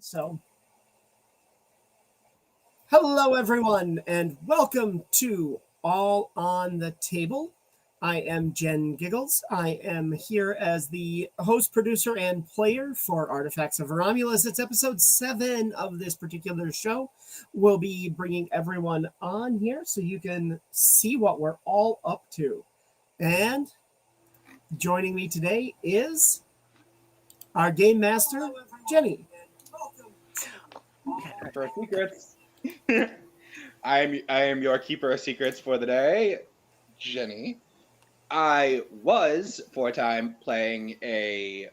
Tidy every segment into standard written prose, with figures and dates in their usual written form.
So, hello everyone, and welcome to All on the Table. I am Jen Giggles. I am here as the host, producer, and player for Artifacts of Romulus. It's episode 7 of this particular show. We'll be bringing everyone on here so you can see what we're all up to. And joining me today is our game master, Jenny. Keeper of secrets. I am your keeper of secrets for the day, Jenny. I was for a time playing a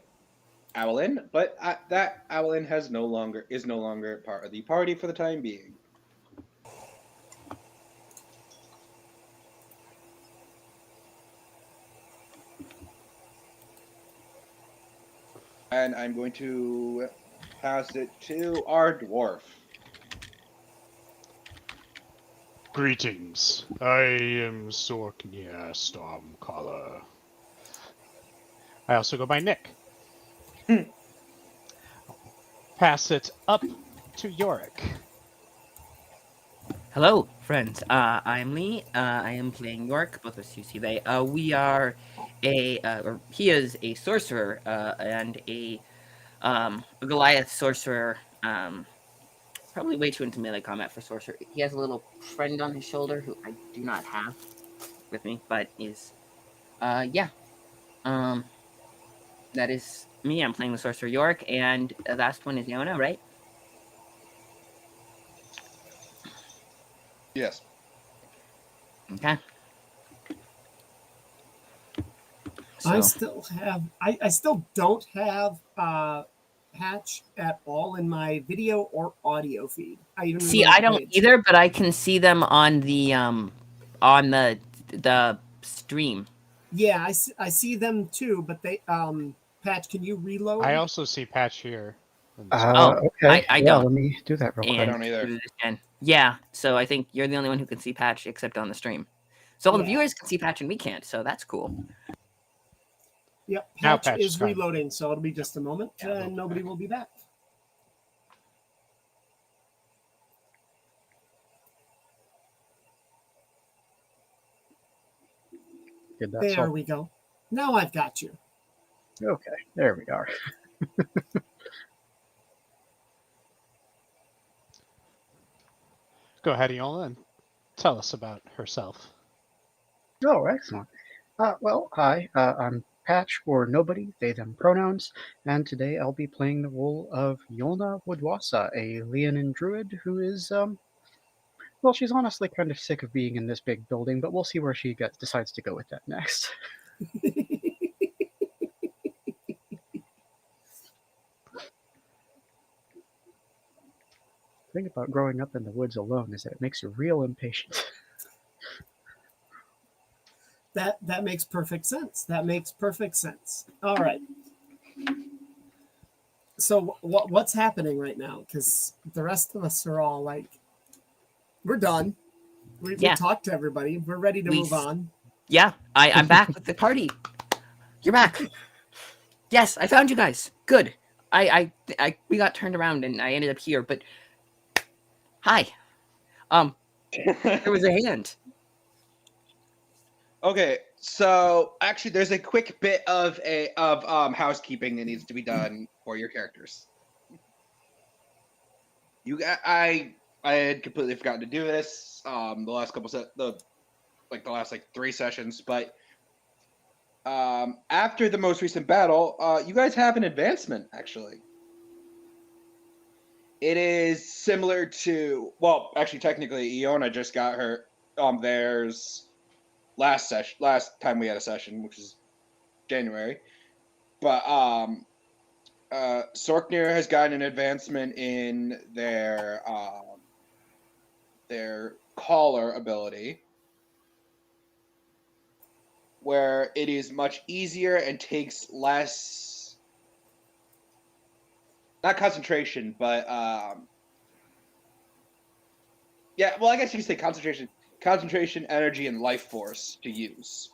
Owlin, but that Owlin is no longer part of the party for the time being. And I'm going to pass it to our dwarf. Greetings. I am Sorknir Stormcaller. I also go by Nick. Pass it up to Yorick. Hello, friends. I'm Lee. I am playing York, both of us you see they. We are or he is a sorcerer and a Goliath sorcerer. Probably way too into melee combat for sorcerer. He has a little friend on his shoulder who I do not have with me, but is, yeah. That is me. I'm playing the sorcerer York, and the last one is Yona, right? Yes. Okay. I still don't have Patch at all in my video or audio feed. I don't either, but I can see them on the stream. Yeah, I see them too, but they Patch, can you reload? I also see Patch here. Okay. I don't. Let me do that real quick. I don't either. Yeah, so I think you're the only one who can see Patch except on the stream. So all the Yeah. viewers can see Patch and we can't, so that's cool. Yep, Now Patch Patch is is fine. reloading, so it'll be just a moment, Yeah, and nobody will be back. Did that There solve? we go. Now I've got you. Okay, there we are. Go ahead, Yola, and tell us about herself. Oh, excellent. Well, hi. I'm Patch or Nobody, they them pronouns, and today I'll be playing the role of Yolna Woodwassa, a Leonin druid who is well, she's honestly kind of sick of being in this big building, but we'll see where she decides to go with that next. The thing about growing up in the woods alone is that it makes you real impatient. That makes perfect sense. That makes perfect sense. All right. So what's happening right now? Because the rest of us are all like, we're done. We talked to everybody. We're ready to move on. Yeah, I'm back with the party. You're back. Yes, I found you guys. Good. We got turned around and I ended up here, but hi. There was a hand. Okay, so actually, there's a quick bit of housekeeping that needs to be done for your characters. I had completely forgotten to do this the last couple the last 3 sessions, but after the most recent battle, you guys have an advancement actually. It is similar to, well, actually, technically, Iona just got her theirs last time we had a session, which is January. But Sorknir has gotten an advancement in their caller ability, where it is much easier and takes less, not concentration, but yeah, well, I guess you could say concentration, energy, and life force to use.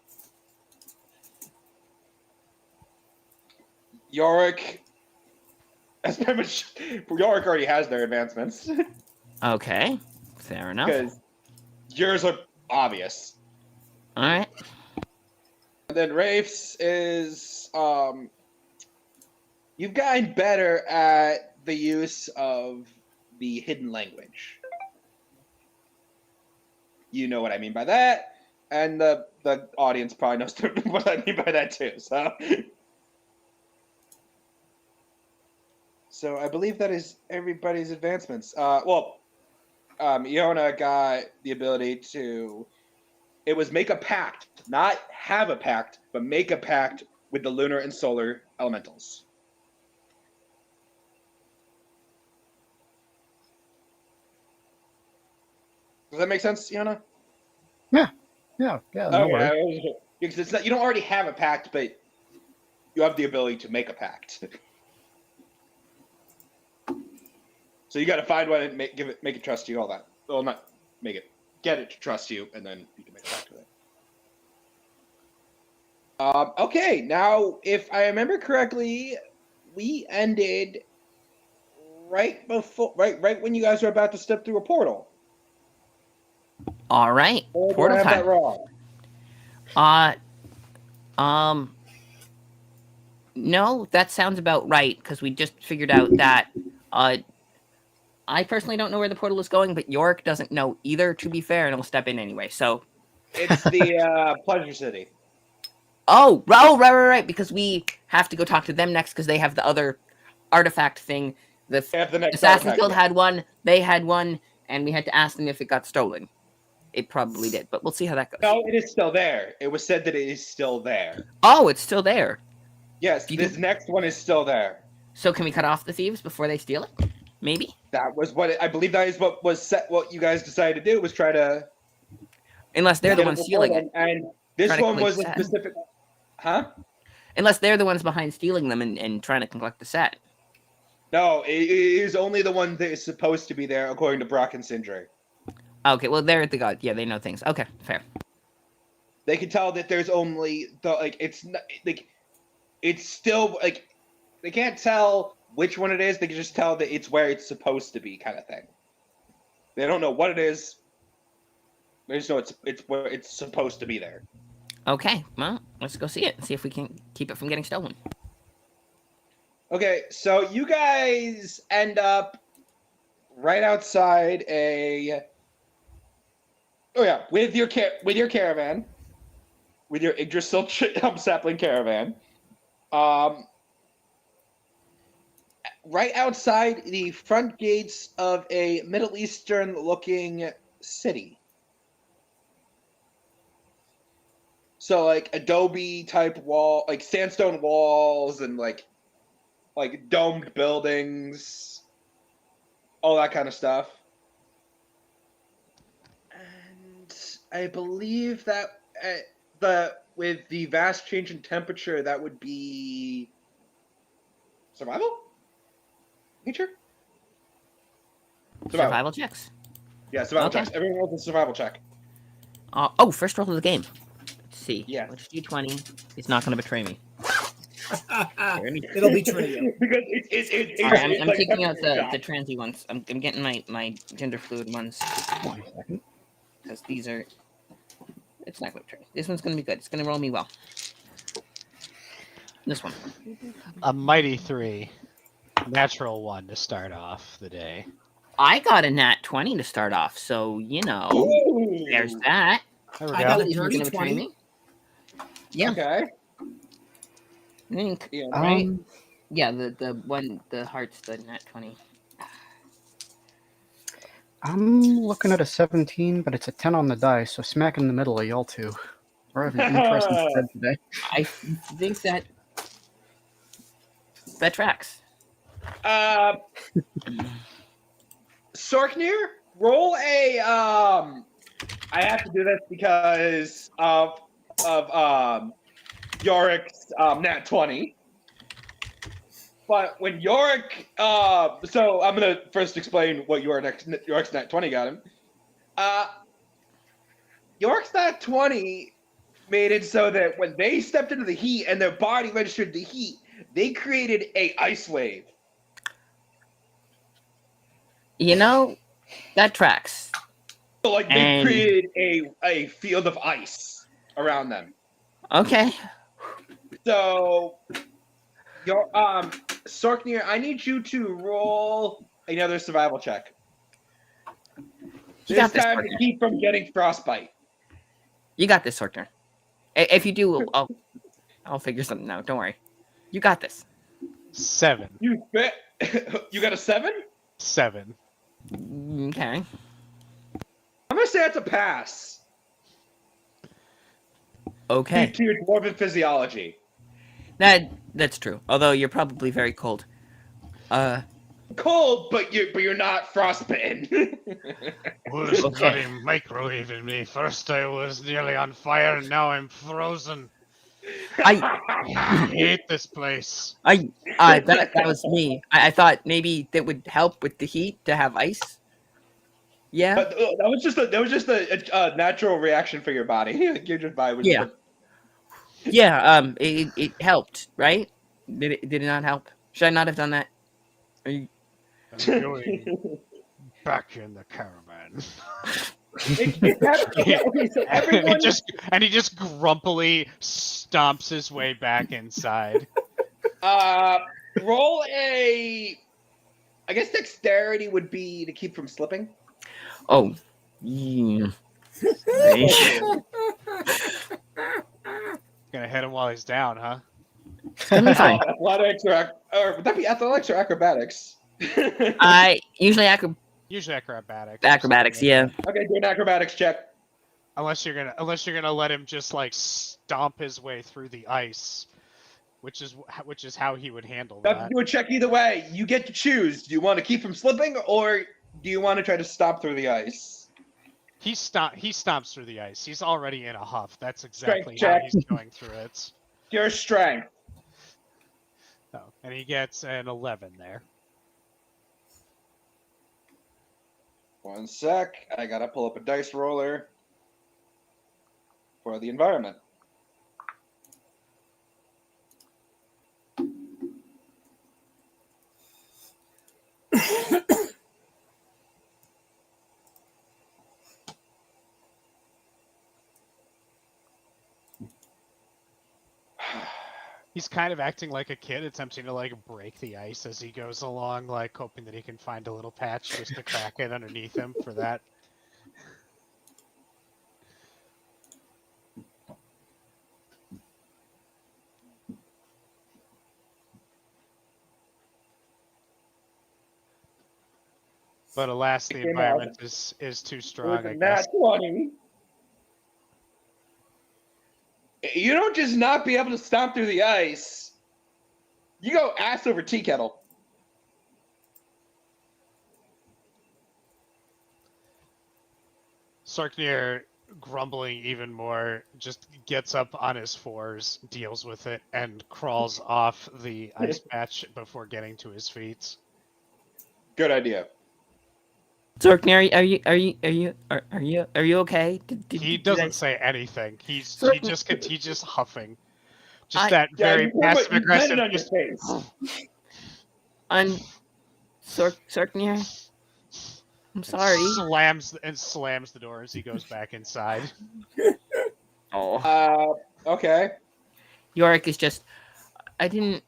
Yorick That's pretty much. Yorick already has their advancements Okay, fair enough. because yours are obvious. All right. And then Rafe's is you've gotten better at the use of the hidden language. You know what I mean by that, and the audience probably knows what I mean by that too. So I believe that is everybody's advancements. Iona got the ability to. It was make a pact, not have a pact, but make a pact with the lunar and solar elementals. Does that make sense, Iona? Yeah, no worries. Because it's not, you don't already have a pact, but you have the ability to make a pact. So you got to find one and make it trust you, all that. Well, not make it, get it to trust you, and then you can make a pact with it. Okay, now if I remember correctly, we ended right when you guys were about to step through a portal. All right. Or do I Portal have that time. wrong? No, that sounds about right because we just figured out that I personally don't know where the portal is going, but York doesn't know either, to be fair, and he'll step in anyway. So It's the Pleasure City. Right, because we have to go talk to them next because they have the other artifact thing. The next Assassin's artifact, Guild yeah. had one, they had one, and we had to ask them if it got stolen. It probably did, but we'll see how that goes. No, it is still there. It was said that it is still there. Oh, it's still there. Yes, this next one is still there. So can we cut off the thieves before they steal it? Maybe? That was I believe that is what was set. What you guys decided to do was try to. Unless they're the get ones stealing it. And this Trying to one collect was a set. specific. Huh? Unless they're the ones behind stealing them and trying to collect the set. No, it is only the one that is supposed to be there, according to Brock and Sindri. Okay, well, they're the god. Yeah, they know things. Okay, fair. They can tell that there's only it's not like it's still like they can't tell which one it is. They can just tell that it's where it's supposed to be, kind of thing. They don't know what it is. They just know it's where it's supposed to be there. Okay, well, let's go see it and see if we can keep it from getting stolen. Okay, so you guys end up right outside with your caravan, with your Yggdrasil sapling caravan, right outside the front gates of a Middle Eastern-looking city. So like adobe type wall, like sandstone walls and like domed buildings, all that kind of stuff. And I believe that with the vast change in temperature, that would be survival? Nature? Survival checks. Yeah, survival Okay. checks. Everyone rolls a survival check. First roll of the game. Let's see. Yeah. Which D20 is not going to betray me? It'll betray you. Because it's Sorry, I'm like taking out the shot. transy ones. I'm getting my gender fluid ones. 1 second. Because these are... It's not going to betray me. This one's going to be good. It's going to roll me well. This one. A mighty 3. Natural 1 to start off the day. I got a nat 20 to start off, so, you know, Ooh. there's that. There we I go. got a These ones dirty gonna betray 20. me. Yeah. Okay. I think, Yeah. right? Yeah, the hearts, the nat 20. I'm looking at a 17, but it's a 10 on the dice, so smack in the middle of y'all two. We're having an interesting spread today. I think that tracks. Sorknir, roll a I have to do this because of Yorick's nat 20. But when Yorick so I'm gonna first explain what Yorick's nat 20 got him. Yorick's nat 20 made it so that when they stepped into the heat and their body registered the heat, they created a ice wave. You know, that tracks. So, like, they And- created a field of ice around them. Okay. So, your Sorknir, I need you to roll another survival check. You This got this, time to Sorkner. keep from getting frostbite. You got this, Sorkner. If you do, I'll figure something out. Don't worry. You got this. 7. You bet. You got a 7? 7. Okay. I'm gonna say that's a pass. Okay. Due to your dwarven physiology. That's true. Although you're probably very cold. Cold, but you're not frostbitten. Who's Okay. bloody microwaving me? First I was nearly on fire, and now I'm frozen. I hate this place. That was me. I thought maybe that would help with the heat to have ice. Yeah. But that was just a natural reaction for your body. Your just body was Yeah. Yeah. It helped, right? Did it not help? Should I not have done that? Are you... I'm going back in the caravan. Okay, so everyone and he just grumpily stomps his way back inside. roll a. I guess dexterity would be to keep from slipping. Oh. Yeah. Gonna hit him while he's down, huh? It's gonna be fine. Athletics or would that be athletics or acrobatics? Usually Usually acrobatics. acrobatics. Yeah. Okay, do an acrobatics check. Unless you're gonna let him just like stomp his way through the ice, which is how he would handle that. Do a check either way. You get to choose. Do you want to keep from slipping, or do you want to try to stop through the ice? He stomps through the ice. He's already in a huff. That's exactly Strength how check. he's going through it. Your strength. Oh, and he gets an 11 there. One sec. I gotta pull up a dice roller for the environment. He's kind of acting like a kid, attempting to like break the ice as he goes along, like hoping that he can find a little patch just to crack it underneath him for that. But alas, the environment is too strong, I guess. 20. You don't just not be able to stomp through the ice. You go ass over tea kettle. Sarknir, grumbling even more, just gets up on his fours, deals with it, and crawls off the ice patch before getting to his feet. Good idea. Zorkner, are you okay? He doesn't say anything. He's Sorkner- just huffing. Just that Yeah, very passive aggressive. on your face. Zorkner, I'm sorry. Slams the door as he goes back inside. Oh. Okay. Yorick is just. I didn't.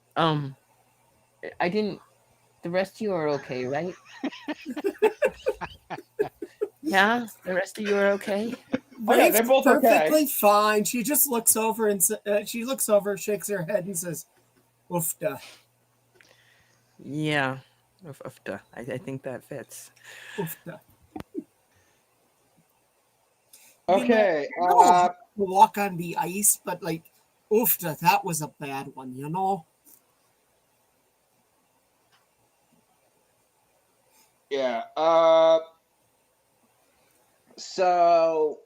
The rest of you are okay, right? Yeah, the rest of you are okay. Oh, yeah, they're both perfectly okay. fine. She just looks over and shakes her head and says, "Oofda." Yeah, I think that fits. Oofda. Okay. Walk on the ice, but like, oofda, that was a bad one, you know? Yeah. So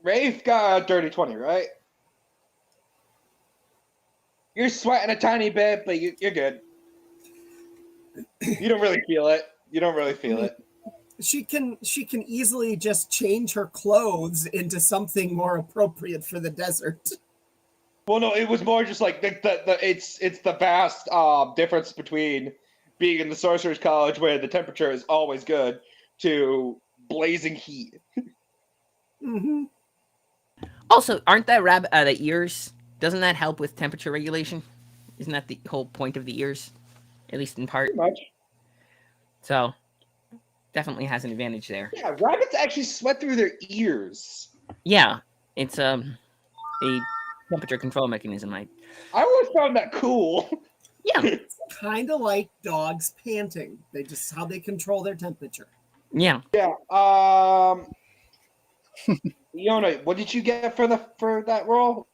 Rafe got a dirty 20, right? You're sweating a tiny bit, but you're good. You don't really feel it. You don't really feel it. She can easily just change her clothes into something more appropriate for the desert. Well, no, it was more just like it's the vast difference between being in the Sorcerer's College where the temperature is always good to blazing heat. Mm-hmm. Also, aren't that the ears? Doesn't that help with temperature regulation? Isn't that the whole point of the ears, at least in part? Pretty much. So, definitely has an advantage there. Yeah, rabbits actually sweat through their ears. Yeah, it's a temperature control mechanism. I always found that cool. Yeah, Kind of like dogs panting. They just how they control their temperature. yeah. Yeah. Yona, what did you get for that roll?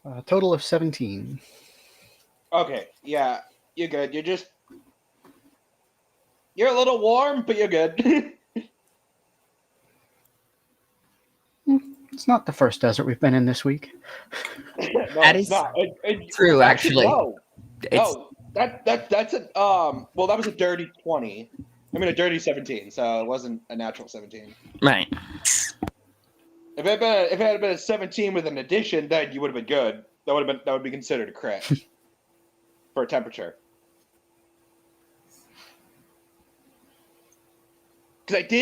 A total of 17. Okay, yeah, you're good. You're a little warm, but you're good. It's not the first desert we've been in this week. No, That it's is not. true, actually. No, It's that's a well, that was a dirty 20. I mean a dirty 17, so it wasn't a natural 17. right. If it had been a 17 with an addition, then you would have been good. That would be considered a crit for a temperature.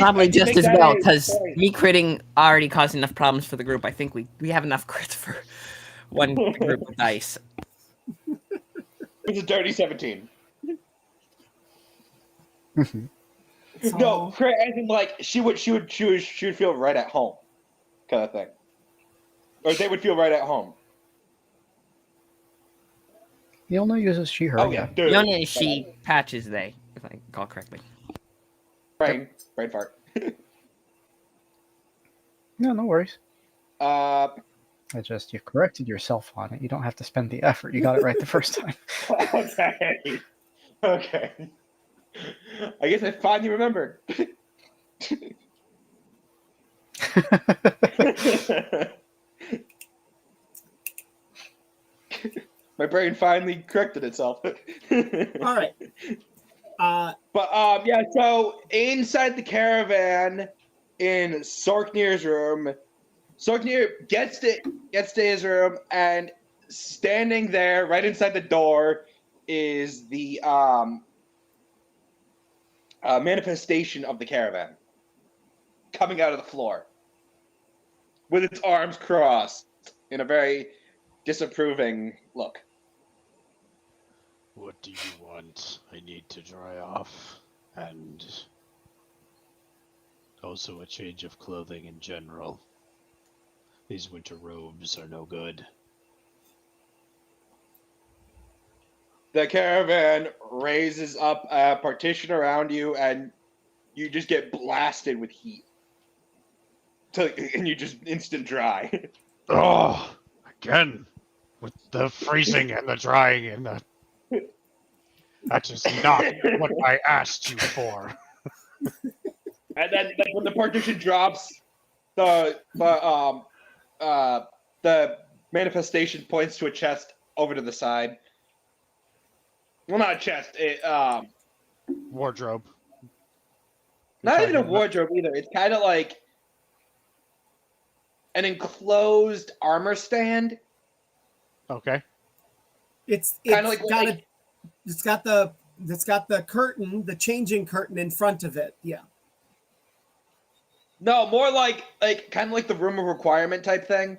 Probably just make as that well, a because point. me critting already caused enough problems for the group. I think we have enough crits for one group of dice. It's a dirty 17. So, No, crit as in like she would feel right at home, kind of thing, or they would feel right at home. Yolna uses she, her. Oh yeah, dude. Yona is she, Patch is they, if I recall correctly. Brain fart. No, no worries. Okay. You've corrected yourself on it. You don't have to spend the effort. You got it right the first time. Okay. I guess I finally remembered. My brain finally corrected itself. all right. But yeah, so inside the caravan in Sorknir's room, Sorknir gets to his room, and standing there right inside the door is the manifestation of the caravan coming out of the floor with its arms crossed in a very disapproving look. What do you want? I need to dry off. And also a change of clothing in general. These winter robes are no good. The caravan raises up a partition around you, and you just get blasted with heat. And you just instant dry. Oh, again, with the freezing and the drying and the... That is not what I asked you for. And then, like, when the partition drops, the manifestation points to a chest over to the side. Well, not a chest. Wardrobe. Not even a wardrobe either. It's kind of like an enclosed armor stand. Okay. It's Kinda like got what it's got the curtain, the changing curtain in front of it. Yeah. No, more like kind of like the room of requirement type thing,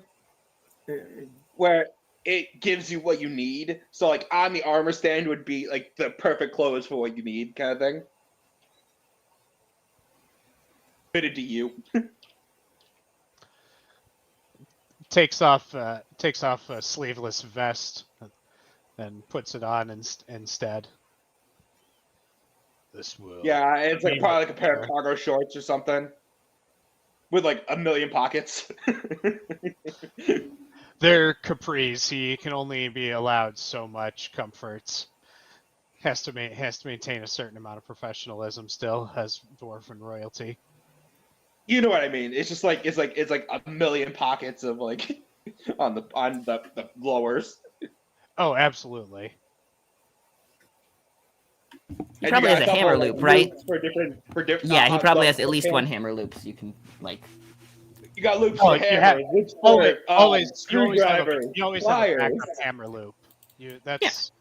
where it gives you what you need. So like on the armor stand would be like the perfect clothes for what you need, kind of thing. Fitted to you. Takes off a sleeveless vest and puts it on instead. This will. Yeah, it's like mean probably like a pair sure. of cargo shorts or something, with like a million pockets. They're capris. He can only be allowed so much comforts. Has to maintain a certain amount of professionalism still as dwarven royalty. You know what I mean? It's just like it's like a million pockets of like on the lowers. Oh, absolutely. He probably has a hammer loop, right? For different. Yeah, he probably has at least one hammer loop, so you can like. You got loops Oh, for you hammers, have- loops for always have a screwdrivers, you always have a pliers. backup hammer loop. That's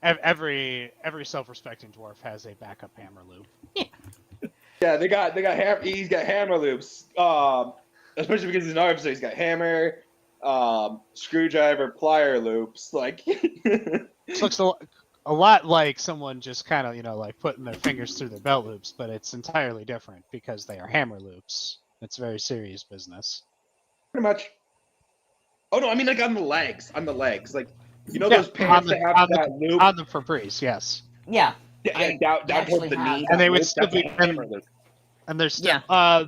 every self-respecting dwarf has a backup hammer loop. Yeah, they got hammer. He's got hammer loops. Especially because he's an archer, so he's got hammer, screwdriver, plier loops. Like, This looks a lot like someone just kind of like putting their fingers through their belt loops, but it's entirely different because they are hammer loops. It's very serious business. pretty much. Oh no, I mean like on the legs, like Yeah, those pants that have that loop. on the Febreze, yes. Yeah. Yeah, down actually towards the have- knee. And they would loop, still that's a be- hammer loop. And there's still, Yeah.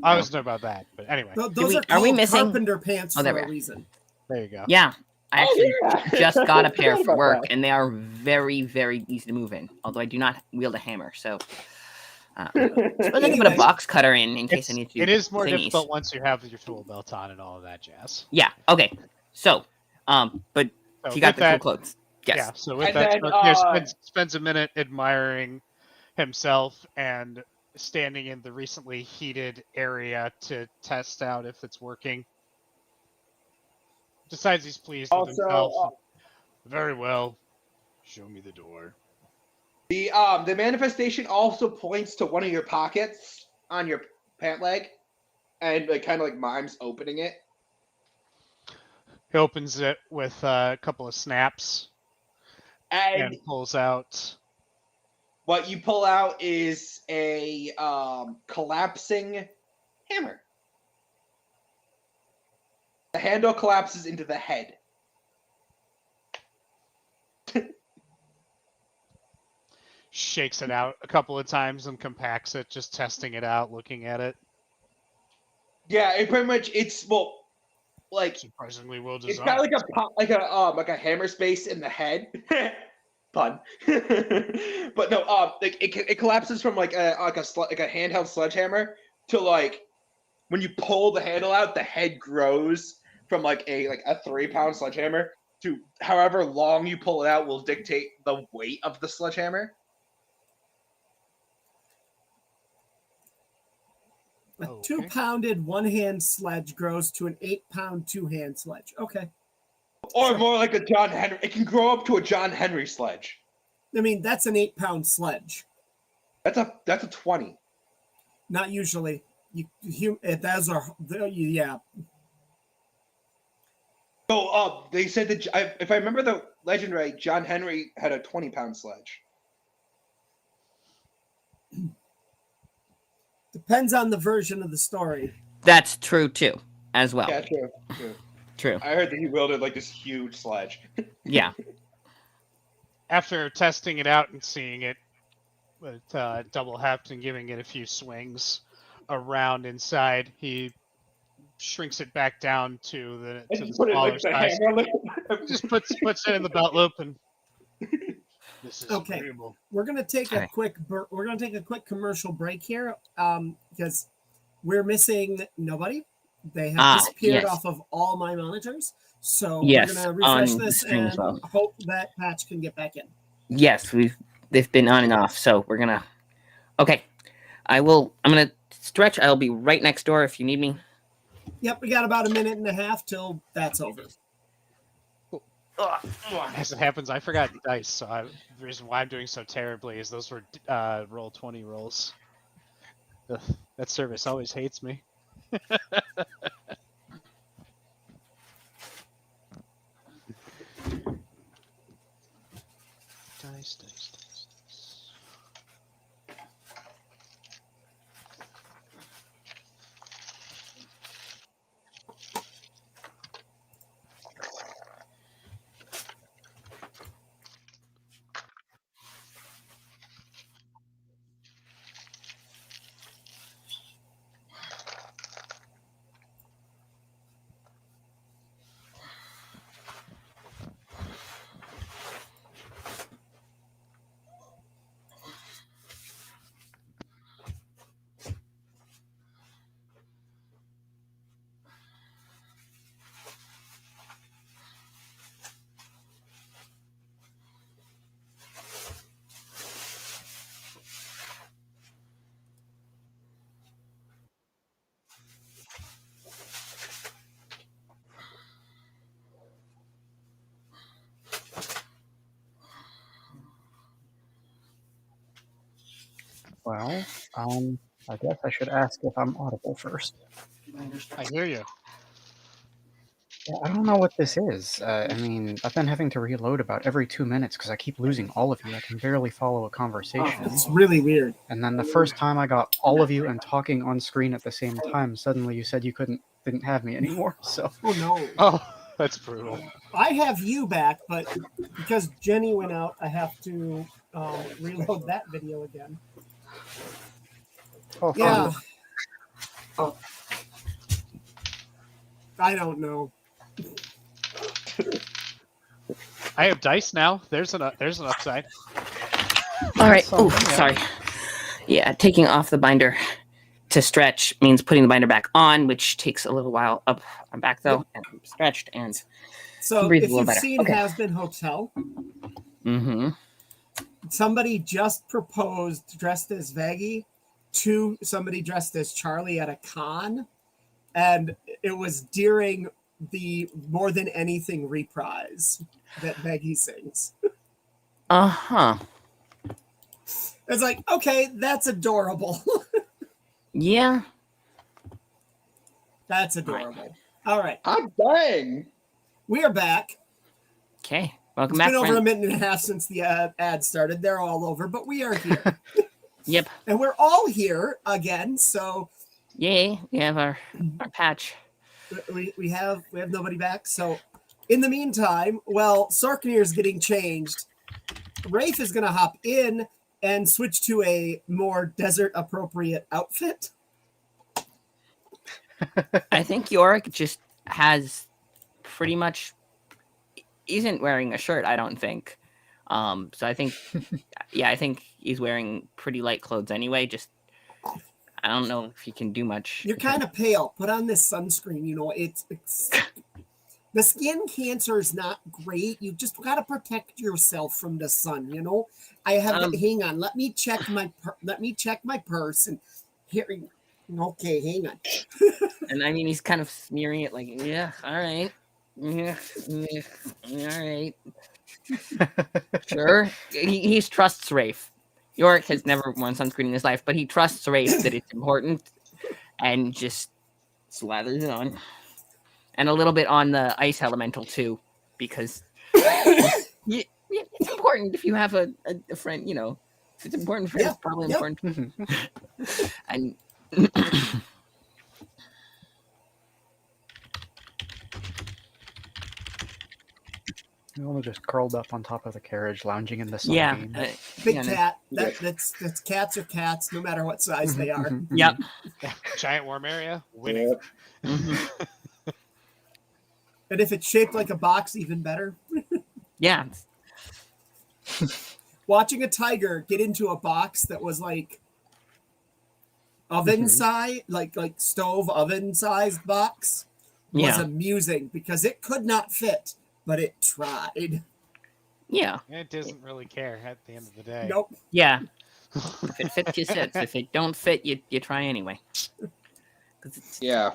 I was know about that, but anyway, Those are are we called missing- carpenter pants Oh, there for we a are. reason. there you go. Yeah. I actually yeah. just got a pair Forgot for about work, that. and they are very, very easy to move in. Although I do not wield a hammer, so I suppose I can put a Anyway. box cutter in case I need to. It is more thingies. difficult once you have your tool belt on and all of that jazz. Yeah. Okay. So, but So he got with the that, cool clothes. Yes. Yeah, so with And that, then, Smoke spends a minute admiring himself and standing in the recently heated area to test out if it's working. Decides he's pleased with Also, himself. Very well. Show me the door. the manifestation also points to one of your pockets on your pant leg, and like kind of like mimes opening it. He opens it with a couple of snaps And and pulls out. what you pull out is a collapsing hammer. The handle collapses into the head. Shakes it out a couple of times and compacts it, just testing it out, looking at it. Yeah, it pretty much like Surprisingly well it's designed. got like a hammer space in the head. Pun. But no, like it collapses from like a handheld sledgehammer to like when you pull the handle out, the head grows from like a 3-pound sledgehammer to however long you pull it out will dictate the weight of the sledgehammer. A Okay. 2-pounded one-hand sledge grows to an 8-pound two-hand sledge. Okay. Or more like a John Henry. It can grow up to a John Henry sledge. I mean, that's an 8-pound sledge. That's a 20. Not usually. Those are, yeah. So they said that if I remember the legend right, John Henry had a 20-pound sledge. Depends on the version of the story. That's true too, as well. Yeah, true. True. I heard that he wielded like this huge sledge. Yeah. After testing it out and seeing it with double heft and giving it a few swings around inside, he shrinks it back down to the smaller size. Just puts it in the belt loop and this is Okay. agreeable. We're gonna take a quick commercial break here because we're missing nobody. They have disappeared yes. off of all my monitors. So Yes, we're gonna refresh on the this stream and as well. hope that Patch can get back in. Yes, they've been on and off, so we're gonna. Okay, I'm gonna stretch. I'll be right next door if you need me. Yep, we got about a minute and a half till that's over. As it happens, I forgot dice, so the reason why I'm doing so terribly is those were roll 20 rolls. Ugh, that service always hates me. Dice. Well, I guess I should ask if I'm audible first. I hear you. Yeah, I don't know what this is. I mean, I've been having to reload about every 2 minutes because I keep losing all of you. I can barely follow a conversation. It's really weird. And then the first time I got all of you and talking on screen at the same time, suddenly you said you didn't have me anymore. So Oh no. Oh, that's brutal. I have you back, but because Jenny went out, I have to reload that video again. oh, Yeah. I don't know. I have dice now. There's an upside. All right. Oh, something, yeah. sorry. Yeah, taking off the binder to stretch means putting the binder back on, which takes a little while. Up, I'm back though, and I'm stretched, and So breathe a if little you've better. seen Okay. Has Been Hotel, mm-hmm. somebody just proposed dressed as Vaggie to somebody dressed as Charlie at a con, and it was during the More Than Anything reprise that Vaggie sings. Uh-huh. It's like, okay, that's adorable. Yeah. That's adorable. All right, Hot dang! we are back. Okay. Welcome It's back, been over a friend. minute and a half since the ad started. They're all over, but we are here. Yep. And we're all here again, so Yay. We have our patch. we have nobody back. So in the meantime, well, Sorknir is getting changed. Rafe is going to hop in and switch to a more desert appropriate outfit. I think Yorick just has pretty much isn't wearing a shirt, I don't think. So I think I think he's wearing pretty light clothes anyway. Just I don't know if he can do much. You're kind of pale. Put on this sunscreen. You know, it's the skin cancer is not great. You just got to protect yourself from the sun. You know, I have. Hang on. Let me check my purse and here. Okay, hang on. And I mean, he's kind of smearing it like, yeah, all right. Yeah, all right. Sure. He trusts Rafe. Yorick has never worn sunscreen in his life, but he trusts Rafe that it's important and just slathers it on. And a little bit on the ice elemental too, because it's important if you have a friend, you know. If it's important for you, it's probably important. And Nola just curled up on top of the carriage, lounging in the sunbeam. Big cat. That's cats are cats, no matter what size they are. Yep. Giant warm area. Winning. And if it's shaped like a box, even better. Yeah. Watching a tiger get into a box that was like oven size, like stove oven sized box was amusing because it could not fit, but it tried. Yeah. It doesn't really care at the end of the day. Nope. Yeah. If it fits, you sit. If it don't fit, you try anyway. Yeah.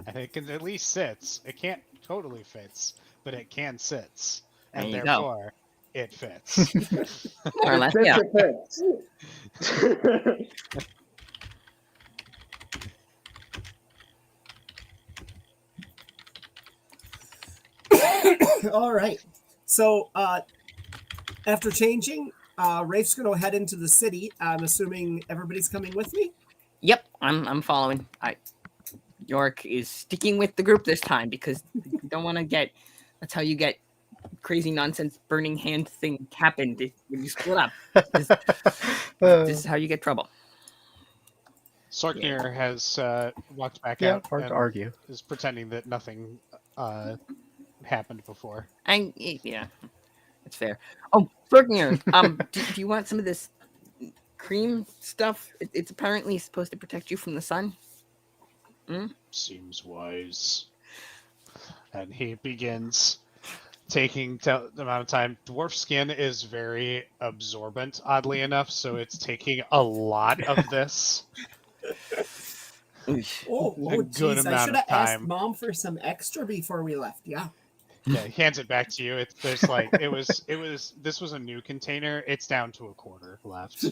I think it at least sits. It can't totally fits, but it can sits. And There you therefore, it fits. More or less, yeah. All right. So after changing, Rafe's going to head into the city. I'm assuming everybody's coming with me. Yep, I'm following. York is sticking with the group this time because you don't want to get. That's how you get crazy nonsense burning hand thing happened when you split up. This is how you get trouble. Sorknir has walked back Yeah, out hard to and argue. is pretending that nothing happened before. Yeah, it's fair. Oh, Sorknir, do you want some of this cream stuff? It's apparently supposed to protect you from the sun. Seems wise. And he begins taking the amount of time. Dwarf skin is very absorbent, oddly enough, so it's taking a lot of this. Oh, good geez. I amount should of have asked time. Mom for some extra before we left. Yeah. Yeah, he hands it back to you. This was a new container. It's down to a quarter left.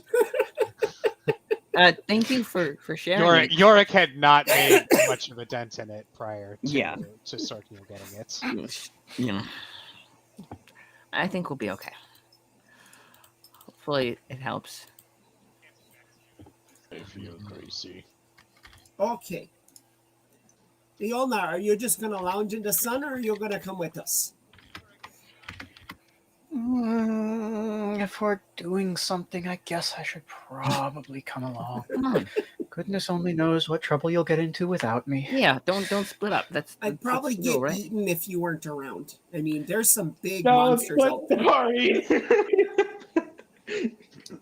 Thank you for sharing it. Yorick had not made much of a dent in it prior to Yeah. to Sorknir getting it. You know, I think we'll be okay. Hopefully, it helps. I feel crazy. Okay. Iolna, are you just going to lounge in the sun or are you going to come with us? If we're doing something, I guess I should probably come along. Come on. Goodness only knows what trouble you'll get into without me. Yeah, don't split up. I'd probably that's the get rule, right? eaten if you weren't around. I mean, there's some big No, monsters out there. sorry.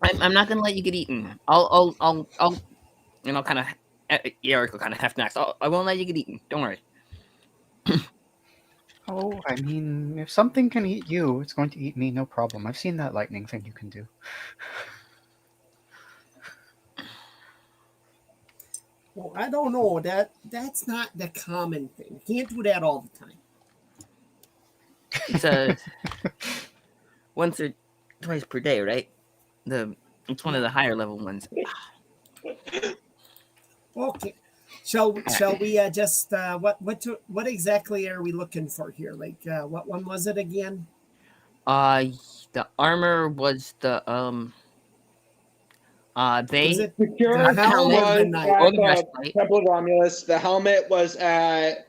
I'm not gonna let you get eaten. I'll kind of Eric will kind of half next. I won't let you get eaten. Don't worry. Oh, I mean, if something can eat you, it's going to eat me, no problem. I've seen that lightning thing you can do. Well, I don't know. That's not the common thing. Can't do that all the time. It's once or twice per day, right? It's one of the higher level ones. Okay. Shall we just what exactly are we looking for here? Like what one was it again? The armor was the Was they it Secure the helmet was or the knight? or at the the breastplate, Temple of Romulus. The helmet was at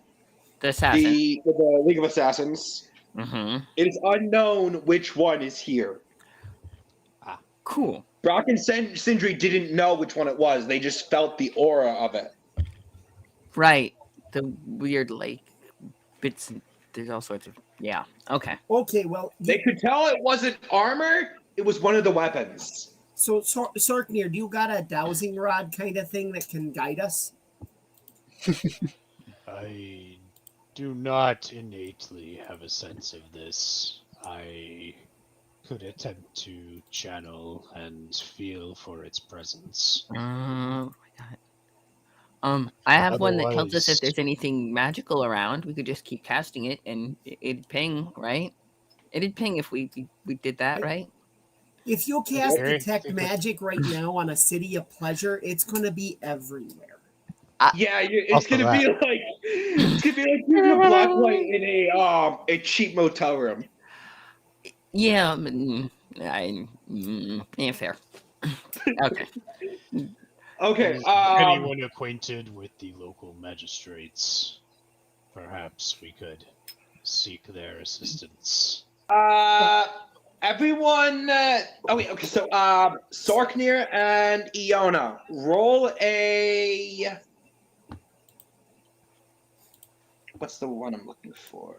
the assassin. the League of Assassins. Mm-hmm. It is unknown which one is here. Cool. Brock and Sindri didn't know which one it was. They just felt the aura of it. Right. The weird like bits. There's all sorts of yeah. Okay. Okay, well, They could tell it wasn't armor. It was one of the weapons. so Sorknir, do you got a dowsing rod kind of thing that can guide us? I do not innately have a sense of this. I could attempt to channel and feel for its presence. I have one that tells us if Otherwise- there's anything magical around. We could just keep casting it, and it'd ping, right? It'd ping if we did that, right? If you cast Very detect good. magic right now on a city of pleasure, it's going to be everywhere. Yeah, it's Also gonna be like using a black light in a cheap motel room. Yeah, yeah, fair. Okay. Okay. Is anyone acquainted with the local magistrates? Perhaps we could seek their assistance. Everyone. Okay. So, Sorknir and Iona, roll a. What's the one I'm looking for?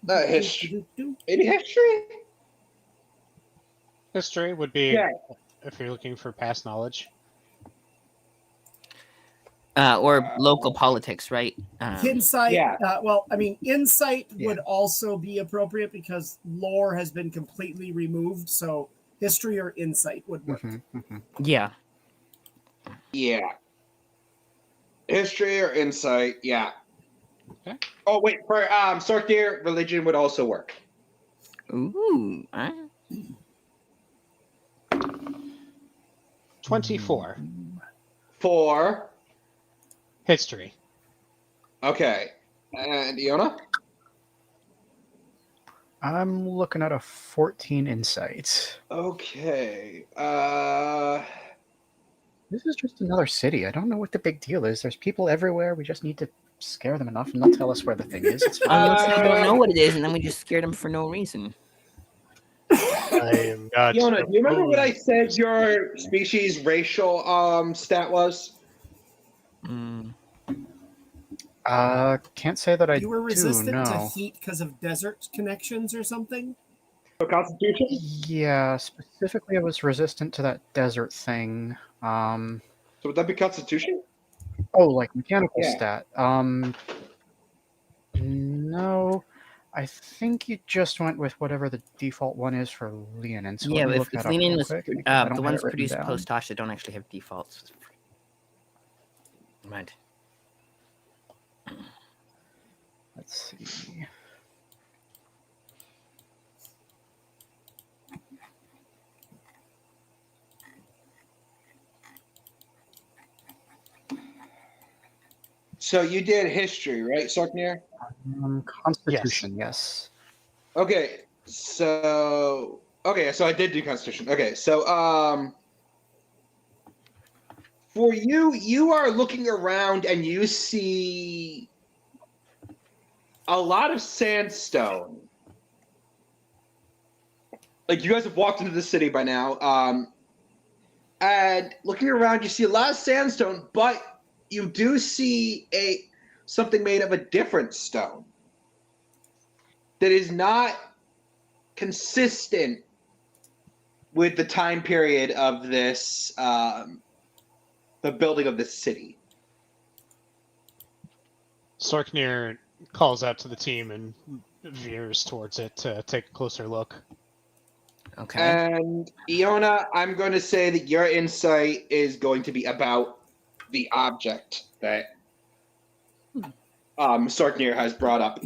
History. Maybe history. History would be Yeah. if you're looking for past knowledge. Or local politics, right? Insight. Yeah. Well, I mean, insight Yeah. would also be appropriate because lore has been completely removed. So history or insight would work. Yeah. Yeah. History or insight, yeah. Okay. Oh wait, for Sorknir, religion would also work. Ooh. 24. For History. okay. And Iona? I'm looking at a 14 insight. Okay. This is just another city. I don't know what the big deal is. There's people everywhere. We just need to scare them enough and they'll tell us where the thing is. It's fine. Let's say we don't know what it is, and then we just scared them for no reason. I am not. Iona, do you remember what I opposed said to your this. species racial stat was? Can't say that I You were do, resistant to no. heat because of desert connections or something? So Constitution? Yeah, specifically I was resistant to that desert thing. So would that be Constitution? Oh, like mechanical Yeah. stat. No. I think you just went with whatever the default one is for Leonin. So Yeah, let me if look that up Lenin real was quick, because I don't the have ones it written produced down. post Tasha don't actually have defaults. Mind. Let's see. So you did history, right, Sorknir? Constitution, yes. Okay, so I did do Constitution. Okay, so for you, you are looking around and you see a lot of sandstone. Like you guys have walked into the city by now, and looking around, you see a lot of sandstone, but you do see something made of a different stone that is not consistent with the time period of this, the building of this city. Sorknir calls out to the team and veers towards it to take a closer look. Okay. And Iona, I'm going to say that your insight is going to be about the object that Sorknir has brought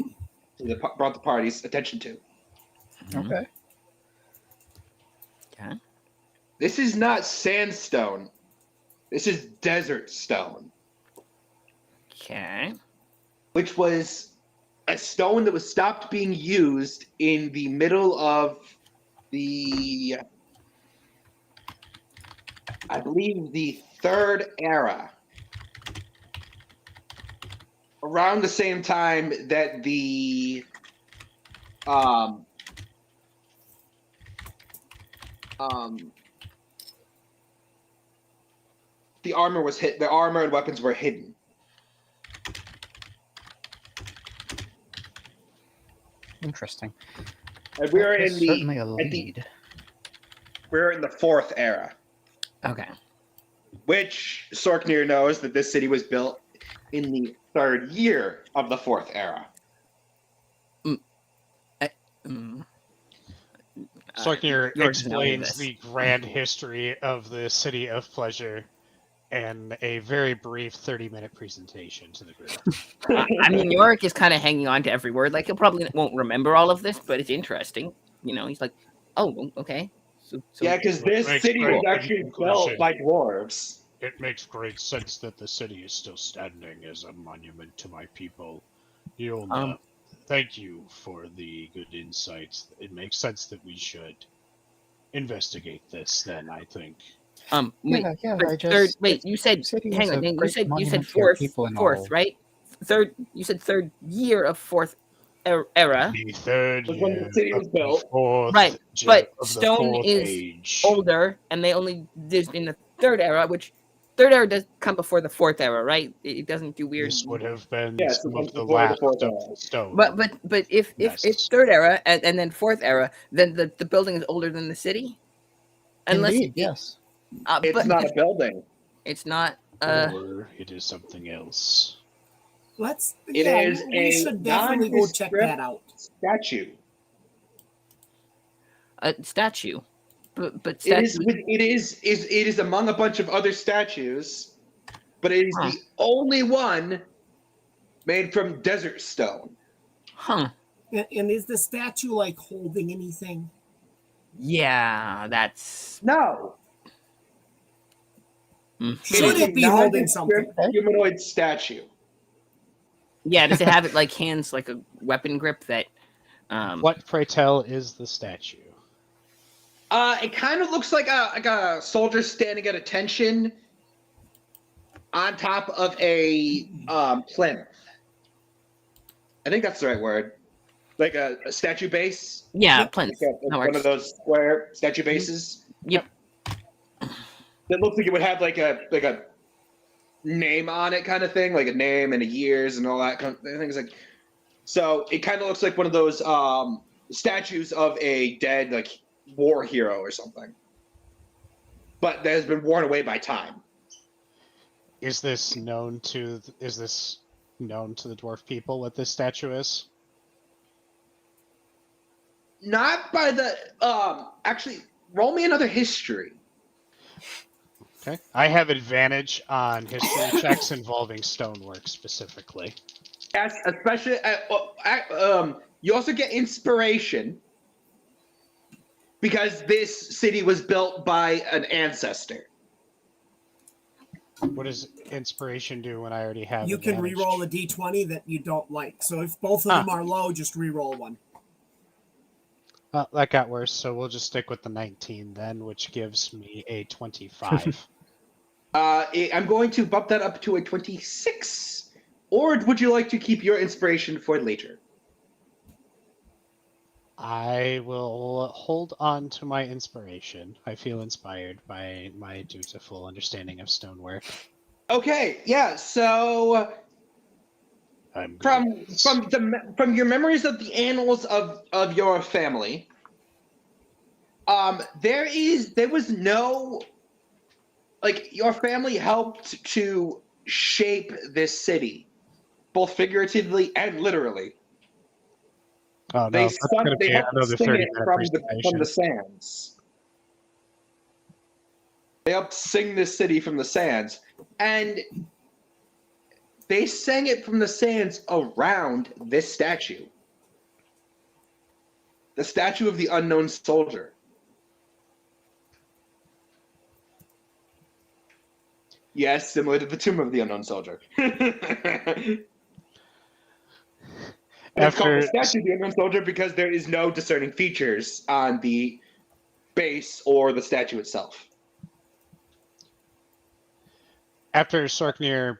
the party's attention to. Mhm. Okay. Okay. This is not sandstone. This is desert stone, Okay. which was a stone that was stopped being used in the middle of I believe the Third Era. Around the same time that the armor was hit. The armor and weapons were hidden. Interesting. And we're That is in certainly a the lead. we're in the Fourth Era, Okay. which Sorknir knows that this city was built in the third year of the Fourth Era. Mm. Sorknir York does not know explains this. the grand history of the City of Pleasure in a very brief 30-minute presentation to the group. I mean, York is kind of hanging on to every word. Like, he probably won't remember all of this, but it's interesting. You know, he's like, oh, okay. So Yeah, because Which this makes city was great actually conclusion. built by dwarves. It makes great sense that the city is still standing as a monument to my people. Yolna, thank you for the good insights. It makes sense that we should investigate this then, I think. wait, Yeah, but I just third. Wait, you said. city Hang is on. a You great said monument to your people and all. right? Third. You said third year of fourth era. The third Was when year the city was of the built. fourth Right, ge- but of the stone fourth is age. older, and they only did in the third era, which third era does come before the fourth era, right? It doesn't do weird. This would have been Yes, some it of was the before the last fourth of era. the stone. But if Yes. third era and then fourth era, then the building is older than the city. Unless Indeed, yes. It's but not a building. it's not. Or it is something else. It is we a should definitely go check nondescript that out. statue. A statue, but It statue. is among a bunch of other statues, but it is Huh. the only one made from desert stone. Huh. And is the statue like holding anything? Yeah, that's. No, Should is it a be holding nondescript something? humanoid statue. Yeah, does it have it like hands, like a weapon grip that? What, pray tell, is the statue? It kind of looks like a soldier standing at attention on top of a plinth. I think that's the right word. Like a statue base. Yeah, Yep. plinth. Like That one works. of those square statue bases. Yep. That looks like it would have like a name on it, kind of thing, like a name and a years and all that kind of things. Like, so it kind of looks like one of those statues of a dead like war hero or something, but that has been worn away by time. Is this known to the dwarf people what this statue is? Not by the actually. Roll me another history. Okay. I have advantage on history checks involving stonework specifically. Yes, especially you also get inspiration because this city was built by an ancestor. What does inspiration do when I already have You can advantage? re-roll a d20 that you don't like. So if both of them are low, just re-roll one. That got worse, so we'll just stick with the 19 then, which gives me a 25. I'm going to bump that up to a 26. Or would you like to keep your inspiration for later? I will hold on to my inspiration. I feel inspired by my dutiful understanding of stonework. Okay, yeah. So I'm from your memories of the annals of your family, there was no, like, your family helped to shape this city, both figuratively and literally. Oh no, They that's going to be helped another sing 30 it minute from presentation. the sands. They helped sing this city from the sands, and they sang it from the sands around this statue. The statue of the unknown soldier. Yes, similar to the tomb of the unknown soldier. And it's called the statue of the unknown soldier because there is no discerning features on the base or the statue itself. After Sorknir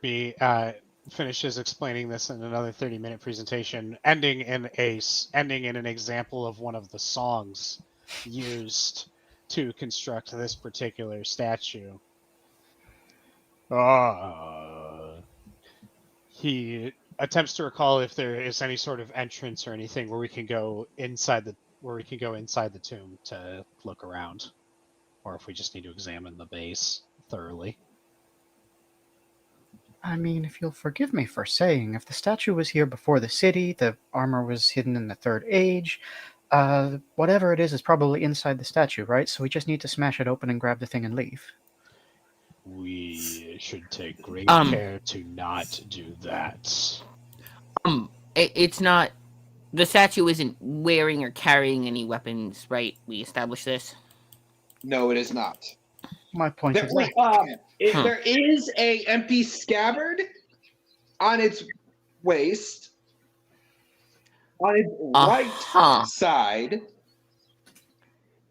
finishes explaining this in another 30-minute presentation, ending in an example of one of the songs used to construct this particular statue. He attempts to recall if there is any sort of entrance or anything where we can go inside the tomb to look around, or if we just need to examine the base thoroughly. I mean, if you'll forgive me for saying, if the statue was here before the city, the armor was hidden in the Third Age, whatever it is probably inside the statue, right? So we just need to smash it open and grab the thing and leave. We should take great care to not do that. It's not. The statue isn't wearing or carrying any weapons, right? We established this. No, it is not. My point There, is there is a empty scabbard on its waist, on its right side.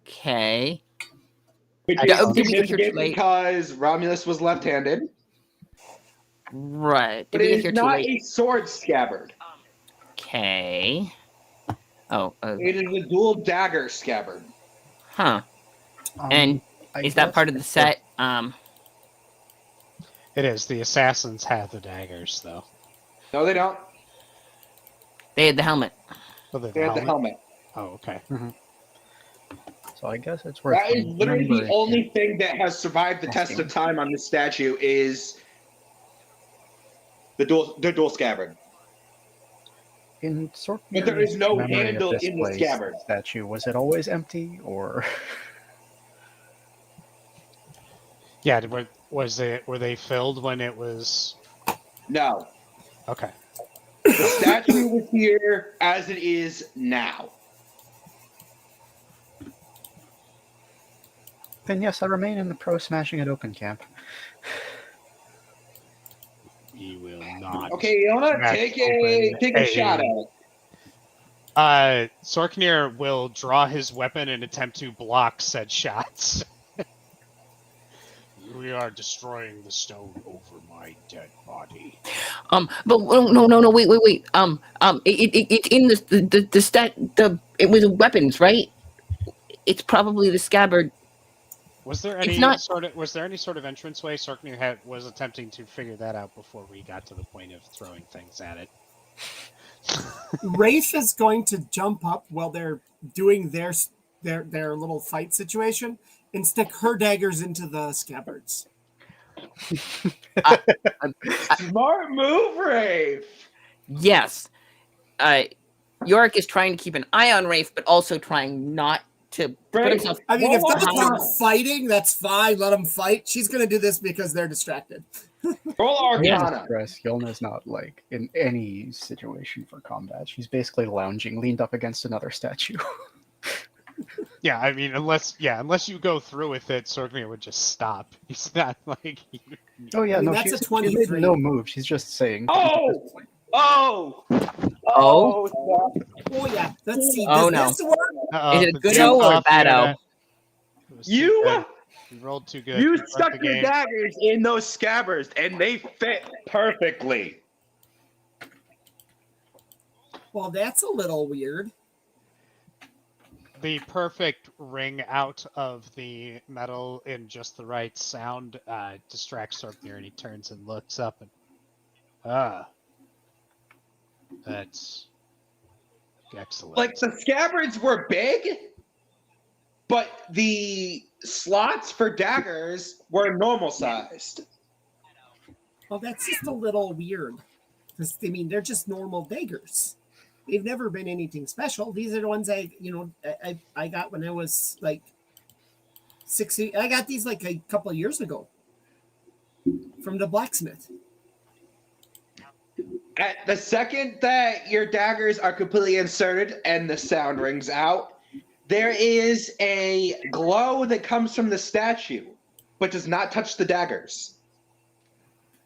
Okay. Which is significant because Romulus was left-handed. Right. But it is not a sword scabbard. Okay. Oh. It is a dual dagger scabbard. Huh. And is that part of the set? It is. The assassins have the daggers, though. No, they don't. They had the helmet. Oh, they had the helmet. Oh, okay. Mm-hmm. So I guess it's worth. That is literally the only thing that has survived the test of time on this statue is the dual scabbard. In sort but there is no handle in the scabbard. Statue, was it always empty, or? Yeah, were they filled when it was? No. Okay. The statue was here as it is now. Then yes, I remain in the pro smashing it open camp. We will not. Okay, Yona, take a shot at it. Sorknir will draw his weapon and attempt to block said shots. We are destroying the stone over my dead body. But no, wait. It's in it was weapons, right? It's probably the scabbard. Was there any sort of entranceway Sorknir was attempting to figure that out before we got to the point of throwing things at it? Rafe is going to jump up while they're doing their little fight situation and stick her daggers into the scabbards. Smart move, Rafe. Yes. Yorick is trying to keep an eye on Rafe, but also trying not to put himself. I mean, if they're not fighting, that's fine. Let them fight. She's going to do this because they're distracted. Roll We have to Arcana. stress Yolna's not like in any situation for combat. She's basically lounging, leaned up against another statue. Yeah, I mean, unless you go through with it, Sorgnir would just stop. He's not like Oh yeah, I mean, no, that's a she made 23. no move. She's just saying. Oh! Oh! Oh? Oh yeah, let's see. Oh, Does this work? Is it a the good dude's O or a off the bad O? internet. It was too You good. You rolled too good. You You broke stuck the your game. daggers in those scabbards, and they fit perfectly. Well, that's a little weird. The perfect ring out of the metal in just the right sound distracts Sorgnir, and he turns and looks up and that's excellent. Like the scabbards were big, but the slots for daggers were normal sized. Well, that's just a little weird. Because I mean, they're just normal daggers. They've never been anything special. These are the ones I got when I was like 60. I got these like a couple of years ago from the blacksmith. At the second that your daggers are completely inserted and the sound rings out, there is a glow that comes from the statue, but does not touch the daggers.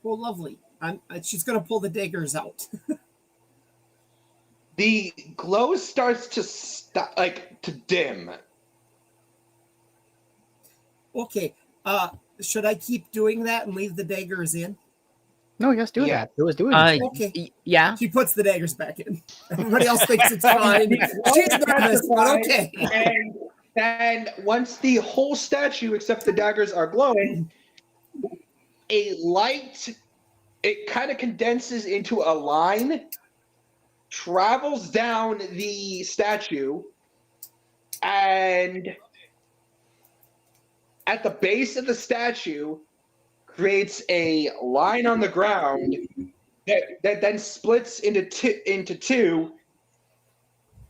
Well, lovely. She's gonna pull the daggers out. The glow starts to dim. Okay. Should I keep doing that and leave the daggers in? No, yes, do Yeah. that. It was doing. Okay. Yeah. She puts the daggers back in. Everybody else thinks it's fine. She's nervous, but okay. And then once the whole statue, except the daggers, are glowing, a light, it kind of condenses into a line, travels down the statue, and at the base of the statue creates a line on the ground that then splits into two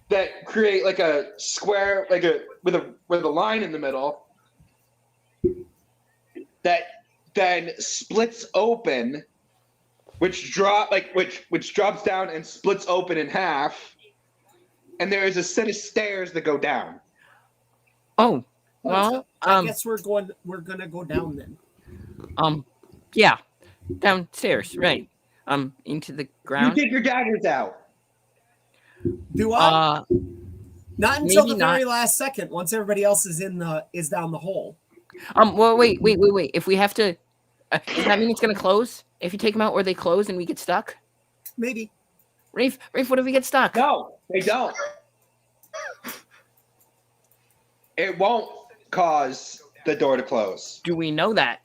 that create like a square, like with a line in the middle that then splits open, which drops down and splits open in half, and there is a set of stairs that go down. Oh, well, I guess we're gonna go down then. yeah, downstairs, right? Into the You ground. take your daggers out. Do I? Not until maybe the very last second. Once everybody else is down the hole. Well, wait. If we have to, does that mean it's gonna close? If you take them out, or they close and we get stuck? Maybe. Rafe, what if we get stuck? No, they don't. It won't cause the door to close. Do we know that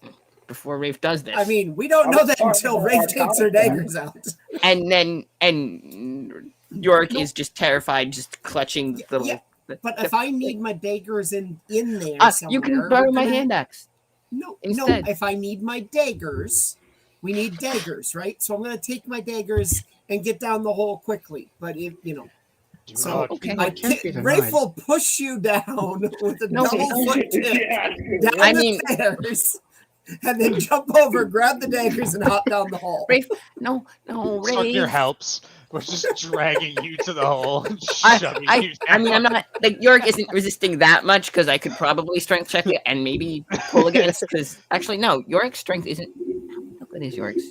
before Rafe does this? I mean, we don't know that until Rafe takes her daggers out. and York is just terrified, just clutching the. Yeah, but if I need my daggers in there somewhere, you can borrow my hand axe. No, instead. no. If I need my daggers, we need daggers, right? So I'm going to take my daggers and get down the hole quickly. But if so okay. Rafe will push you down with a double foot kick down the stairs, and then jump over, grab the daggers, and hop down the hole. Rafe, no, Sorgnir Rafe. helps. We're just dragging you to the hole and shoving you down. I mean, I'm not like York isn't resisting that much because I could probably strength check it and maybe pull against. Because actually, no, York's strength isn't. How good is York's?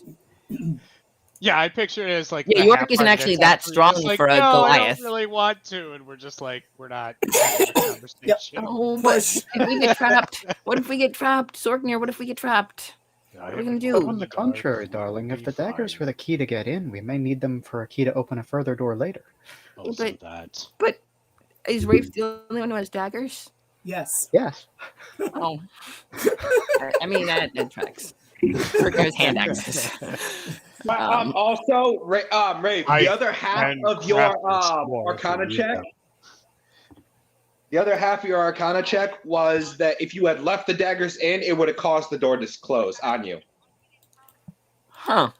Yeah, I picture it as like Yeah, the York half isn't part actually that's that strong like, for a no, I Goliath. don't really want to, and we're just like, we're not having a conversation. Oh, but if we get trapped? What if we get trapped, Sorgnir? What if we get trapped? What are we gonna do? On the contrary, darling, if the daggers were the key to get in, we may need them for a key to open a further door later. Also that. But is Rafe the only one who has daggers? Yes. Yes. Oh, I mean that tracks. Sorgnir's hand axes. Also, Rafe, the other half of your Arcana check. The other half of your Arcana check was that if you had left the daggers in, it would have caused the door to close on you. Huh.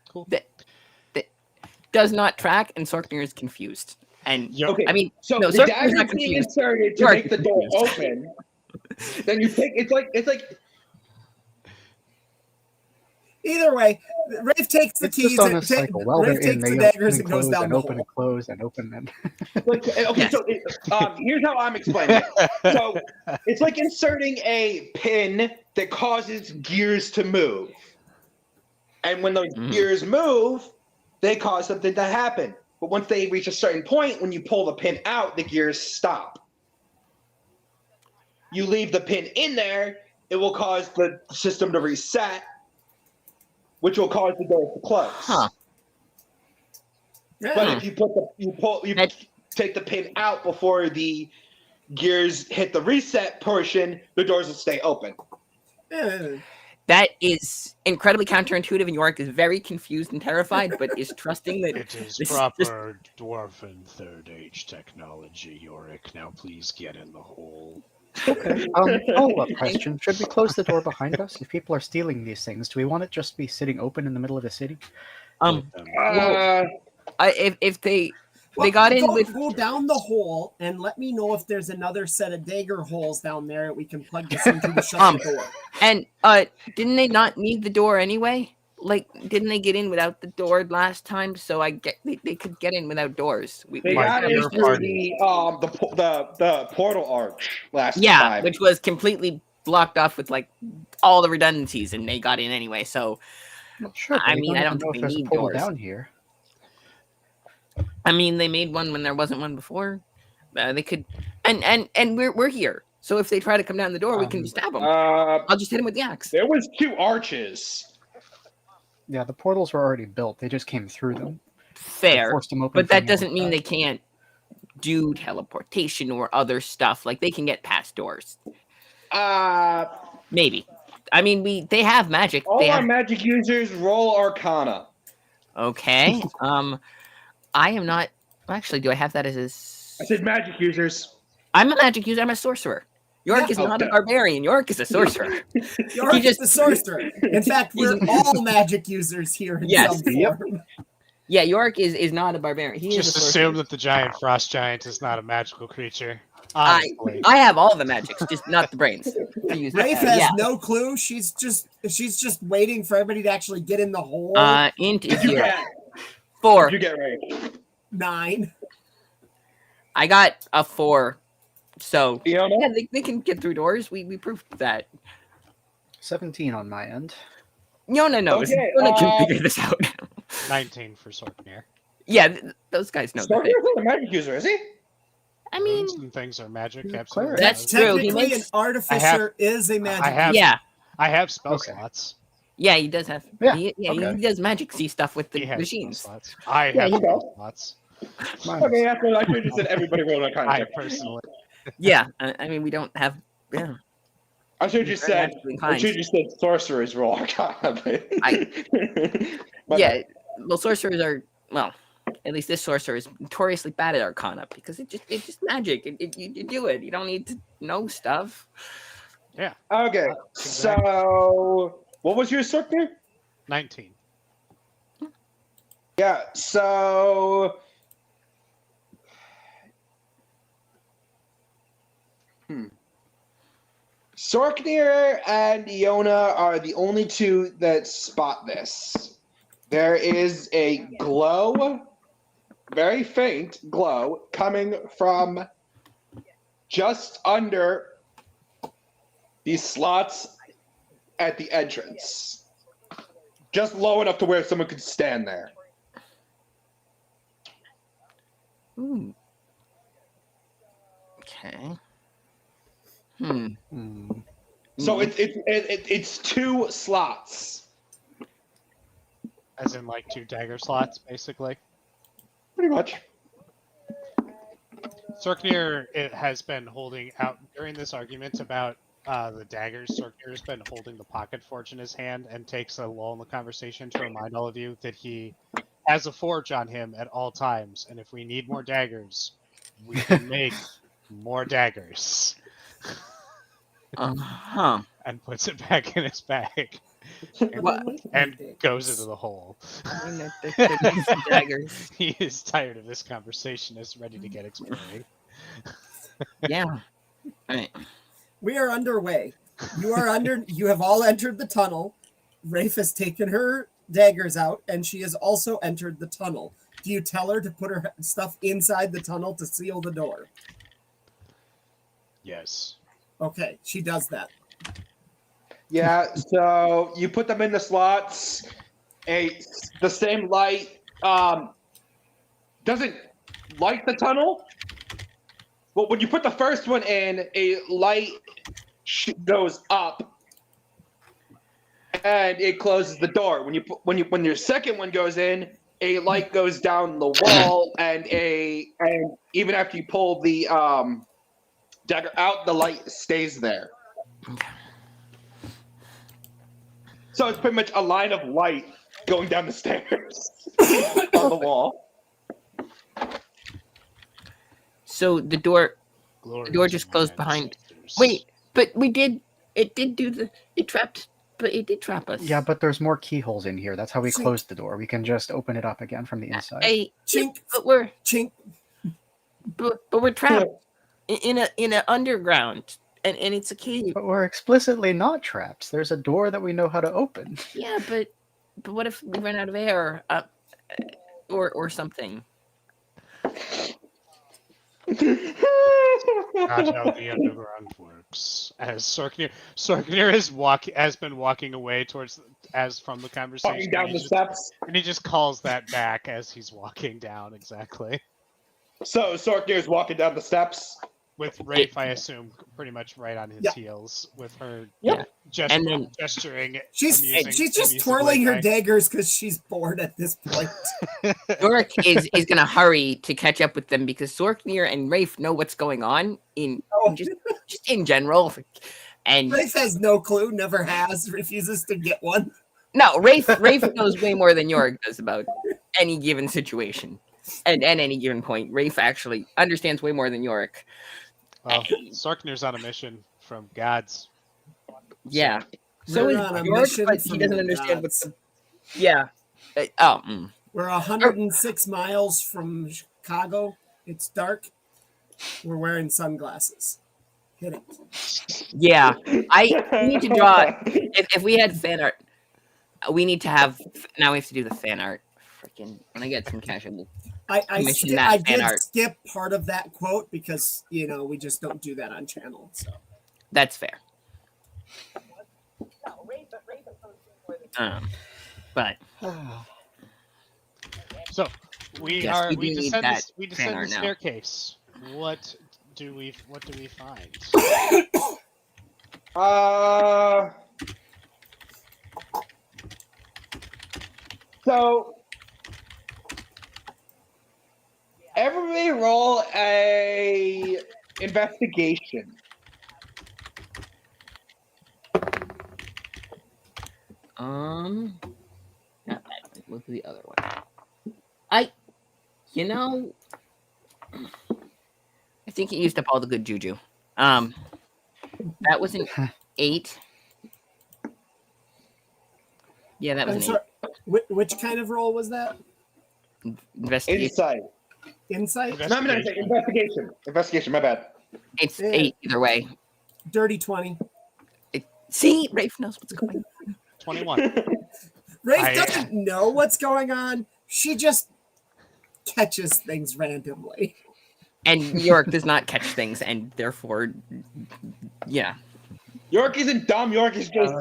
Cool. That does not track, and Sorgnir is confused. And Okay, I mean, so no, the Sorgnir's daggers not being confused. inserted to You are make the door confused. open. Then you take it's like Either way, Rafe takes the It's keys. just on a cycle. While they're Rafe in, takes they the daggers open and goes close down and the open hole. and close and open and. Like, okay, Yes. so here's how I'm explaining it. So it's like inserting a pin that causes gears to move, and when those gears move, they cause something to happen. But once they reach a certain point, when you pull the pin out, the gears stop. You leave the pin in there, it will cause the system to reset, which will cause the door to close. Huh. But if you take the pin out before the gears hit the reset portion, the doors will stay open. Yeah. That is incredibly counterintuitive, and York is very confused and terrified, but is trusting that It is this- proper dwarven third age technology, Yorick. Now please get in the hole. Okay. Follow-up question: should we close the door behind us? If people are stealing these things, do we want it just be sitting open in the middle of the city? Let them if they got in with go down the hole and let me know if there's another set of dagger holes down there that we can plug this into to shut the door. and didn't they not need the door anyway? Like, didn't they get in without the door last time? So I get they could get in without doors. They My got fair in through party. the portal arch last Yeah, time. which was completely blocked off with like all the redundancies, and they got in anyway. So Well, sure. I mean, I don't know think if they there's a need portal doors. down here. I mean, they made one when there wasn't one before. They could, and we're here. So if they try to come down the door, we can stab them. I'll just hit them with the axe. There was 2 arches. Yeah, the portals were already built. They just came through them. Fair, Forced them open but that from the doesn't mean outside. they can't do teleportation or other stuff. Like they can get past doors. Maybe. I mean, they have magic. All They our have. magic users roll Arcana. Okay. I am not. Actually, do I have that as I said magic users. I'm a magic user. I'm a sorcerer. York Yeah. is not a Okay. barbarian. York is a sorcerer. York is just- the sorcerer. In fact, we're all magic users here in Yes. some form. Yeah, York is not a barbarian. He just is a sorcerer. assume that the giant frost giant is not a magical creature. Honestly. I have all the magics, just not the brains. To use Rafe has yeah. no clue. She's just waiting for everybody to actually get in the hole. Int is Did you here. get? 4. Did you get right? 9. I got a 4. So Fiona? yeah, they can get through doors. We proved that. 17 on my end. Yona knows. Okay, Yona can figure this out. 19 for Sorknir. Yeah, those guys know. Sorcerer's not a magic user, is he? I mean, Runes and things are magic. He's a Absolutely. cleric. That's true. He technically makes- an artificer is a I magic. have. yeah, I have spell Okay. slots. yeah, he does have. Yeah, he okay. he does magic see stuff with the He has machines. spell slots. I Yeah, have he spell does. slots. Mine Okay, is- after I should have just said everybody roll Arcana. I check. personally. Yeah, I mean we don't have. Yeah, I should have just Very said. magically I inclined. should have just said sorcerers roll Arcana. But yeah. Well, sorcerers are at least this sorcerer is notoriously bad at Arcana because it's just magic. You do it. You don't need to know stuff. Yeah. Okay, Exactly. so what was your Sorknir? 19. Yeah, so Sorknir and Iona are the only 2 that spot this. There is a glow, very faint glow, coming from just under these slots at the entrance. Just low enough to where someone could stand there. Ooh. Okay. So it's 2 slots, As in, like, 2 dagger slots, basically. pretty much. Sorknir has been holding out during this argument about the daggers. Sorknir has been holding the pocket forge in his hand and takes a lull in the conversation to remind all of you that he has a forge on him at all times, and if we need more daggers, we can make more daggers. Huh. And puts it back in his bag What? and goes into the hole. I mean, there could be some daggers. He is tired of this conversation, is ready to get exploring. Yeah. All right. We are underway. You have all entered the tunnel. Rafe has taken her daggers out, and she has also entered the tunnel. Do you tell her to put her stuff inside the tunnel to seal the door? Yes. Okay, she does that. Yeah, so you put them in the slots. The same light doesn't light the tunnel, but when you put the first one in, a light goes up and it closes the door. When your second one goes in, a light goes down the wall, and even after you pull the dagger out, the light stays there. So it's pretty much a line of light going down the stairs on the wall. So the door Glory just to closed my behind. ancestors. Wait, but it did trap us. Yeah, but there's more keyholes in here. That's how we Chink. closed the door. We can just open it up again from the inside. Chink. Yeah, Chink. but we're trapped in a underground, and it's a cave. But we're explicitly not trapped. There's a door that we know how to open. Yeah, but what if we run out of air, or something? Not how the underground works. As Sorknir has been walking away from the conversation. Walking down the steps. And he just calls that back as he's walking down, exactly. So Sorknir's walking down the steps. With Rafe, I assume, pretty much right on his heels, with her Yeah. And then gesturing. She's just twirling her daggers because she's bored at this point. Yorick is gonna hurry to catch up with them because Sorknir and Rafe know what's going on just in general, and Rafe has no clue, never has, refuses to get one. no, Rafe knows way more than Yorick does about any given situation, and at any given point, Rafe actually understands way more than Yorick. Well, Sorknir's on a mission from gods. Yeah. So We're is on a Yorick, mission but he from doesn't the understand gods. Yeah. We're 106 miles from Chicago. It's dark. We're wearing sunglasses. Hit it. Yeah. We need to draw. If we had fan art, we need to have. Now we have to do the fan art. Freaking when I get some cash, I will commission that I fan did art. skip part of that quote because we just don't do that on channel. So That's fair. But So we Yes, we do need descend that the fan art now. staircase. What do we find? So everybody roll a investigation. not that one. Look at the other one. I think he used up all the good juju. That was an 8. Yeah, that was I'm an sorry. Which kind of roll was that? 8. Investigation. Insight. Insight? No, I'm not saying investigation. Investigation, my bad. It's 8 either way. Dirty 20. See, Rafe knows what's going on. 21. Rafe doesn't know what's going on. She just catches things randomly. And York does not catch things, and therefore, yeah. York isn't dumb. York is just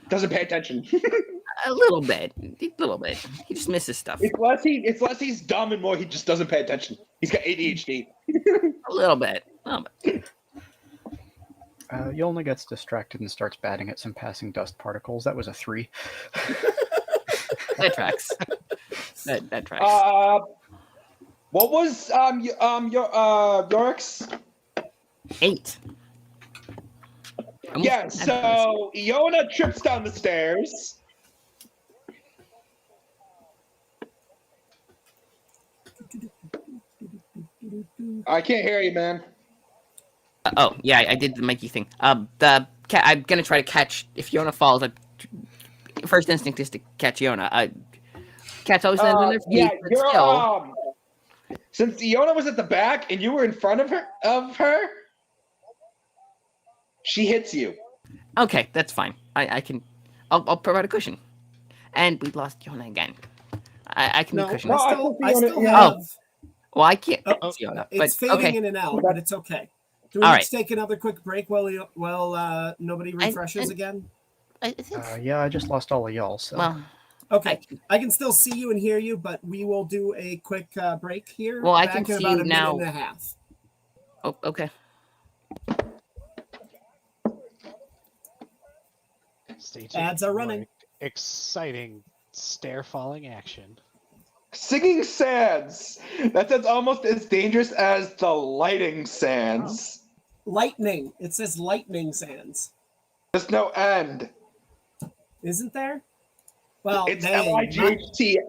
doesn't pay attention. A little bit. He just misses stuff. It's less he's dumb and more he just doesn't pay attention. He's got ADHD. A little bit. Yolna gets distracted and starts batting at some passing dust particles. That was a 3. That tracks. That tracks. What was York's? 8. Yeah, so Iona trips down the stairs. I can't hear you, man. Oh, yeah, I did the Mikey thing. The cat. I'm gonna try to catch. If Yona falls, first instinct is to catch Yona. Cats always land on their feet. Yeah, but you're still. since Iona was at the back and you were in front of her, she hits you. Okay, that's fine. I can I'll provide a cushion. And we lost Yona again. I can be No, cushion. No, I still yeah. have. Well, I can't Oh, fix Yona, It's but fading okay. in and out, but it's okay. Do we All need right. to take another quick break while nobody refreshes again? I think. Yeah, I just lost all of y'all. So Well, Okay, I can still see you and hear you, but we will do a quick break here. Well, I back can in see about you a now. minute and a half. oh, okay. Stay tuned Ads are for running. more exciting stair falling action. Singing sands. That sounds almost as dangerous as the lighting sands. Lightning. It says lightning sands. There's no end. Isn't there? Well, It's dang.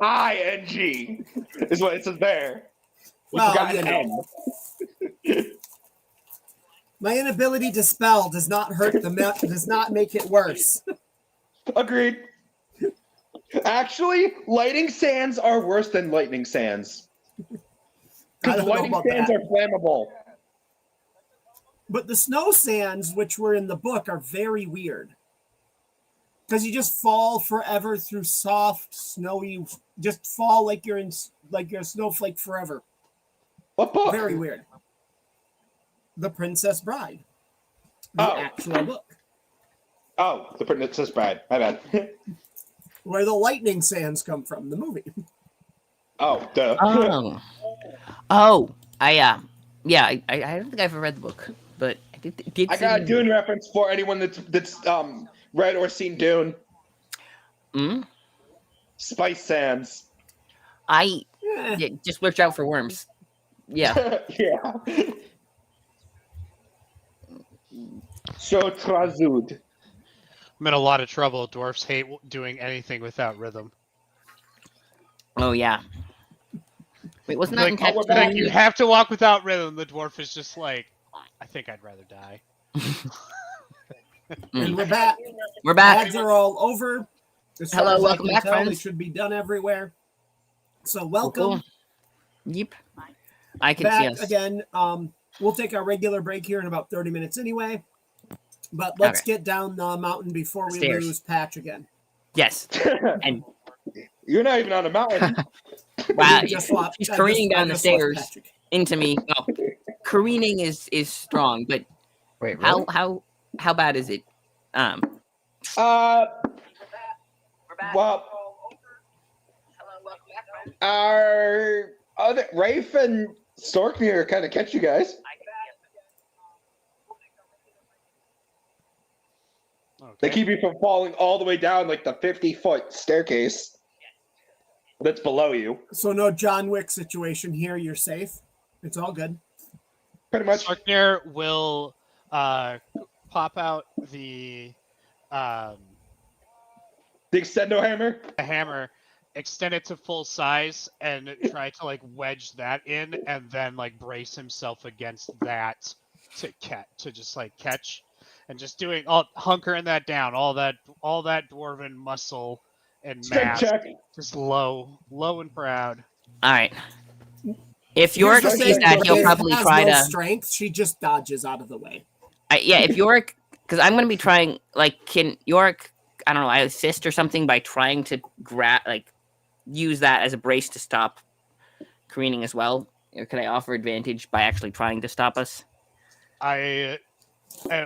LIGHTING is what it says there. You Well, forgot you an know. N. My inability to spell does not does not make it worse. Agreed. Actually, lighting sands are worse than lightning sands. I Because don't know lighting about sands that. are flammable. But the snow sands, which were in the book, are very weird. Because you just fall forever through soft, snowy, just fall like you're a snowflake forever. What book? Very weird. The Princess Bride. The actual book. Oh, The Princess Bride. My bad. Where the lightning sands come from, the movie. Oh, duh. I don't think I've ever read the book, but I did I see got a the Dune reference for anyone that's read or seen Dune. Spice sands. I Eh, just watch out for worms. Yeah. Yeah. So Trazud. I'm in a lot of trouble. Dwarfs hate doing anything without rhythm. Oh yeah. Wait, wasn't that in Like, text? like you have to walk without rhythm. The dwarf is just like, I think I'd rather die. and we're back. We're back. Ads are all over. As far Hello, as welcome I can back, tell, friends. They should be done everywhere. So welcome Cool. Yep. I can back see us. again. We'll take our regular break here in about 30 minutes anyway. But let's get down the mountain before we Stairs. lose Patch again. Yes. And You're not even on a mountain. wow, Just swapped- he's I careening just- I down the just swapped stairs Patrick. into me. Well, careening is strong, but wait, really? how bad is it? Well, our other Rafe and Storkmere kind of catch you guys. Okay. They keep you from falling all the way down like the 50-foot staircase that's below you. So no John Wick situation here. You're safe. It's all good. Pretty much. Sarkner will pop out the Extendo hammer. hammer, extend it to full size, and try to like wedge that in, and then like brace himself against that to just like catch, and just doing hunkering that down, all that dwarven muscle and mass, Check. just low and proud. All right. If Here's Yorick the sees thing, that, he'll Liz probably has try no to. strength. She just dodges out of the way. If Yorick, because I'm gonna be trying. Like, can Yorick? I don't know. I assist or something by trying to use that as a brace to stop careening as well. Or could I offer advantage by actually trying to stop us? I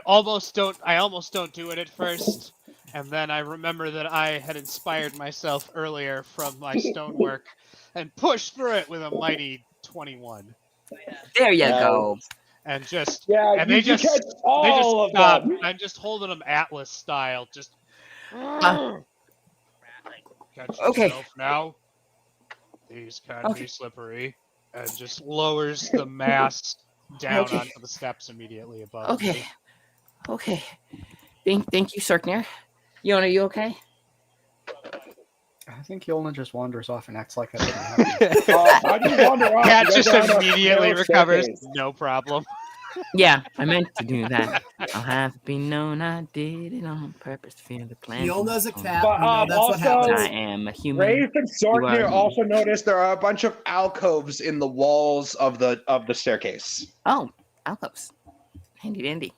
almost don't do it at first, and then I remember that I had inspired myself earlier from my stonework and pushed through it with a mighty 21. There you go. And just Yeah, they just catch all of stop. them. I'm just holding them Atlas style, just catch Okay. yourself now. These can be slippery, and just lowers the mass down onto the steps immediately above. me. Okay. Thank you, Sarkner. Yona, you okay? I think Yolna just wanders off and acts like that didn't happen. How do you wander off? Cat You just go down a immediately narrow recovers. staircase. No problem. Yeah, I meant to do that. I'll have to be known I did it on purpose to feel the plan. Yolna's a cat. But, We know that's what also- happens. I am a human. Rafe and You are Sorknir me. also noticed there are a bunch of alcoves in the walls of the staircase. Oh, alcoves. Handy dandy.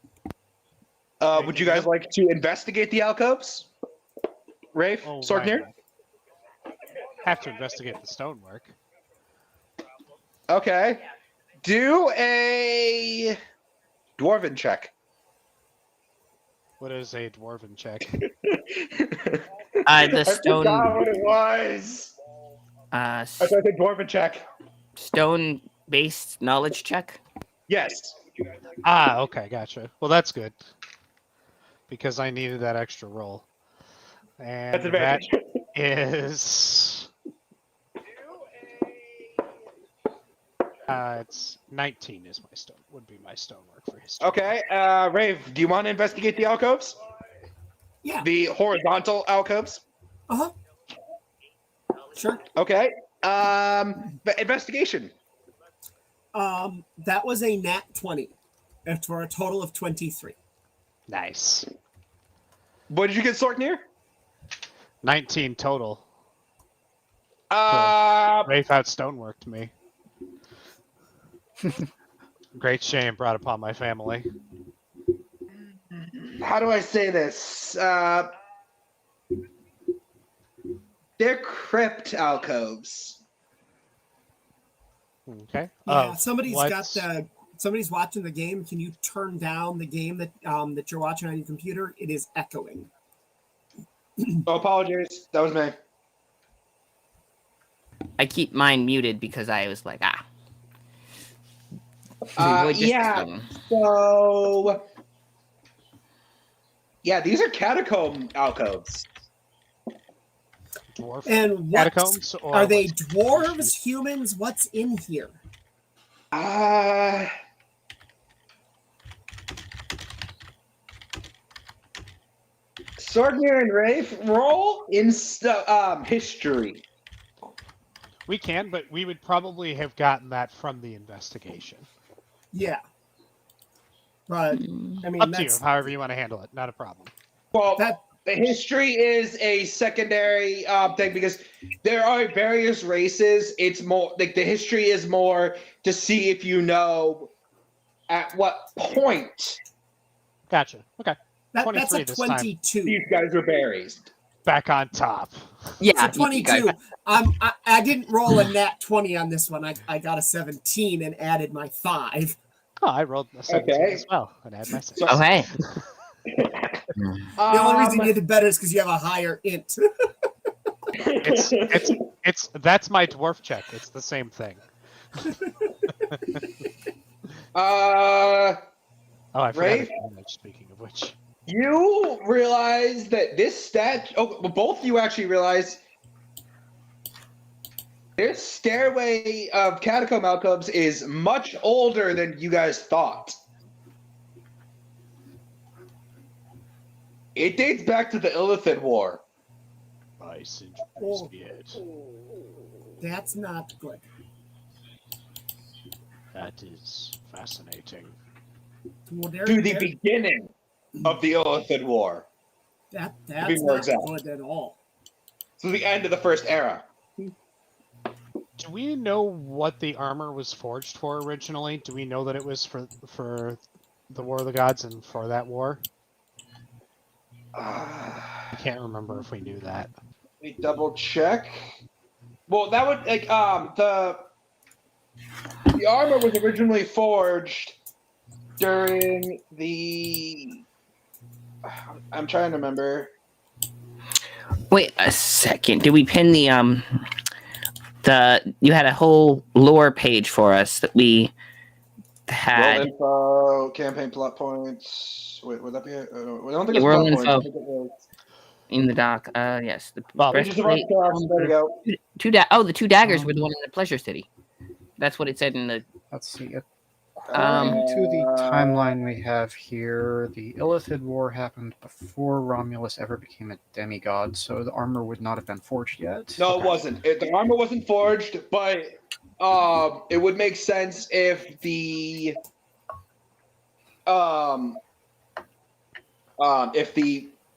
Would you guys like to investigate the alcoves? Rafe, Oh, Sorgnir? right. Have to investigate the stonework. Okay. Do a dwarven check. What is a dwarven check? The I stone. forgot what it was. I thought I said dwarven check. Stone-based knowledge check. Yes. Ah, okay, gotcha. Well, that's good. Because I needed that extra roll. And That's advantage. that is... it's 19 is would be my stonework for history. Okay, Rafe, do you want to investigate the alcoves? Yeah. The horizontal alcoves? Uh-huh. Sure. Okay. Investigation. That was a nat 20 for a total of 23. Nice. What did you get, Sorgnir? 19 total. Uh, Rafe out stoneworked me. Great shame brought upon my family. how do I say this? They're crypt alcoves. Okay. Yeah, somebody's what's- somebody's watching the game. Can you turn down the game that you're watching on your computer? It is echoing. Oh, apologies. That was me. I keep mine muted because I was like, Avoid this Yeah. thing. So, yeah, these are catacomb alcoves. Dwarf And what catacombs? Or are they? what's- Dwarves, humans? What's in here? Sorgnir and Rafe, roll in history. We can, but we would probably have gotten that from the investigation. Yeah. But I mean, Up to you, that's however you want to handle it. Not a problem. Well, that. the history is a secondary thing because there are various races. It's more like the history is more to see if you know at what point Gotcha. Okay. That's 23 a this time. 22. these guys were buried. Back on top. Yeah, It's a 22. I didn't roll a nat 20 on this one. I got a 17 and added my 5. Oh, I rolled a 17 Okay. as well. And I had my 6. So- Oh, hey. The only reason you did better is because you have a higher int. It's that's my dwarf check. It's the same thing. uh, Oh, I forgot Rafe? advantage, speaking of which. you realize that this stat. Oh, well, both of you actually realize this stairway of catacomb alcoves is much older than you guys thought. It dates back to the Illithid War. Nice Oh. it. That's not good. That is fascinating. Well, To the beginning of the Illithid War. that's be more not exact. good at all. So the end of the first era. Do we know what the armor was forged for originally? Do we know that it was for the War of the Gods and for that war? I can't remember if we knew that. Let me double check. Well, that would like the armor was originally forged during the. I'm trying to remember. Wait a second. Did we pin the you had a whole lore page for us that we Roll had. info, campaign plot points. Wait, would that be? I don't think it's Roll plot info. points. I think it was- In the dock, yes. The Well, Pages of Archetypes, there we go. the two daggers were the one in the Pleasure City. That's what it said in the. Let's see. According to the Uh, timeline we have here, the Illithid War happened before Romulus ever became a demigod, so the armor would not have been forged yet. No, Okay. it wasn't. The armor wasn't forged, but it would make sense if the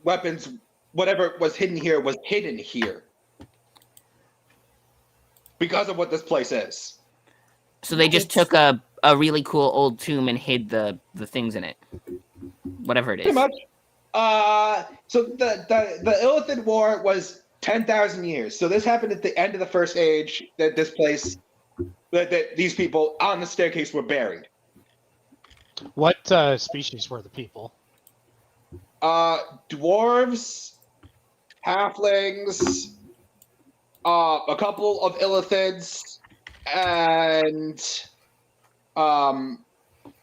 weapons, whatever was hidden here, was hidden here because of what this place is. So they just took a really cool old tomb and hid the things in it, whatever it Pretty is. much. So the Illithid War was 10,000 years. So this happened at the end of the First Age. That this place, that these people on the staircase were buried. What species were the people? Dwarves, halflings, a couple of Illithids, and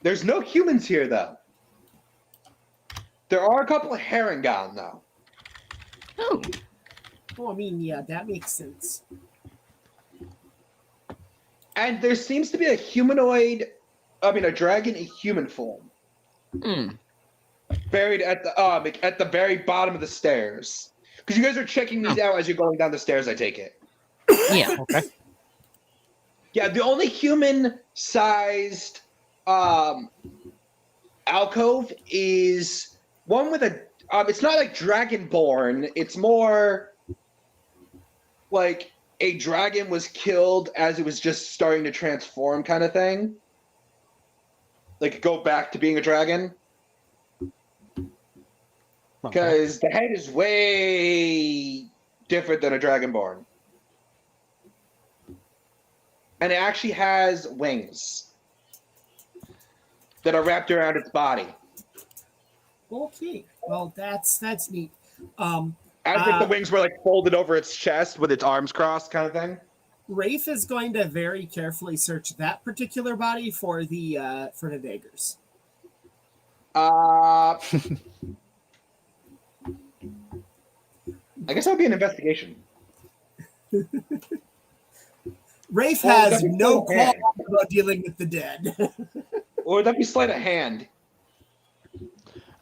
there's no humans here though. There are a couple of Harengon though. Oh, Oh, I mean, yeah, that makes sense. And there seems to be a dragon in human form, buried at the very bottom of the stairs. Because you guys are checking these out as you're going down the stairs, I take it. yeah. Okay. Yeah, the only human-sized alcove is one with a. It's not like dragonborn. It's more like a dragon was killed as it was just starting to transform, kind of thing. Like go back to being a dragon. Because the head is way different than a dragonborn. And it actually has wings that are wrapped around its body. Okay, well, that's neat. As if the wings were like folded over its chest with its arms crossed, kind of thing. Rafe is going to very carefully search that particular body for the daggers. I guess that would be an investigation. Rafe Well, has that'd be no so bad. qualms about dealing with the dead. Or would that be sleight of hand?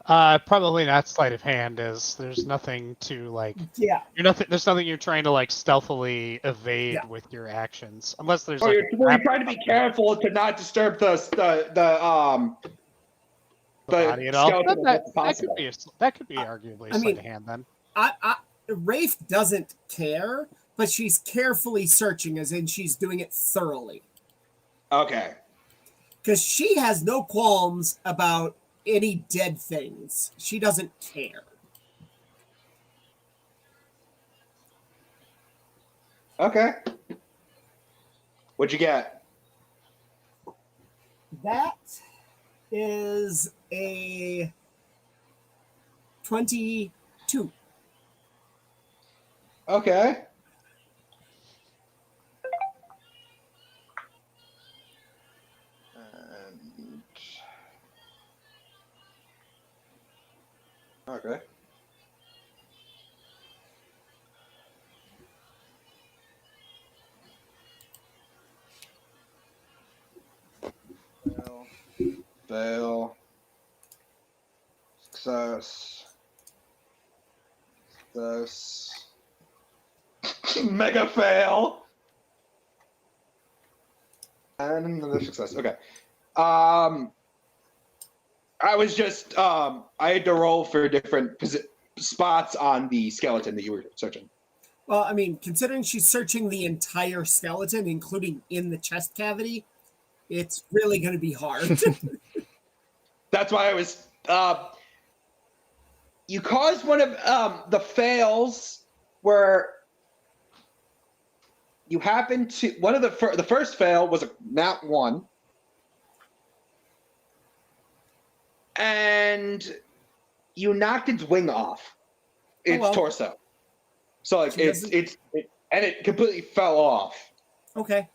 Probably not sleight of hand, as there's nothing to like. Yeah. There's nothing you're trying to like stealthily evade with your actions, unless there's. Or Like, you're trying to be careful to not disturb the body at all. skeleton That if possible. could be arguably I sleight mean, of hand then. Rafe doesn't care, but she's carefully searching, as in she's doing it thoroughly. Okay. Because she has no qualms about any dead things. She doesn't care. Okay. What'd you get? That is a 22. Okay. Okay. Fail. Success. Success. Mega fail. And another success. Okay. I was just I had to roll for different spots on the skeleton that you were searching. Well, I mean, considering she's searching the entire skeleton, including in the chest cavity, it's really going to be hard. That's why I was. You caused one of the fails where you happened to one of the first fail was a nat 1, and you knocked its wing off, its torso. So like it completely fell off. Okay.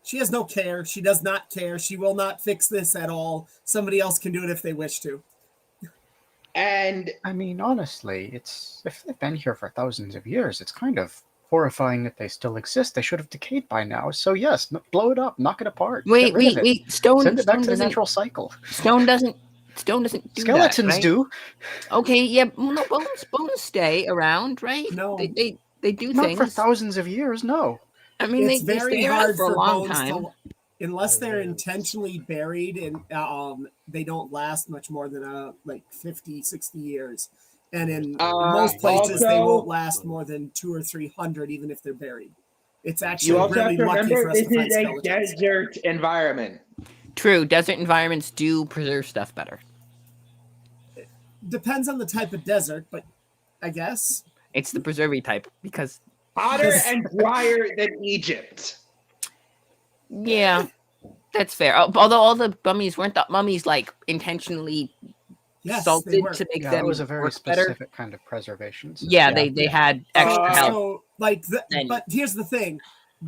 She has no care. She does not care. She will not fix this at all. Somebody else can do it if they wish to. And I mean, honestly, it's if they've been here for thousands of years, it's kind of horrifying that they still exist. They should have decayed by now. So yes, blow it up, knock it apart. Wait, get rid of it. Stone. Send it back Stone to the doesn't. natural cycle. Stone doesn't do Skeletons that, right? do. Okay, yeah. No, bones stay around, right? No. They do Not things. for thousands of years. No. I mean, It's they very stay around hard for a for long bones time. unless they're intentionally buried, and they don't last much more than 50, 60 years. And in most places, they won't last more than 200 or 300, even if they're buried. It's actually you also really have to lucky remember for us this to find is a skeletons. desert environment. True, desert environments do preserve stuff better. depends on the type of desert, but I guess. It's the preservy type because Hotter and drier than Egypt. yeah, that's fair. Although all the mummies weren't the mummies like intentionally Yes, they salted were. to make Yeah, them it was a very work better. specific kind of preservation system. Yeah, they had extra help. So, like, And- but here's the thing: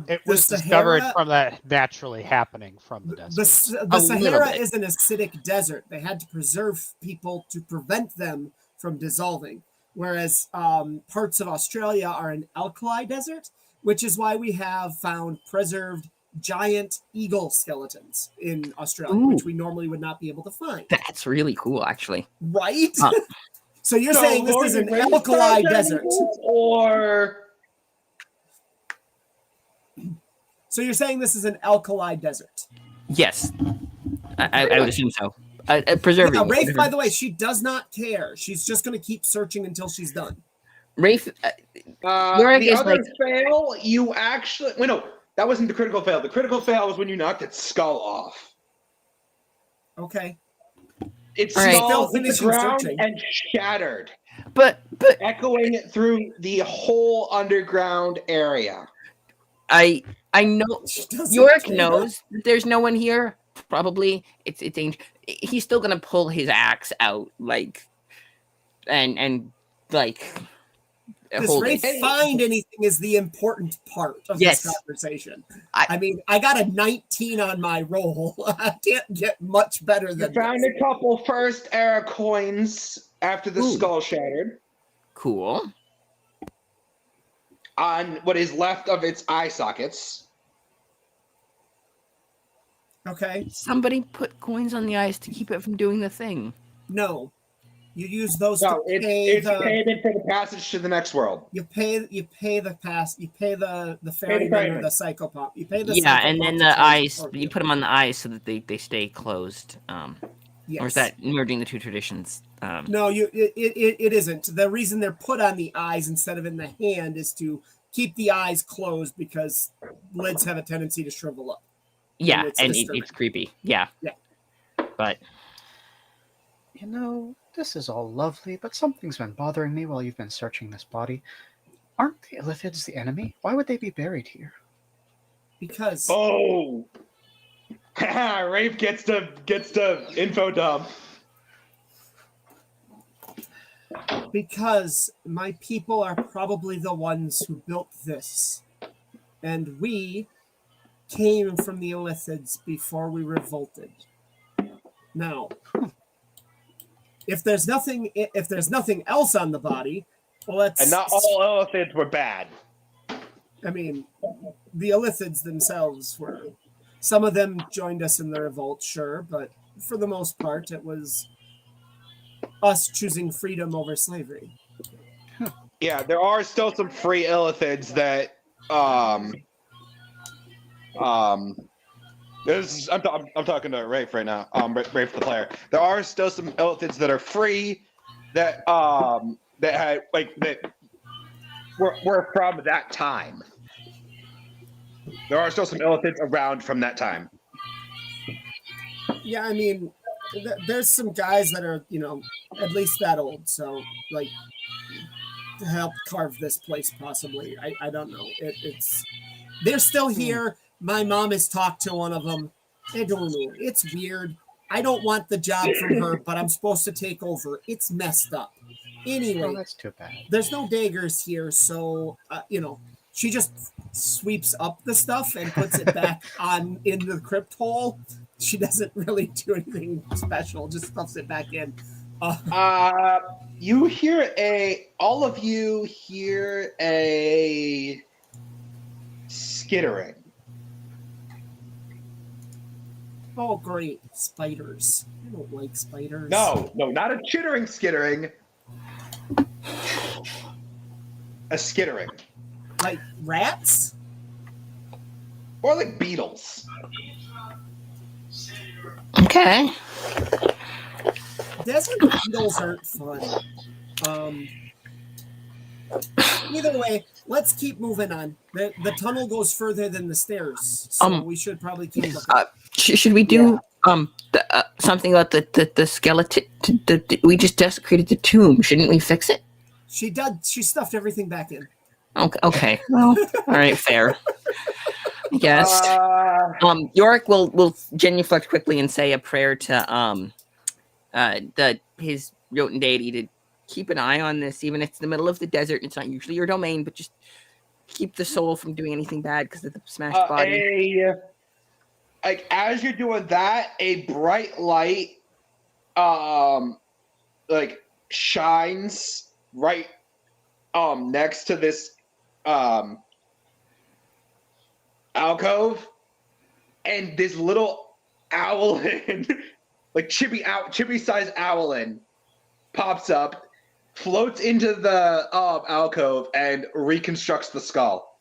It The was discovered Sahara- from that naturally happening from the desert. the A little Sahara bit. is an acidic desert. They had to preserve people to prevent them from dissolving. Whereas parts of Australia are an alkali desert, which is why we have found preserved giant eagle skeletons in Australia, which Ooh. we normally would not be able to find. That's really cool, actually. Right? Huh. So you're saying this Lord is of an the Rings alkali style desert. jungles, or So you're saying this is an alkali desert. Yes, I would assume so. Preserving. Yeah, Rafe, by the way, she does not care. She's just going to keep searching until she's done. Rafe, Yorick the is other like- fail, you actually. Wait, no, that wasn't the critical fail. The critical fail was when you knocked its skull off. Okay. Its All right. skull Still hit the finishing ground searching. and shattered, but echoing through the whole underground area. I know She doesn't Yorick care. knows that there's no one here. Probably it's he's still gonna pull his axe out like and like Does hold Rafe it. find anything is the important part of Yes. this conversation. I- I mean, I got a 19 on my roll. I can't get much better You than found this. a couple first era coins after the Ooh. skull shattered Cool. on what is left of its eye sockets. Okay. Somebody put coins on the ice to keep it from doing the thing. No. You use those No, to pay it's the payment for the passage to the next world. you pay the pass, you pay the ferryman or ferryman. the psychopomp. You pay the Yeah, and psychopomp then to the transport ice you. you put them on the ice so that they stay closed. Or Yes. is that merging the two traditions? No, it isn't. The reason they're put on the eyes instead of in the hand is to keep the eyes closed because lids have a tendency to shrivel up. Yeah, it's and disturbing. it's creepy. Yeah. Yeah. But You know, this is all lovely, but something's been bothering me while you've been searching this body. Aren't the Illithids the enemy? Why would they be buried here? Because Oh, Rafe gets the info dump. because my people are probably the ones who built this. And we came from the Illithids before we revolted. Now, if there's nothing else on the body, well, let's. And not all Illithids were bad. I mean, the Illithids themselves were. Some of them joined us in the revolt, sure, but for the most part, it was us choosing freedom over slavery. Yeah, there are still some free Illithids that I'm talking to Rafe right now. Rafe the player. There are still some Illithids that are free that had that were from that time. There are still some Illithids around from that time. Yeah, I mean, there's some guys that are, at least that old, so, like, to help carve this place, possibly. I don't know. They're still here. My mom has talked to one of them. I don't know. It's weird. I don't want the job from her, but I'm supposed to take over. It's messed up. Anyway, Oh, that's too bad. there's no daggers here, so she just sweeps up the stuff and puts it back on in the crypt hole. She doesn't really do anything special, just stuffs it back in. All of you hear a skittering. Oh, great. Spiders. I don't like spiders. No, not a chittering skittering. A skittering. Like rats? Or like beetles. okay. Desert beetles aren't fun. Either way, let's keep moving on. The tunnel goes further than the stairs, so we should probably keep looking. Should we do Something about the skeleton. We just desecrated the tomb. Shouldn't we fix it? She did. She stuffed everything back in. Okay. Well, all right, fair. I guess. Yorick will genuflect quickly and say a prayer to his Jotun deity to keep an eye on this, even if it's in the middle of the desert and it's not usually your domain, but just keep the soul from doing anything bad because of the smashed body. Like as you're doing that, a bright light like shines right next to this alcove, and this little owlin like chibi sized owlin pops up, floats into the alcove, and reconstructs the skull.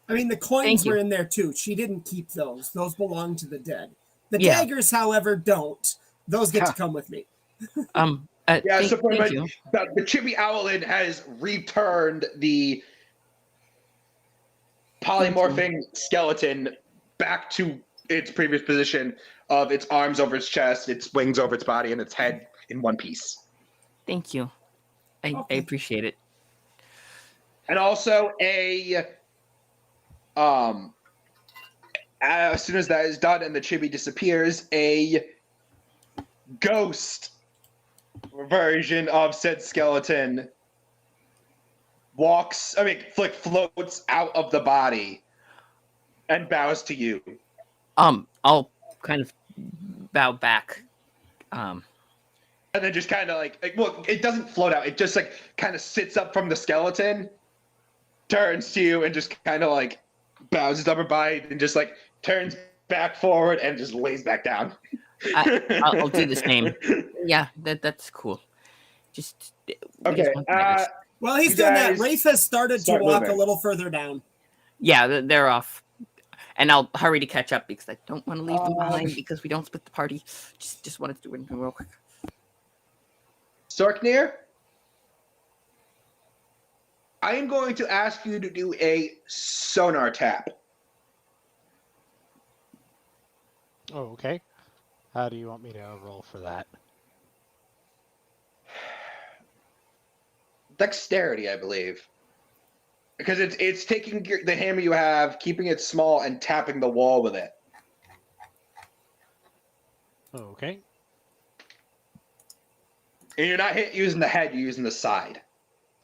I mean, the coins were in there too. She didn't keep those. Those belong to the dead. The Yeah. daggers, however, don't. Those get to come with me. Thank you. The chibi owlin has returned the polymorphing skeleton back to its previous position of its arms over its chest, its wings over its body, and its head in one piece. Thank you. I appreciate it. And also as soon as that is done and the chibi disappears, a ghost version of said skeleton floats out of the body and bows to you. I'll kind of bow back. And then just kind of well, it doesn't float out. It just kind of sits up from the skeleton, turns to you, and just kind of bows its upper body, and just turns back forward and just lays back down. I'll do the same. Yeah, that's cool. Just okay. Well, he's doing that. Rafe has started to walk a little further down. Yeah, they're off. And I'll hurry to catch up because I don't want to leave them behind because we don't split the party. Just wanted to do it real quick. Sorknir, I am going to ask you to do a sonar tap. Oh, okay. How do you want me to roll for that? Dexterity, I believe. Because it's taking the hammer you have, keeping it small, and tapping the wall with it. Okay. And you're not using the head, you're using the side.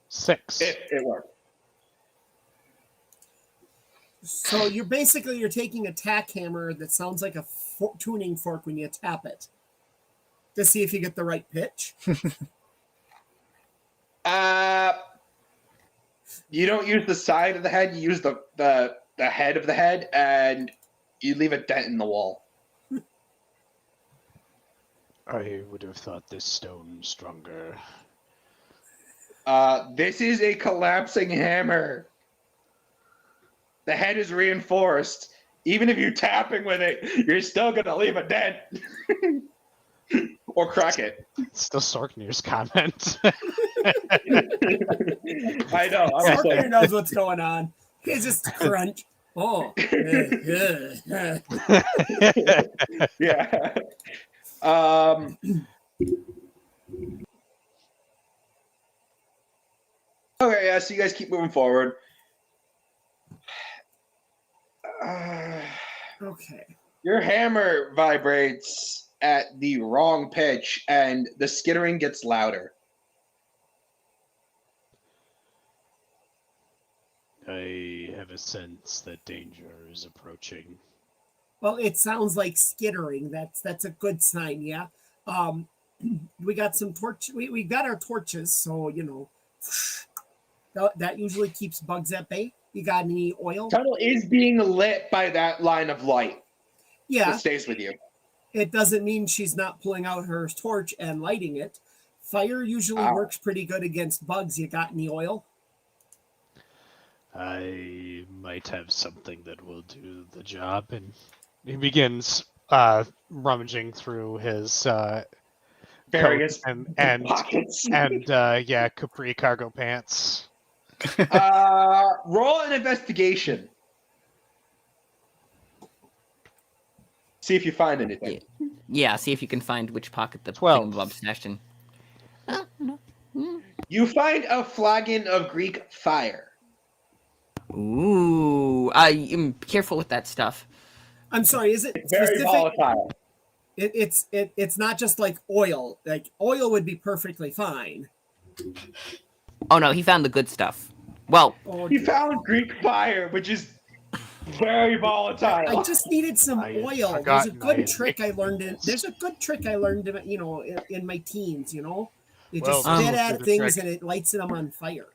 6. It worked. So you're taking a tack hammer that sounds like a tuning fork when you tap it to see if you get the right pitch. You don't use the side of the head, you use the head of the head, and you leave a dent in the wall. I would have thought this stone stronger. This is a collapsing hammer. The head is reinforced. Even if you're tapping with it, you're still gonna leave a dent. Or crack it. Still Sorknir's comment. I know. Sorknir knows what's going on. He's just crunch. Oh. Yeah. Okay, yeah, so you guys keep moving forward. Okay. Your hammer vibrates at the wrong pitch, and the skittering gets louder. I have a sense that danger is approaching. Well, it sounds like skittering. That's a good sign, yeah. We got some torch. We got our torches, so that usually keeps bugs at bay. You got any oil? Tunnel is being lit by that line of light. Yeah. It stays with you. It doesn't mean she's not pulling out her torch and lighting it. Fire usually works pretty good against bugs. You got any oil? I might have something that will do the job. And he begins rummaging through his various and pockets. and capri cargo pants. Roll an investigation. See if you find anything. Yeah, see if you can find which pocket the 12. thingamabob stashed in. Oh, no. You find a flagon of Greek fire. Ooh, careful with that stuff. I'm sorry, is it Very specific? volatile. It's not just like oil. Like oil would be perfectly fine. Oh no, he found the good stuff. Well, Oh, You found Greek fire, which is very volatile. I just needed some I had oil. There's a forgotten I good had trick I made learned in. this. There's a good trick I learned, in my teens. You Well, just this spit will at do the things trick. and it lights them on fire.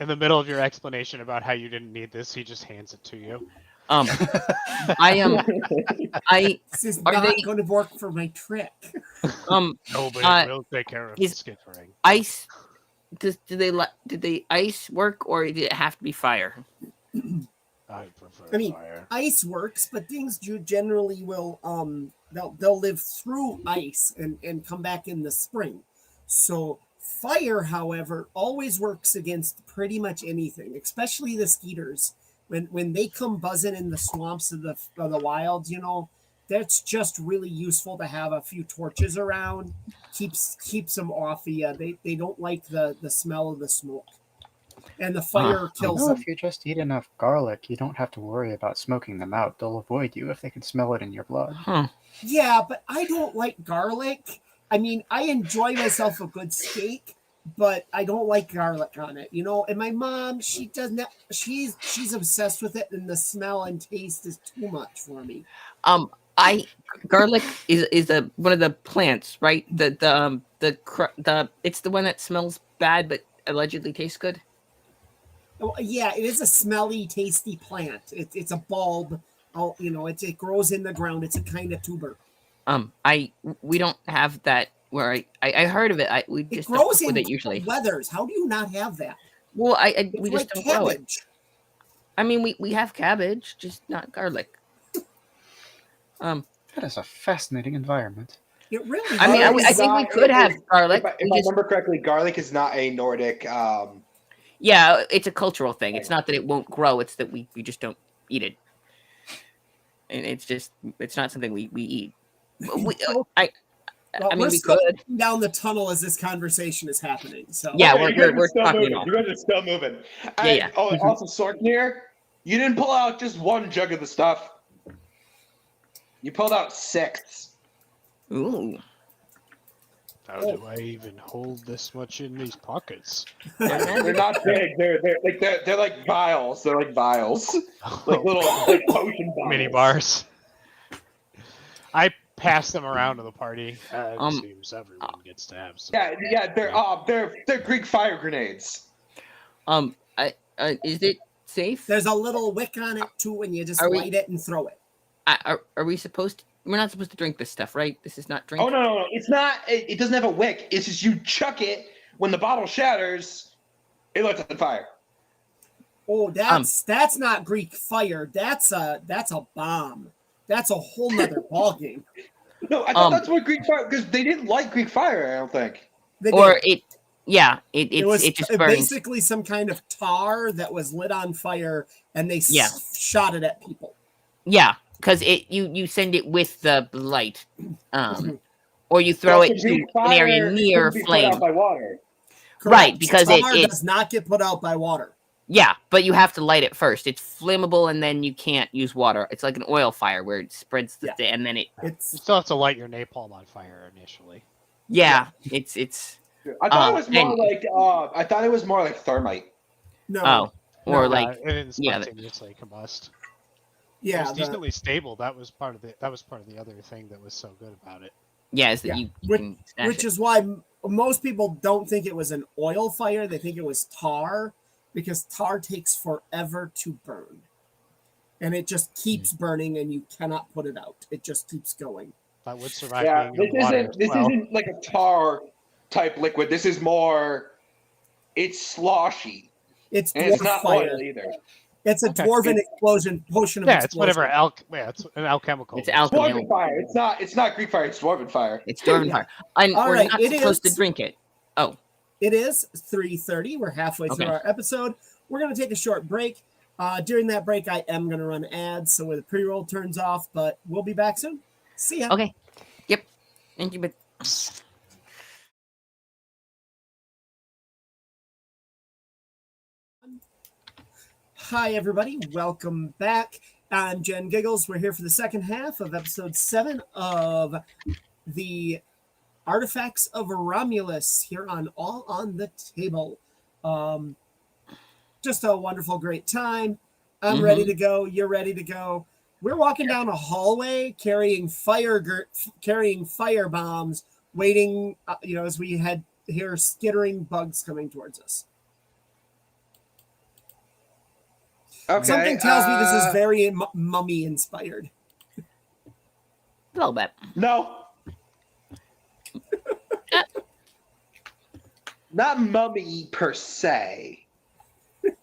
In the middle of your explanation about how you didn't need this, he just hands it to you. I I This is Are not they- going to work for my trick. No, but Uh, it will take care of is- the skittering. ice. Did they ice work or did it have to be fire? I prefer I mean, fire. ice works, but things generally will they'll live through ice and come back in the spring. So fire, however, always works against pretty much anything, especially the skeeters. When they come buzzing in the swamps of the wilds, that's just really useful to have a few torches around. Keeps them off you. They don't like the smell of the smoke. And the fire kills them. If you just eat enough garlic, you don't have to worry about smoking them out. They'll avoid you if they can smell it in your blood. Huh. Yeah, but I don't like garlic. I mean, I enjoy myself a good steak, but I don't like garlic on it, And my mom, she doesn't. She's obsessed with it, and the smell and taste is too much for me. Garlic is one of the plants, right? It's the one that smells bad but allegedly tastes good. Oh, yeah, it is a smelly, tasty plant. It's a bulb. It grows in the ground. It's a kind of tuber. We don't have that where I heard of it. We It just don't grows cook with in it usually. weathers. How do you not have that? Well, It's we just like don't grow it. cabbage. I mean, we have cabbage, just not garlic. That is a fascinating environment. It really. I mean, Garlic I is think we not- could have garlic. If I remember correctly, garlic is not a Nordic. Yeah, it's a cultural thing. It's not that it won't grow; it's that we just don't eat it, and it's not something we eat. I mean, we're we still could. down the tunnel as this conversation is happening. So Yeah, Okay, you guys we're are still talking moving. off. You guys are still moving. Yeah. Oh, also, Sorknir, you didn't pull out just one jug of the stuff. You pulled out 6. Ooh, How do I even hold this much in these pockets? They're not big. They're like vials. They're like vials, like little like potion bottles. Mini bars. I pass them around to the party. It seems everyone gets to have some. Yeah. They're Greek fire grenades. is it safe? there's a little wick on it too, and you just Are we- light it and throw it. Are we supposed to? We're not supposed to drink this stuff, right? This is not drink. Oh no! It's not. It doesn't have a wick. It's just you chuck it. When the bottle shatters, it lights on fire. Oh, that's not Greek fire. That's a bomb. That's a whole nother ballgame. No, I thought that's what Greek fire, because they didn't like Greek fire. I don't think. They Or did. it just burns. basically some kind of tar that was lit on fire, and they Yeah. shot it at people. Yeah, because you send it with the light, or you throw Well, it so to Greek an area fire near couldn't be put flame. out by water. Right, because tar it- does not get put out by water. Yeah, but you have to light it first. It's flammable, and then you can't use water. It's like an oil fire where it spreads the Yeah. thing, and then it. You It's still have to light your napalm on fire initially. Yeah, it's. I thought it was more and- like. I thought it was more like thermite. no. Oh, or No, like it didn't yeah, spontaneously combust. It yeah, was decently stable. That was part of the other thing that was so good about it. yeah, is that Yeah. you can stash which it. is why most people don't think it was an oil fire. They think it was tar, because tar takes forever to burn, and it just keeps burning, and you cannot put it out. It just keeps going. That would survive Yeah, being in water. this as well. isn't like a tar type liquid. This is more. It's sloshy, It's and it's dwarf not fire. oil either. It's a Okay. dwarven explosion potion of Yeah, it's explosion. whatever it's an alchemical. It's Dwarven alchemy. fire. It's not Greek fire. It's dwarven fire. It's dwarven Yeah. fire, and All we're right, not it supposed is- to drink it. It is 3:30. We're halfway through Okay. our episode. We're going to take a short break. During that break, I am going to run ads, so the pre-roll turns off, but we'll be back soon. See ya. Okay. Yep. Thank you, but Hi, everybody. Welcome back. I'm Jen Giggles. We're here for the second half of episode 7 of the Artifacts of Romulus here on All on the Table. Just a wonderful, great time. I'm ready to go. You're ready to go. We're walking down a hallway carrying fire bombs, waiting, as we hear skittering bugs coming towards us. Okay. Something tells me this is very mummy inspired. a little bit. No. Not mummy per se. The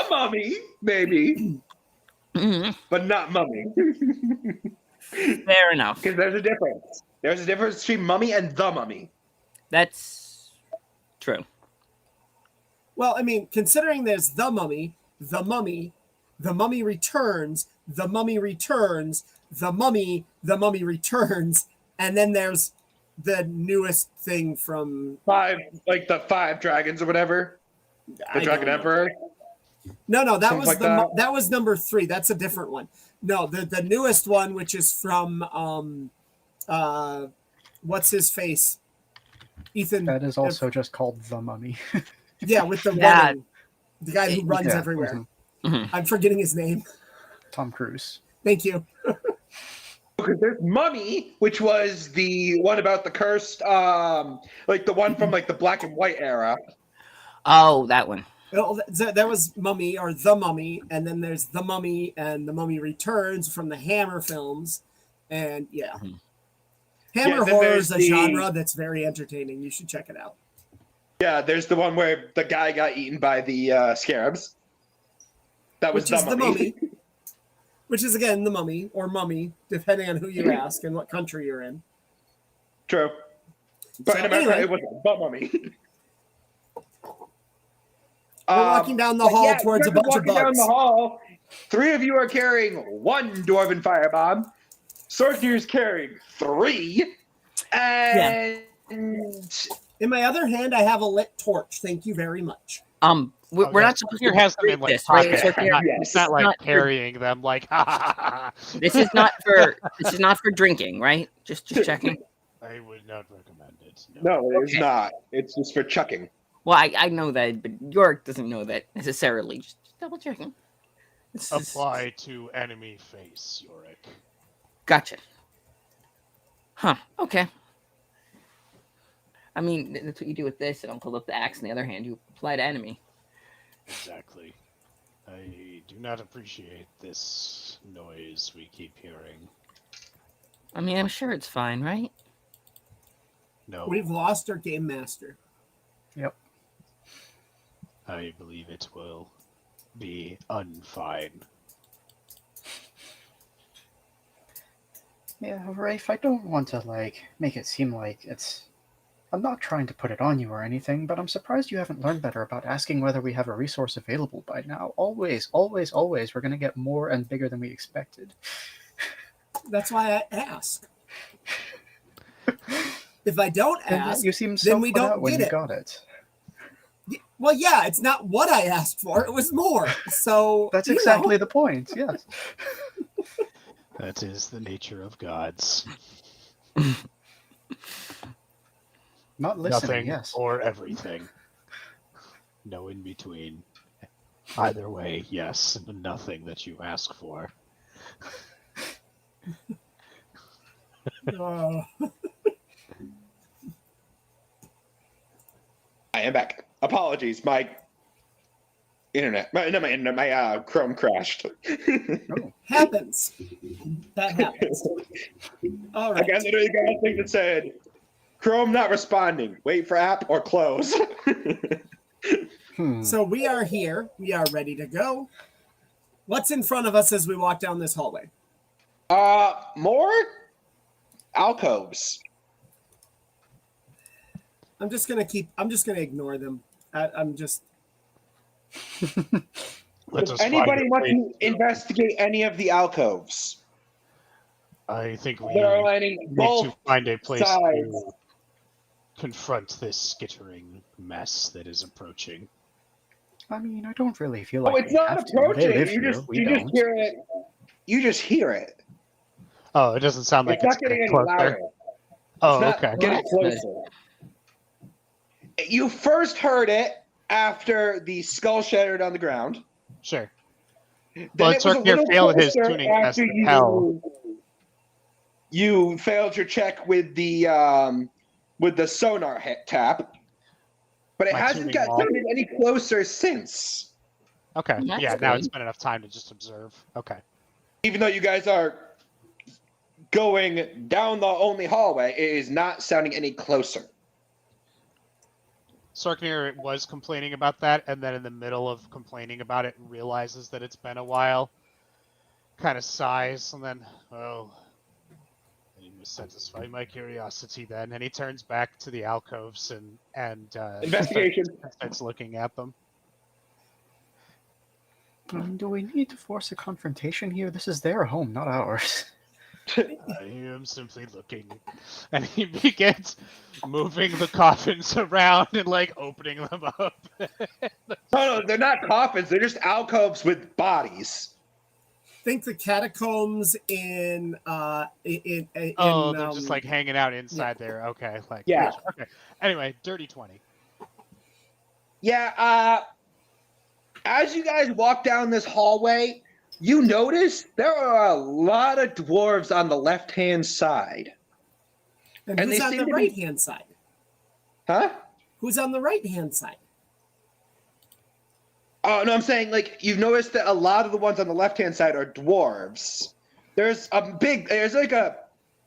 mummy, maybe, but not mummy. Fair enough. Because there's a difference. There's a difference between mummy and the mummy. That's true. Well, I mean, considering there's the mummy returns, the mummy returns, the mummy returns, and then there's the newest thing from the 5 dragons or whatever. The Dragon Emperor. No, that Something was like that was number 3. That's a different one. No, the newest one, which is from what's his face? Ethan. That is also just called The Mummy. Yeah, with the Yeah. running. The guy who runs everywhere. I'm forgetting his name. Tom Cruise. Thank you. Because there's Mummy, which was the one about the cursed, like the one from like the black and white era. Oh, that one. Well, that was Mummy or The Mummy, and then there's The Mummy and The Mummy Returns from the Hammer films, and Hammer horror is a genre that's very entertaining. You should check it out. Yeah, there's the one where the guy got eaten by the scarabs. That was The Mummy. Which is, again, The Mummy, or Mummy, depending on who you ask and what country you're in. True. But So in America, anyway, it was The Mummy. We're walking down the hall towards a bunch of bugs. Down the hall, 3 of you are carrying 1 dwarven firebomb. Sorcerer's carrying 3. And... In my other hand, I have a lit torch. Thank you very much. We're not supposed to has them in like this, right? pockets. So It's not like carrying them like this is not for drinking, right? Just checking. I would not recommend it. No, it is not. It's just for chucking. Well, I know that, but York doesn't know that necessarily. Just double checking. Apply to enemy face, Yorick. Gotcha. Huh. Okay. I mean, that's what you do with this, and I'll pull up the axe. On the other hand, you apply to enemy. Exactly. I do not appreciate this noise we keep hearing. I mean, I'm sure it's fine, right? No, We've lost our game master. Yep. I believe it will be unfine. Yeah, Rafe, I don't want to, make it seem like it's... I'm not trying to put it on you or anything, but I'm surprised you haven't learned better about asking whether we have a resource available by now. Always, always, always, we're going to get more and bigger than we expected. That's why I ask. If I don't ask, you seem so then we put don't out when get you it. got it. Well, yeah, it's not what I asked for. It was more. So That's exactly the point, yes. That is the nature of gods. Not listening, Nothing yes. or everything. No in between. Either way, yes, nothing that you ask for. I am back. Apologies, my Chrome crashed. Happens. That happens. All right. I literally got a thing that said, Chrome not responding. Wait for app or close. So we are here. We are ready to go. What's in front of us as we walk down this hallway? More alcoves. I'm just gonna ignore them. Does anybody want to investigate any of the alcoves? I think we They're lining need to both find a place sides. to confront this skittering mess that is approaching. I mean, I don't really feel Oh, like it's we not have to. They approaching. live You here. just We you don't. just hear it. You just hear it. Oh, it doesn't sound like It's not getting getting any closer. louder. Oh, It's okay. not getting Well, that's closer. You first heard it after the skull shattered on the ground. Sure. Then Well, it was a Sorknir little failed his closer tuning test after to tell. you failed your check with the sonar tap, but it My hasn't tuning wall. gotten any closer since. Okay. That's Yeah, now good. it's been enough time to just observe. Okay. Even though you guys are going down the only hallway, it is not sounding any closer. Sorknir was complaining about that, and then in the middle of complaining about it, realizes that it's been a while, kind of sighs, and then, oh, you must satisfy my curiosity then. And he turns back to the alcoves and Investigation. starts looking at them. Do we need to force a confrontation here? This is their home, not ours. I am simply looking. And he begins moving the coffins around and, like, opening them up. No, they're not coffins. They're just alcoves with bodies. Think the catacombs in Oh, they're just, like, hanging out inside there. Okay. Like, Yeah. Okay. Anyway, dirty 20. Yeah, as you guys walk down this hallway, you notice there are a lot of dwarves on the left-hand side. and and who's they on seem the to be- right hand side? Huh? Who's on the right hand side? Oh, no, I'm saying, like, you've noticed that a lot of the ones on the left-hand side are dwarves. There's like a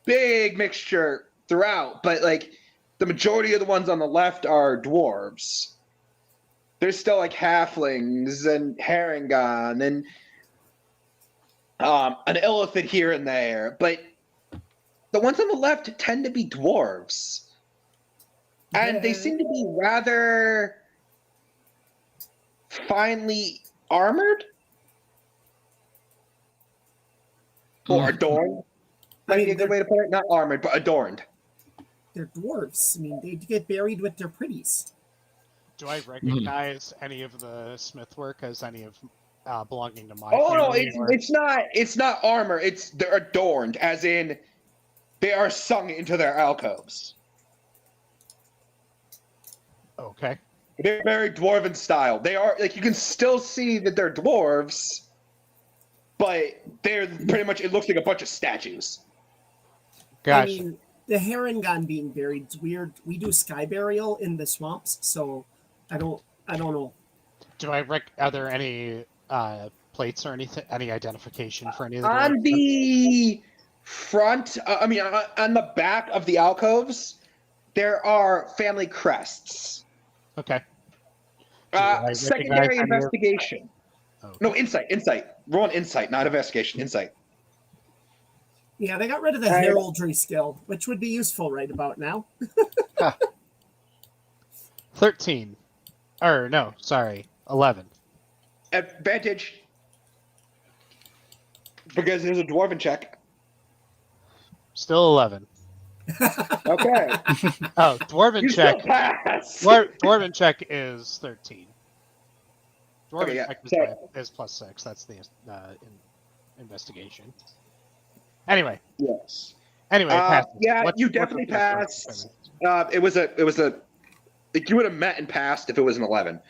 big mixture throughout, but, like, the majority of the ones on the left are dwarves. There's still, like, halflings and Harengon and an elephant here and there, but the ones on the left tend to be dwarves. And they seem to be rather finely armored or adorned. Might be a good way to put it. Not armored, but adorned. They're dwarves. I mean, they get buried with their pretties. Do I recognize any of the smith work as any of belonging to my Oh no, family? it's not armor. They're adorned, as in they are sung into their alcoves. Okay. They're very dwarven style. They are, like, you can still see that they're dwarves, but they're pretty much, it looks like a bunch of statues. Gotcha. I mean, the Harengon being buried is weird. We do sky burial in the swamps, so I don't know. Are there any plates or anything, any identification for any of the On dwarves? the front, on the back of the alcoves, there are family crests. Okay. Do I Secondary recognize any of- investigation. Okay. No, insight. Roll an insight, not investigation. Insight. Yeah, they got rid of the heraldry skill, which would be useful right about now. 13. Or, no, sorry, 11. Advantage. Because there's a dwarven check. Still 11. Okay. Oh, dwarven You check. still pass. Dwarven check is 13. Dwarven Okay, yeah, check sorry. is plus 6. That's the investigation. Anyway. Yes. Anyway, pass. Yeah, What's- you what's definitely the dwarven passed. It was a like, you would have met and passed if it was an 11.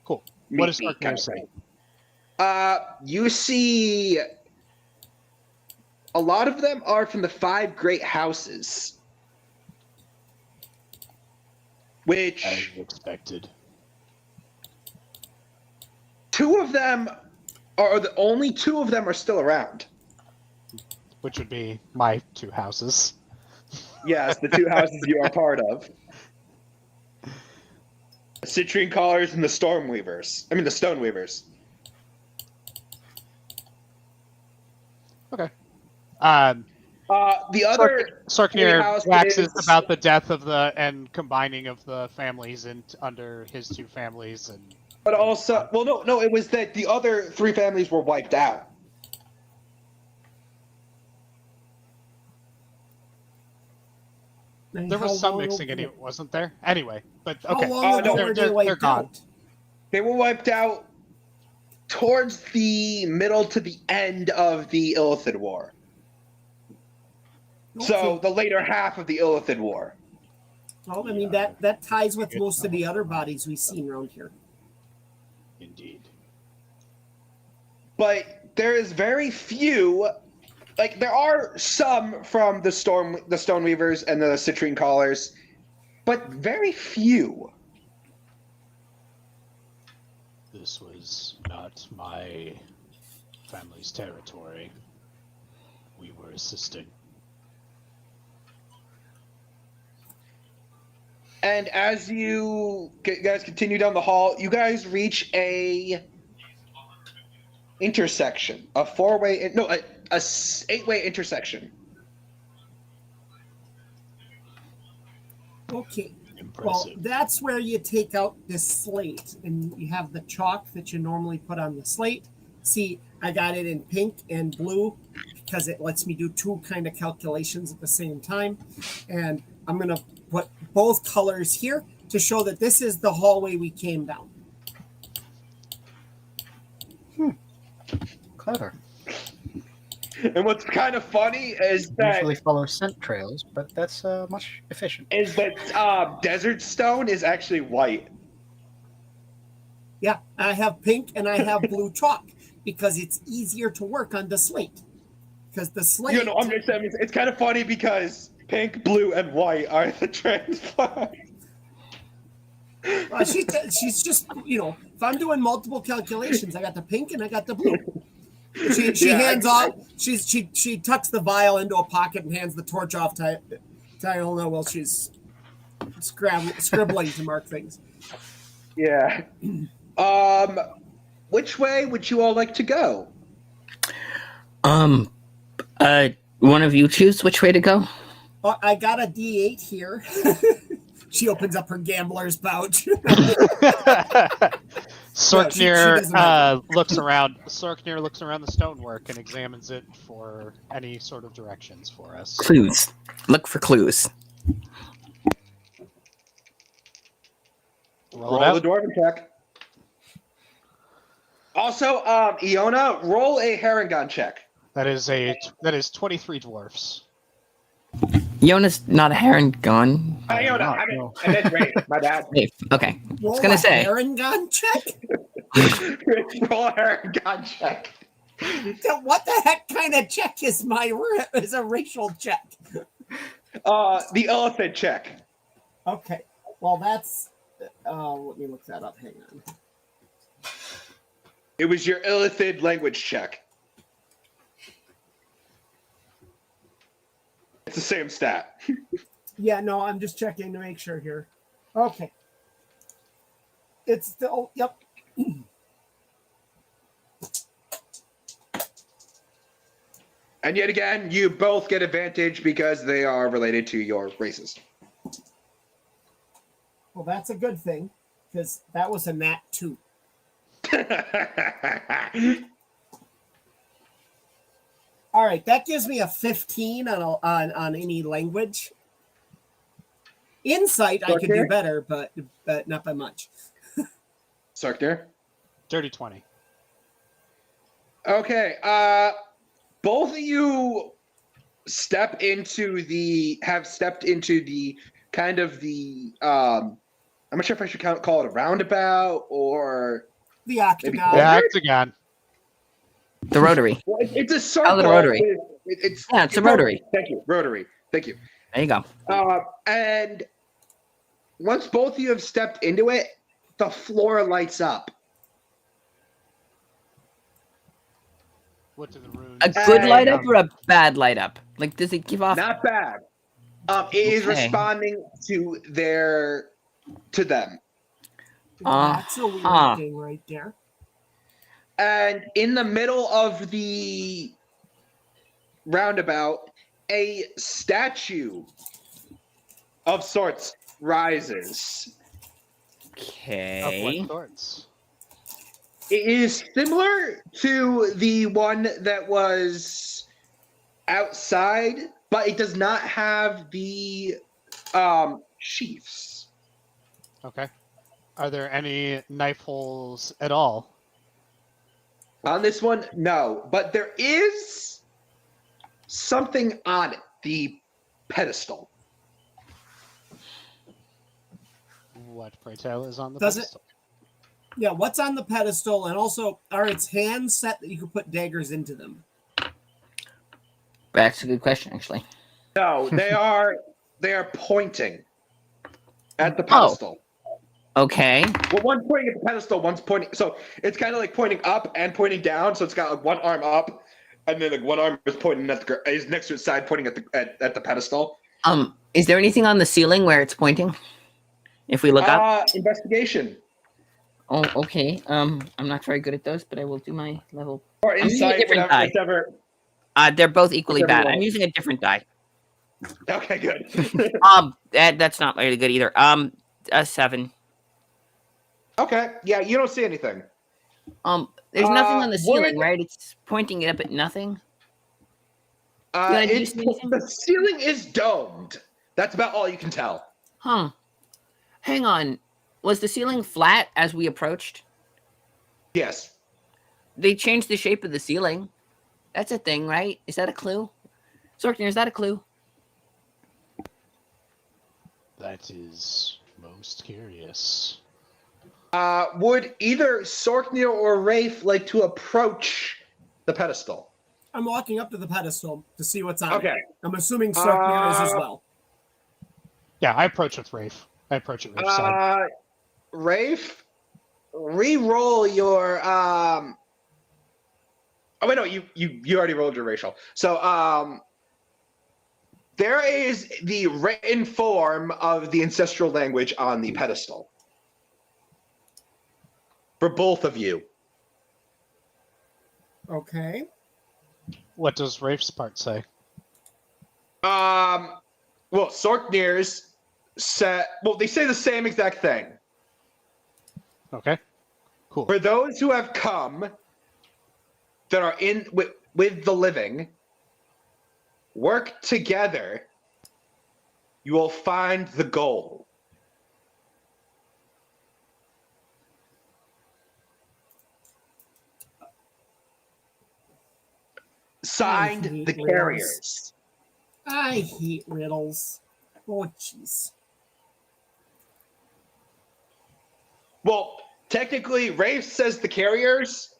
Cool. Meet What does me Sorknir kind of say? thing. You see a lot of them are from the 5 great houses. Which As expected. 2 of them only 2 of them are still around. Which would be my 2 houses. Yes, the 2 houses you are part of. The Citrine Callers and the Stormweavers. I mean, the Stoneweavers. Okay. The other Sorknir house waxes is- about the death of and combining of the families under his 2 families, and But also, well, no, it was that the other 3 families were wiped out. And There how was some long mixing ago- anyway, wasn't there? Anyway, but How okay. long ago no, were they they're wiped gone. out? They were wiped out towards the middle to the end of the Illithid War. So Okay. the later half of the Illithid War. Well, I mean that ties with Good most of the stuff. other bodies we've seen around here. Indeed. But there is very few. Like there are some from the Stoneweavers and the Citrine Callers, but very few. This was not my family's territory. We were assisting. And as you guys continue down the hall, you guys reach a intersection, a eight-way intersection. Okay. Well, Impressive. that's where you take out this slate and you have the chalk that you normally put on the slate. See, I got it in pink and blue because it lets me do two kind of calculations at the same time. And I'm going to put both colors here to show that this is the hallway we came down. Clever. And what's kind of funny is that Usually follow scent trails, but that's much efficient. desert stone is actually white. Yeah, I have pink and I have blue chalk because it's easier to work on the slate. Because the slate. You know, I'm just saying it's kind of funny because pink, blue, and white are the transforms. She's just, if I'm doing multiple calculations, I got the pink and I got the blue. She hands off. She tucks the vial into a pocket and hands the torch off to Iona while she's scribbling to mark things. Yeah. Which way would you all like to go? One of you choose which way to go. I got a D8 here. She opens up her gambler's pouch. Sorknir looks around. Sorknir looks around the stonework and examines it for any sort of directions for us. Clues. Look for clues. Roll Roll it the out. dwarven check. Also, Iona, roll a Harangon check. That is 23 dwarfs. Yona's not a heron gun. Iona, not, I mean, no. I meant Ray, my bad. Okay. I Roll was gonna a say. Harangon check? Roll a Harangon check. What the heck kind of check is a racial check? The elephant check. Okay. Well, that's. Let me look that up. Hang on. It was your Illithid language check. It's the same stat. Yeah, no, I'm just checking to make sure here. Okay. It's still, yep. And yet again, you both get advantage because they are related to your races. Well, that's a good thing because that was a nat 2. All right, that gives me a 15 on any language. Insight, I could do better, but not by much. Sarkner? Dirty 20. Okay, both of you have stepped into the kind of the I'm not sure if I should call it a roundabout or The octagon. The octagon. The rotary. well, it's a circle. the rotary. It's a rotary. Thank you, rotary. Thank you. There you go. And once both of you have stepped into it, the floor lights up. What do the runes? A good light up or a bad light up? Like, does it give off? Not bad. It is Okay. responding to them. That's a weird thing right there. And in the middle of the roundabout, a statue of sorts rises. Of Okay. what sorts? It is similar to the one that was outside, but it does not have the sheaths. Okay. Are there any knife holes at all? On this one, no, but there is something on the pedestal. What, pray tell, is on the Does it- pedestal? Yeah, what's on the pedestal, and also are its hands set that you can put daggers into them? That's a good question, actually. No, they are pointing at the pedestal. Okay. Well, one's pointing at the pedestal, one's pointing. So it's kind of like pointing up and pointing down. So it's got like one arm up, and then like one arm is pointing at is next to its side, pointing at the pedestal. Is there anything on the ceiling where it's pointing? If we look up. Investigation Oh, okay. I'm not very good at those, but I will do my level. or I'm using a insight, different die. whichever. They're both equally Whichever bad. one. I'm using a different die. Okay, good. That's not really good either. A 7. Okay, yeah, you don't see anything. There's nothing on the ceiling, would- right? It's pointing it up at nothing. Yeah, do you see anything? The ceiling is domed. That's about all you can tell. Huh. Hang on. Was the ceiling flat as we approached? Yes. They changed the shape of the ceiling. That's a thing, right? Is that a clue? Sorkner, is that a clue? That is most curious. Would either Sorknir or Rafe like to approach the pedestal? I'm walking up to the pedestal to see what's on Okay. it. I'm assuming Sorknir is as well. Yeah, I approach with Rafe. I approach it Rafe's side. Rafe, re-roll your Oh wait, no, you already rolled your racial. So there is the written form of the ancestral language on the pedestal. For both of you. Okay. What does Rafe's part say? Well, Sorknir's they say the same exact thing. Okay. Cool. For those who have come that are in with the living, work together, you will find the goal. Signed, hate the riddles. carriers. I hate riddles. Oh, jeez. Well, technically, Rafe says the carriers.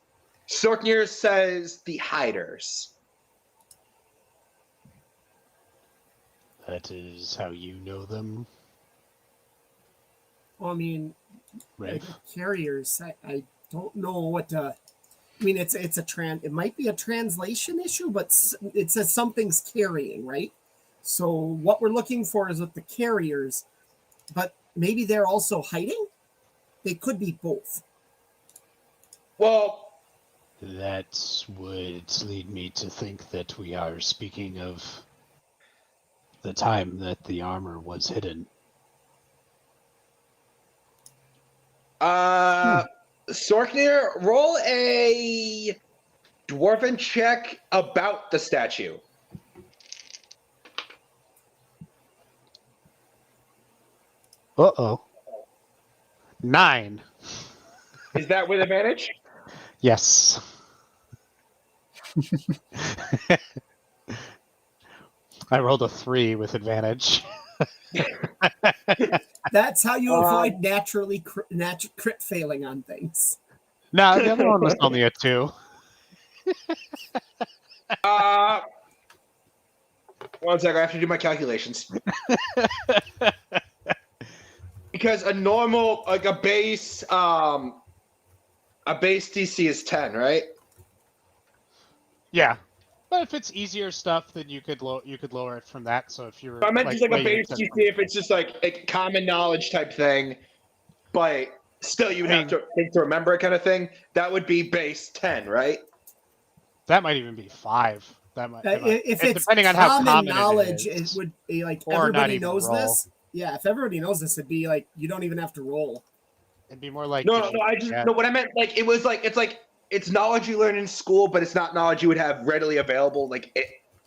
Sorknir says the hiders. That is how you know them, Well, I mean, Rafe. carriers. I don't know what to. I mean, it's a it might be a translation issue, but it says something's carrying, right? So what we're looking for is with the carriers, but maybe they're also hiding. They could be both. Well, That would lead me to think that we are speaking of the time that the armor was hidden. Sorknir, roll a dwarven check about the statue. Uh-oh. 9. Is that with advantage? Yes. I rolled a 3 with advantage. That's how you avoid naturally crit failing on things. No, the other one was only a 2. One second, I have to do my calculations. Because a normal, like a base DC is 10, right? Yeah. But if it's easier stuff, then you could lower it from that. So if you're I meant just like a weighing base it DC if it's just like a common knowledge type thing, but still you have to think to remember it kind of thing. That would be base 10, right? that might even be 5. If it's depending on how common common knowledge, it it is. would be like Or not everybody even knows roll. this. Yeah, if everybody knows this, it'd be like you don't even have to roll. It'd be more like No, I just no. What I meant, like, it was like it's knowledge you learn in school, but it's not knowledge you would have readily available, like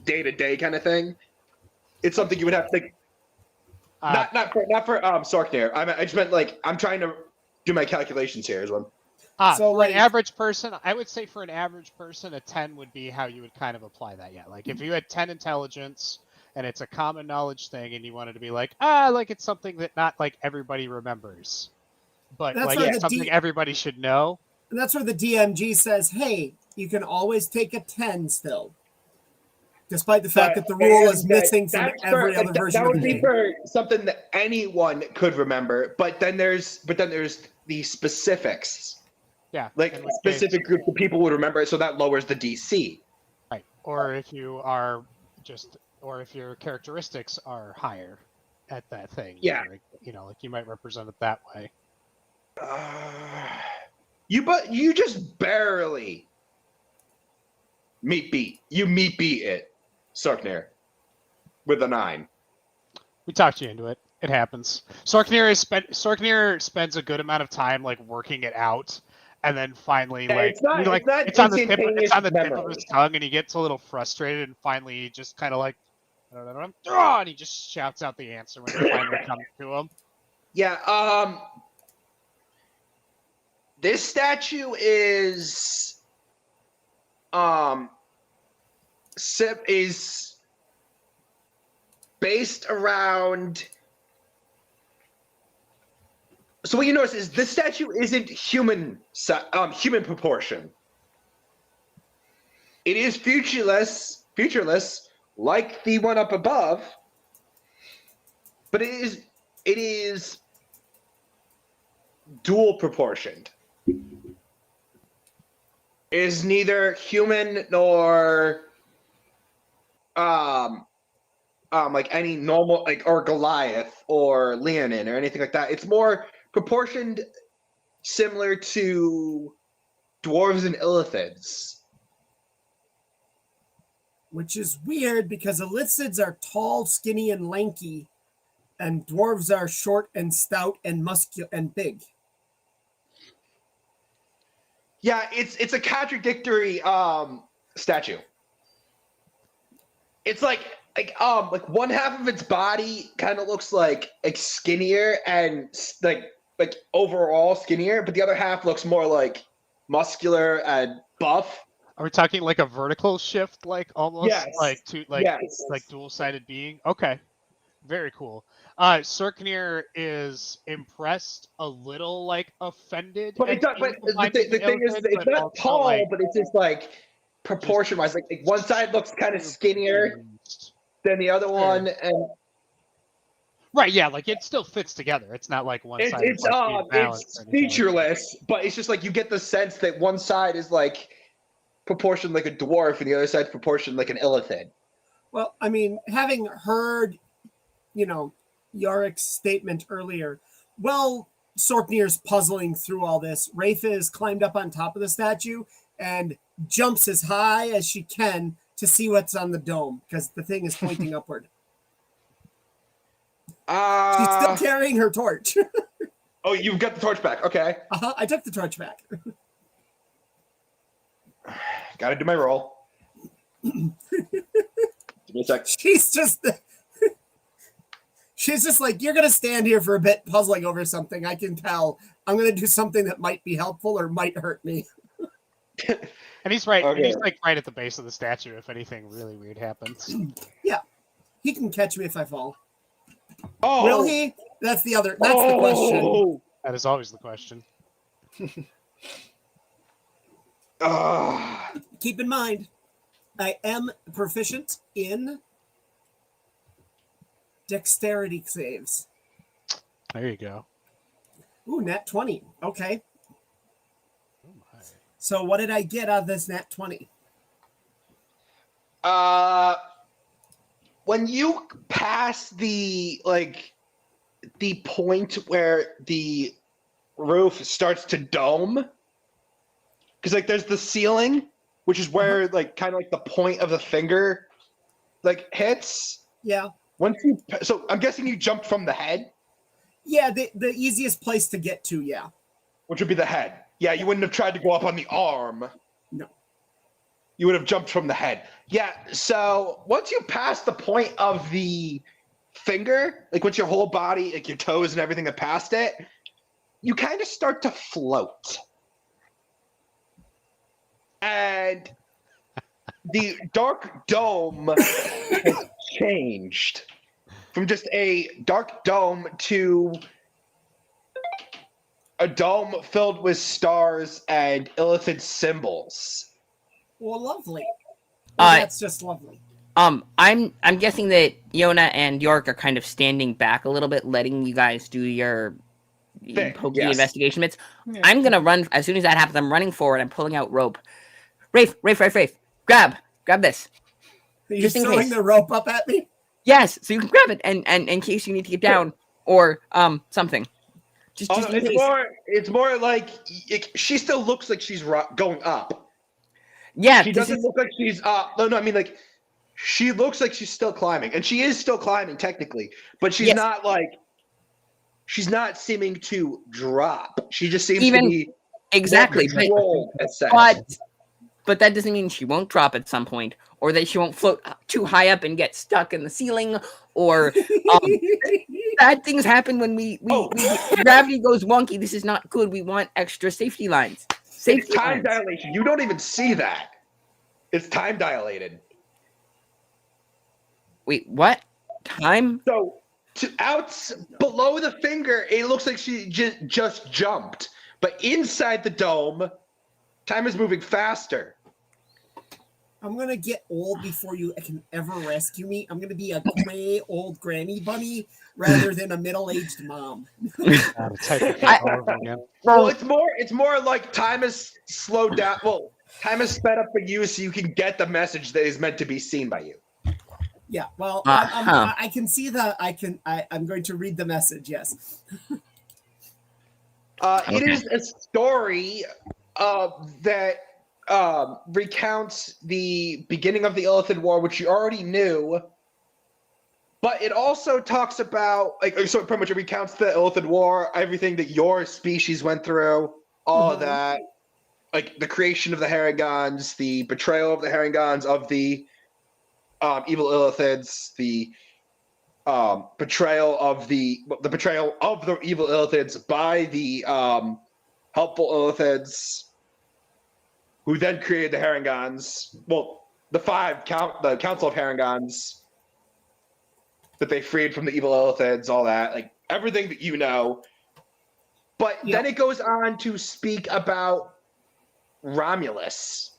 day to day kind of thing. It's something you would have to. Not for Sorkner. I just meant like I'm trying to do my calculations here as well. So, for like- an average person, I would say for an average person, a 10 would be how you would kind of apply that. Yeah, like if you had 10 intelligence and it's a common knowledge thing, and you wanted to be like, like it's something that not like everybody remembers, but That's like where it's the something everybody should know. And that's where the DMG says, hey, you can always take a 10 still. Despite the fact that the rule is missing from every other version that of would the be game. for something that anyone could remember, but then there's the specifics. Yeah, Like in which specific case- groups of people would remember it, so that lowers the DC. right? Or if you are or if your characteristics are higher at that thing, Yeah. like, like you might represent it that way. You just barely meet beat it, Sorkner, with a 9. We talked you into it. It happens. Sorkner spends a good amount of time like working it out, and then finally It's not it's on the tip instantaneous of memory. his tongue, and he gets a little frustrated, and finally he just kind of like, and he just shouts out the answer when it finally comes to him. Yeah. This statue is is based around. So what you notice is this statue isn't human proportion. It is featureless, like the one up above, but it is dual proportioned. It is neither human nor like any normal, like, or Goliath or Leonin or anything like that. It's more proportioned similar to dwarves and illithids. Which is weird because illithids are tall, skinny, and lanky, and dwarves are short and stout and muscular and big. Yeah, it's a contradictory statue. It's like one half of its body kind of looks like skinnier and like overall skinnier, but the other half looks more like muscular and buff. Are we talking like a vertical shift, like almost Yes. like dual-sided being? Okay, very cool. Sorkner is impressed, a little like offended. But at it does, being but combined the with thing is, illithid, it's but not also, tall, like, but it's just like proportion-wise. Like one side looks kind of skinnier than the other one, and right, yeah, like it still fits together. It's not like one side is like being balanced it's or anything like that. featureless, but it's just like you get the sense that one side is like proportioned like a dwarf, and the other side's proportioned like an illithid. Well, I mean, having heard, Yorick's statement earlier, well, Sorknir's puzzling through all this. Wraitha has climbed up on top of the statue and jumps as high as she can to see what's on the dome because the thing is pointing upward. She's still carrying her torch. Oh, you've got the torch back. Okay. I took the torch back. Gotta do my roll. Give me a sec. She's just like, you're going to stand here for a bit puzzling over something. I can tell. I'm going to do something that might be helpful or might hurt me. And he's right. Okay. And he's like right at the base of the statue if anything really weird happens. Yeah. He can catch me if I fall. Oh, Will he? That's the question. That is always the question. Keep in mind, I am proficient in dexterity saves. There you go. Ooh, nat 20. Okay. Oh my. So what did I get out of this nat 20? When you pass the point where the roof starts to dome, because like there's the ceiling, which is where like kind of like the point of the finger like hits. Yeah. So I'm guessing you jumped from the head, Yeah, the easiest place to get to, yeah. which would be the head. Yeah, you wouldn't have tried to go up on the arm. No. You would have jumped from the head. Yeah, so once you pass the point of the finger, like once your whole body, like your toes and everything are past it, you kind of start to float. And the dark dome has changed from just a dark dome to a dome filled with stars and illithid symbols. Well, lovely. Well, Uh, that's just lovely. I'm guessing that Yona and York are kind of standing back a little bit, letting you guys do your pokey yes. investigation bits. Yeah. I'm gonna run as soon as that happens. I'm running forward. I'm pulling out rope. Rafe, grab this. Are you just in throwing case. the rope up at me? Yes, so you can grab it, and in case you need to get down or something. Just Oh, no, in case. it's more like she still looks like she's going up. Yeah, She doesn't look like she's up. No, I mean like she looks like she's still climbing, and she is still climbing technically, but she's Yes. not like she's not seeming to drop. She just seems Even- to be exactly. more controlled, in a sense. But that doesn't mean she won't drop at some point, or that she won't float too high up and get stuck in the ceiling, or bad things happen when we gravity goes wonky. This is not good. We want extra safety lines. It's time dilation. You don't even see that. It's time dilated. Wait, what? Time? So below the finger, it looks like she just jumped. But inside the dome, time is moving faster. I'm gonna get old before you can ever rescue me. I'm gonna be a gray old granny bunny rather than a middle-aged mom. Type it back over again. Well, it's more like time is slowed down. Well, time is sped up for you, so you can get the message that is meant to be seen by you. Yeah, well, Uh-huh. I can see I'm going to read the message. Yes. It is a story that recounts the beginning of the Illithid War, which you already knew. But it also talks about, so pretty much it recounts the Illithid War, everything that your species went through, all of that, like the creation of the Harringons, the betrayal of the Harringons of the evil Illithids, the betrayal of the evil Illithids by the helpful Illithids, who then created the Harringons. Well, the Council of Harringons that they freed from the evil Illithids, all that, like everything that you know. But then it goes on to speak about Romulus.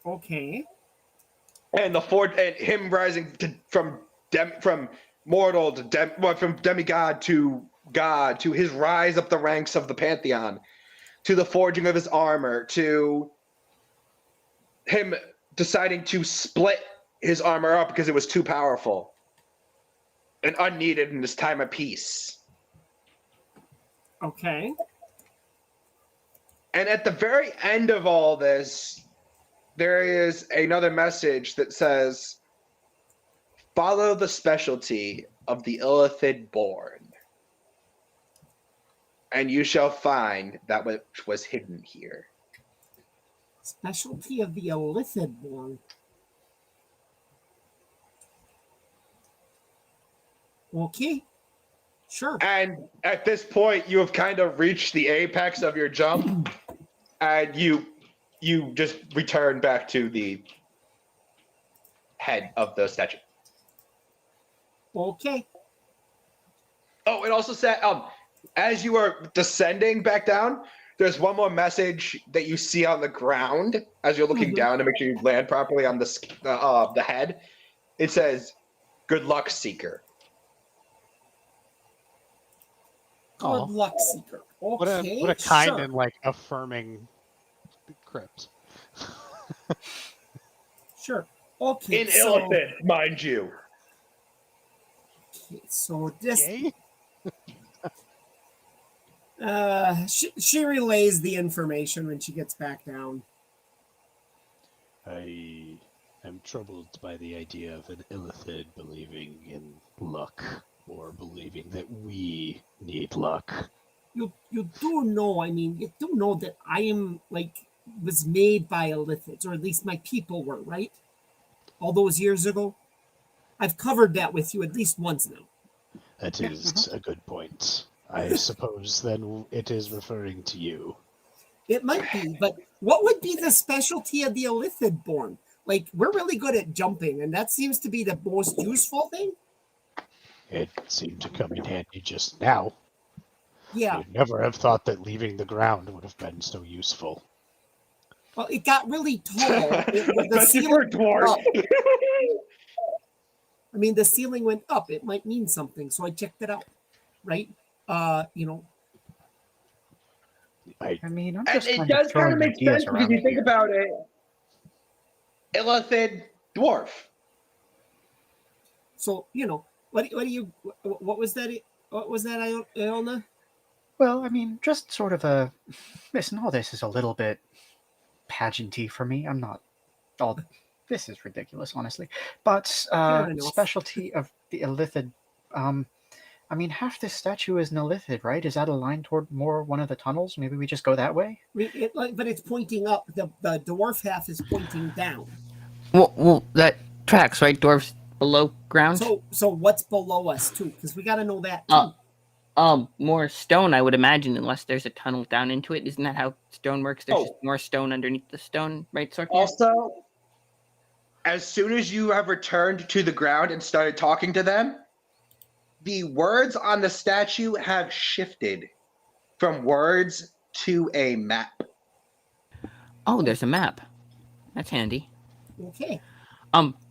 Okay. And and him rising from mortal to from demigod to god, to his rise up the ranks of the pantheon, to the forging of his armor, to him deciding to split his armor up because it was too powerful and unneeded in this time of peace. Okay. And at the very end of all this, there is another message that says, "Follow the specialty of the Illithid born, and you shall find that which was hidden here." Specialty of the Illithid born. Okay. Sure. And at this point, you have kind of reached the apex of your jump, and you just return back to the head of the statue. Okay. Oh, it also said, as you are descending back down, there's one more message that you see on the ground as you're looking down to make sure you land properly on the head. It says, "Good luck, Seeker." Good luck, Seeker. Okay. What a kind sure. and like affirming crypt. Sure. Okay. In Illithid, mind you. Okay, so this Yay? she relays the information when she gets back down. I am troubled by the idea of an Illithid believing in luck, or believing that we need luck. You do know, you do know that I am was made by Illithids, or at least my people were, right? All those years ago. I've covered that with you at least once now. That Yeah, is a good point. I suppose then it is referring to you. It might be, but what would be the specialty of the Illithid born? Like, we're really good at jumping, and that seems to be the most useful thing. It seemed to come in handy just now. Yeah. You'd never have thought that leaving the ground would have been so useful. Well, it got really tall. The Especially for a ceiling dwarf. up. I mean, the ceiling went up. It might mean something, so I checked it out. Right? You know. I mean, I'm And just it kind does of kind throwing of make ideas sense because around you think here. about it. Illithid dwarf. So you know, what was that? What was that, Iona? Well, I mean, just sort of a. Listen, all this is a little bit pageanty for me. I'm not all. This is ridiculous, honestly. But Fair enough. specialty of the Illithid. I mean, half this statue is an Illithid, right? Is that aligned toward more one of the tunnels? Maybe we just go that way. But it's pointing up. The dwarf half is pointing down. Well, that tracks, right? Dwarves below ground. So what's below us too? Because we got to know that too. More stone, I would imagine, unless there's a tunnel down into it. Isn't that how stone works? There's just Oh. more stone underneath the stone, right, Sorkin? Also, as soon as you have returned to the ground and started talking to them, the words on the statue have shifted from words to a map. Oh, there's a map. That's handy. Okay.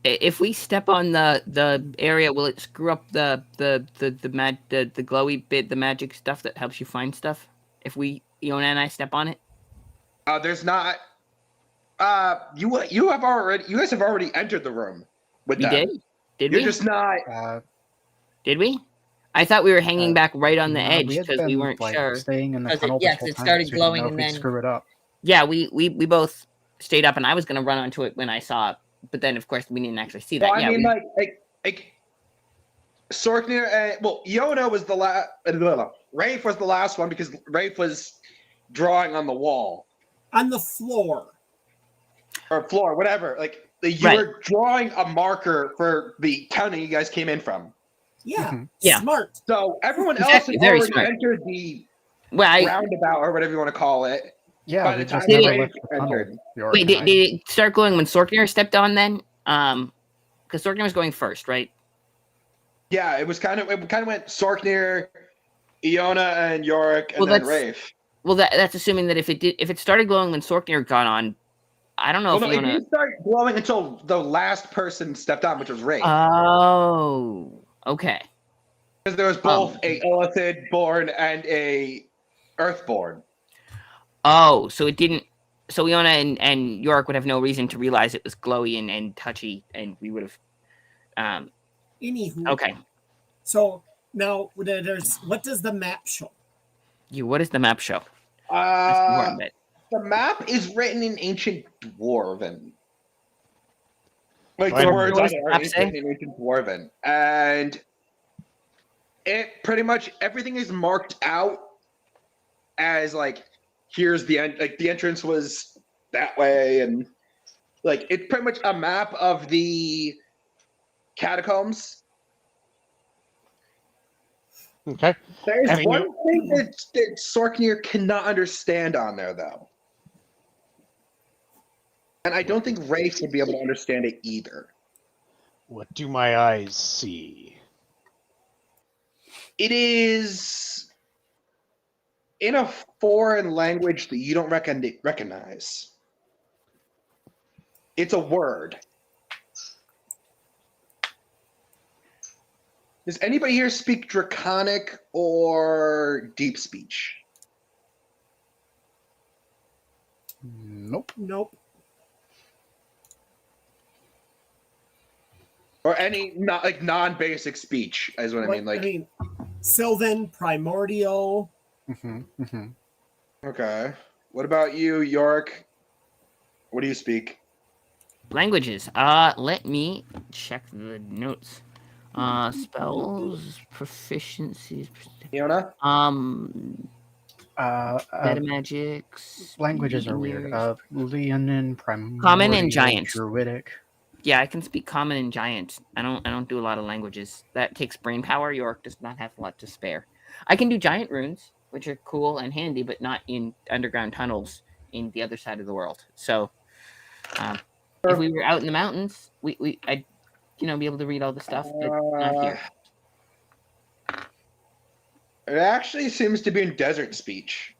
If we step on the area, will it screw up the glowy bit, the magic stuff that helps you find stuff? If Iona and I step on it? There's not. You guys have already entered the room with We them. did? Did You're we? just not. Did we? I thought we were hanging back right on the No, edge we had because we been, weren't like, sure. staying in the 'Cause it- tunnel yeah, this 'cause whole it time, started so we didn't glowing know if and we'd then- screw it up. Yeah, we both stayed up, and I was gonna run onto it when I saw it, but then of course we didn't actually see that. Well, I yeah, mean, like Sorknir and Iona was the last. Rafe was the last one because Rafe was drawing on the wall On the floor. or floor, whatever. Like you Right. were drawing a marker for the tunnel you guys came in from. Yeah. Mhm. Yeah. Smart. So everyone else Exactly, had very already smart. entered the well, roundabout or whatever you want to call it. Yeah, By we the time just never Rafe left the tunnel. entered. York wait, and did I. it start glowing when Sorkner stepped on then? Because Sorkner was going first, right? Yeah, it kind of went Sorknir, Iona, and Yorick, and Well, then that's- Rafe. Well, that's assuming that if it started glowing when Sorkner got on, I don't know Well, if no, it Iona. didn't start glowing until the last person stepped on, which was Rafe. Oh, okay. Because there was both a Illithid born and a Earthborn. Oh, so it didn't. So Iona and York would have no reason to realize it was glowy and touchy, and we would have. Anywho. Okay. So now there's what does the map show? What does the map show? That's the important bit. The map is written in ancient Dwarven. Like Right. the words What on does it the are map written say? in ancient Dwarven, and it pretty much everything is marked out as like here's the end. Like the entrance was that way, and like it's pretty much a map of the catacombs. Okay. There's Having one thing that Sorknir cannot understand on there, though. And I don't think Rafe would be able to understand it either. What do my eyes see? It is in a foreign language that you don't recognize. It's a word. Does anybody here speak Draconic or Deep Speech? Nope. Nope. Or any non-basic speech is what I mean. Like, Sylvan, Primordial. okay. What about you, York? What do you speak? Languages. Let me check the notes. Spells, proficiencies. Iona? Meta magics. Languages are weird. Leonin, Primordial, Common and Giant. Druidic. Yeah, I can speak Common and Giant. I don't do a lot of languages. That takes brain power. York does not have a lot to spare. I can do Giant runes, which are cool and handy, but not in underground tunnels in the other side of the world. So, if we were out in the mountains, I'd be able to read all the stuff, but not here. It actually seems to be in desert speech.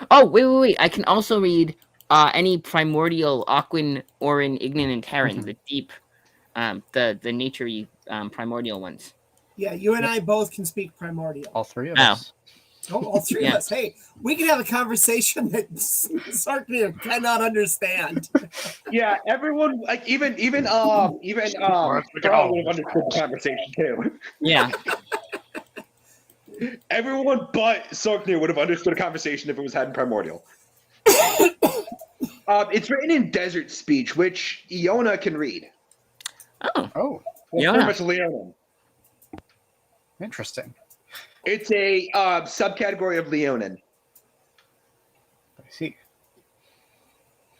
Oh, wait. I can also read any primordial Aquan, Orin, Ignan, and Terran, the deep, the nature-y primordial ones. Yeah, you and I both can speak primordial. All three of us. Oh, all three of us. Hey, we can have a conversation that Sarknir cannot understand. Yeah, everyone, like even Carl would have understood the conversation too. Yeah. Everyone but Sorknir would have understood a conversation if it was had in primordial. It's written in desert speech, which Iona can read. Oh, Well, Iona. pretty much Leonin. interesting. It's a subcategory of Leonin. I see.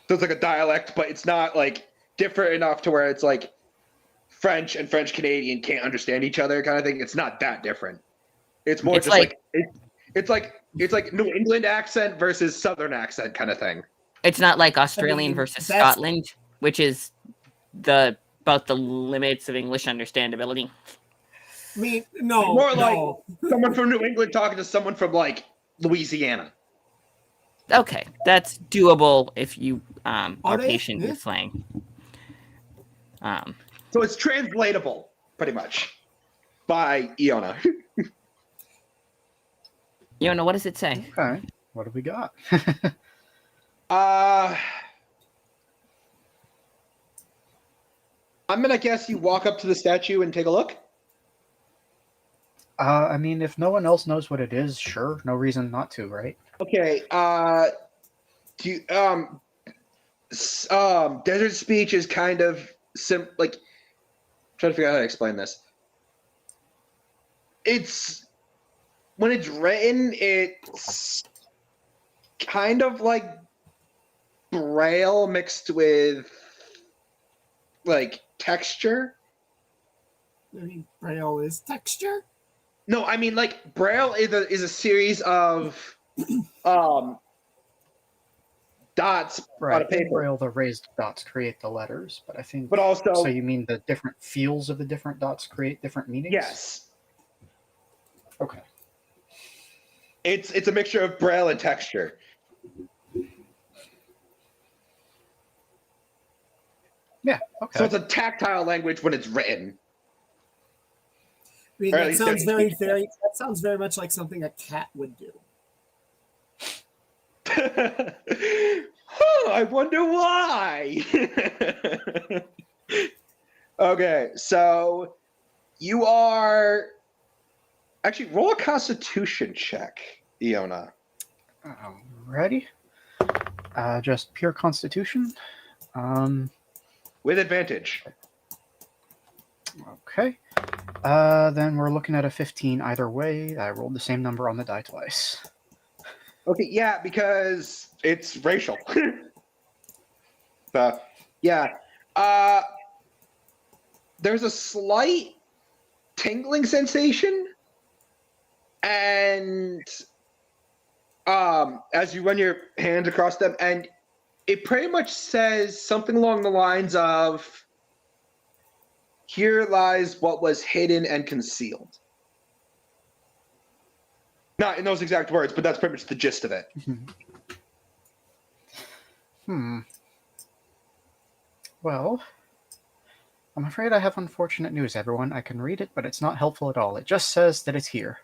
So it's like a dialect, but it's not like different enough to where it's like French and French Canadian can't understand each other kind of thing. It's not that different. It's more It's just like- it's like New England accent versus Southern accent kind of thing. It's not like Australian mean, versus that's- Scotland, which is about the limits of English understandability. I mean, no, More like no. someone from New England talking to someone from like Louisiana. Okay, that's doable if you are they? patient Yeah. with slang. So it's translatable, pretty much, by Iona. Yona, what does it say? Okay, what have we got? I'm gonna guess you walk up to the statue and take a look. I mean, if no one else knows what it is, sure, no reason not to, right? Okay. Do you, desert speech is kind of like trying to figure out how to explain this. It's when it's written, it's kind of like Braille mixed with like texture. I mean, Braille is texture. No, I mean like Braille is a series of dots on a Right. In paper, Braille, the raised dots create the letters, but I think. but also So you mean the different feels of the different dots create different meanings? yes, Okay. it's a mixture of Braille and texture. Yeah. Okay. So it's a tactile language when it's written. I mean, Or at that least sounds there's- that sounds very much like something a cat would do. I wonder why. Okay, so you are actually roll a Constitution check, Iona. Ready? Just pure Constitution. With advantage. Okay. Then we're looking at a 15 either way. I rolled the same number on the die twice. Okay, yeah, because it's racial. So, yeah. There's a slight tingling sensation, and as you run your hands across them, and it pretty much says something along the lines of, "Here lies what was hidden and concealed." Not in those exact words, but that's pretty much the gist of it. Well, I'm afraid I have unfortunate news, everyone. I can read it, but it's not helpful at all. It just says that it's here.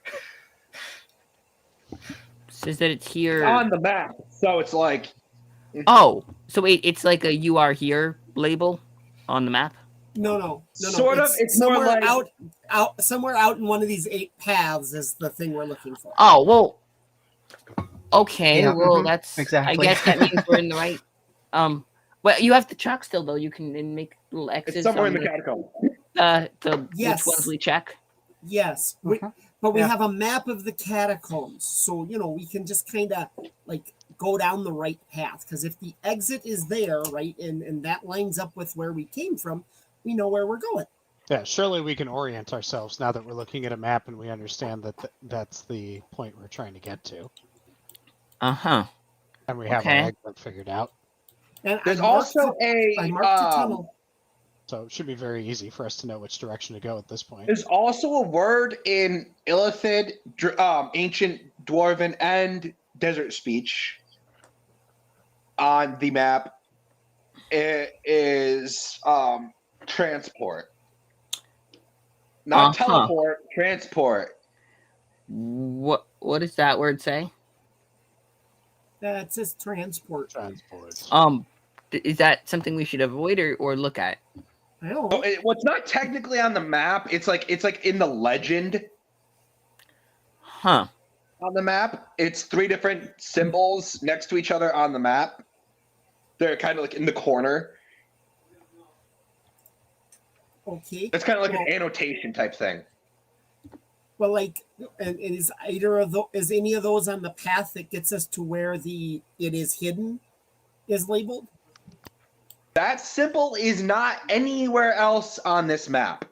Says that it's here. On the map, so it's like, Oh, so wait, it's like a "You Are Here" label on the map. No. Sort of, it's more somewhere like- somewhere out in one of these 8 paths is the thing we're looking for. Oh well. Okay, Yeah, well mhm, that's exactly. I guess that means we're in the right. Well, you have the chalk still though. You can then make little X's it's somewhere on in the catacomb. the Yes. which ones we check. Yes, Mhm. but we Yeah. have a map of the catacombs, so we can just kind of like go down the right path. Because if the exit is there, right, and that lines up with where we came from, we know where we're going. Yeah, surely we can orient ourselves now that we're looking at a map and we understand that that's the point we're trying to get to. Uh-huh. And we have our exit figured out. And There's I marked also I marked a tunnel. So it should be very easy for us to know which direction to go at this point. There's also a word in Illithid, ancient Dwarven, and desert speech on the map. It is transport. Not teleport, transport. What does that word say? It says transport. Transport. Is that something we should avoid or look at? I don't know. Well, it's not technically on the map. It's like in the legend. Huh. On the map, it's 3 different symbols next to each other on the map. They're kind of like in the corner. Okay. It's kind of like an annotation type thing. Well, like, and is any of those on the path that gets us to where it is hidden is labeled? That symbol is not anywhere else on this map.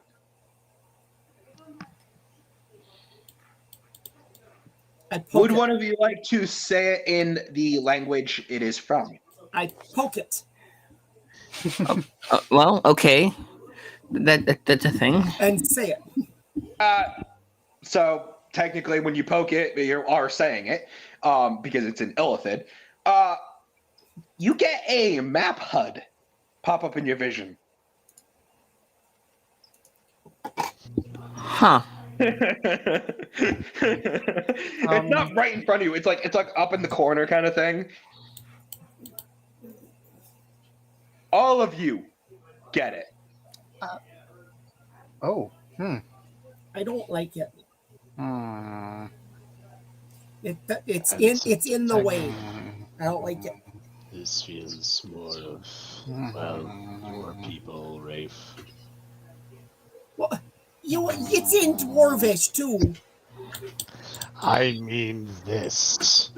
Would one of you like to say it in the language it is from? I poke it. Well, okay. That's a thing. And say it. So technically, when you poke it, you are saying it because it's in Illithid. You get a map HUD pop up in your vision. Huh. It's not right in front of you. It's like up in the corner kind of thing. All of you get it. I don't like it. It's in the way. I don't like it. This feels more of, your people, Rafe. Well, it's in Dwarvish too. I mean this.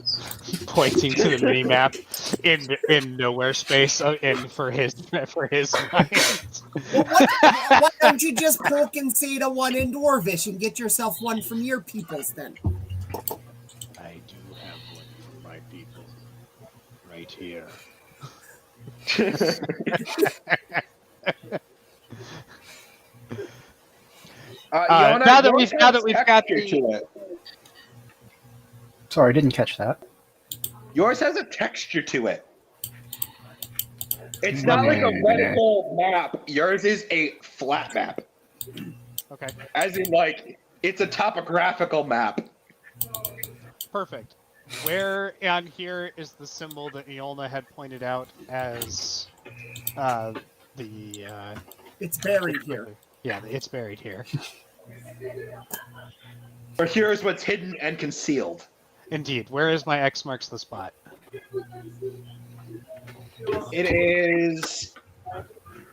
Pointing to the mini map in nowhere space for his mind. Well, why don't you just poke and say the one in Dwarvish and get yourself one from your peoples then? I do have one from my people. Right here. Now that we've got the... Sorry, I didn't catch that. Yours has a texture to it. It's not like a reticle map. Yours is a flat map. Okay. As in, like, it's a topographical map. Perfect. Where on here is the symbol that Iolna had pointed out as It's buried here. Yeah, it's buried here. Or here's what's hidden and concealed. Indeed. Where is my X marks the spot? It is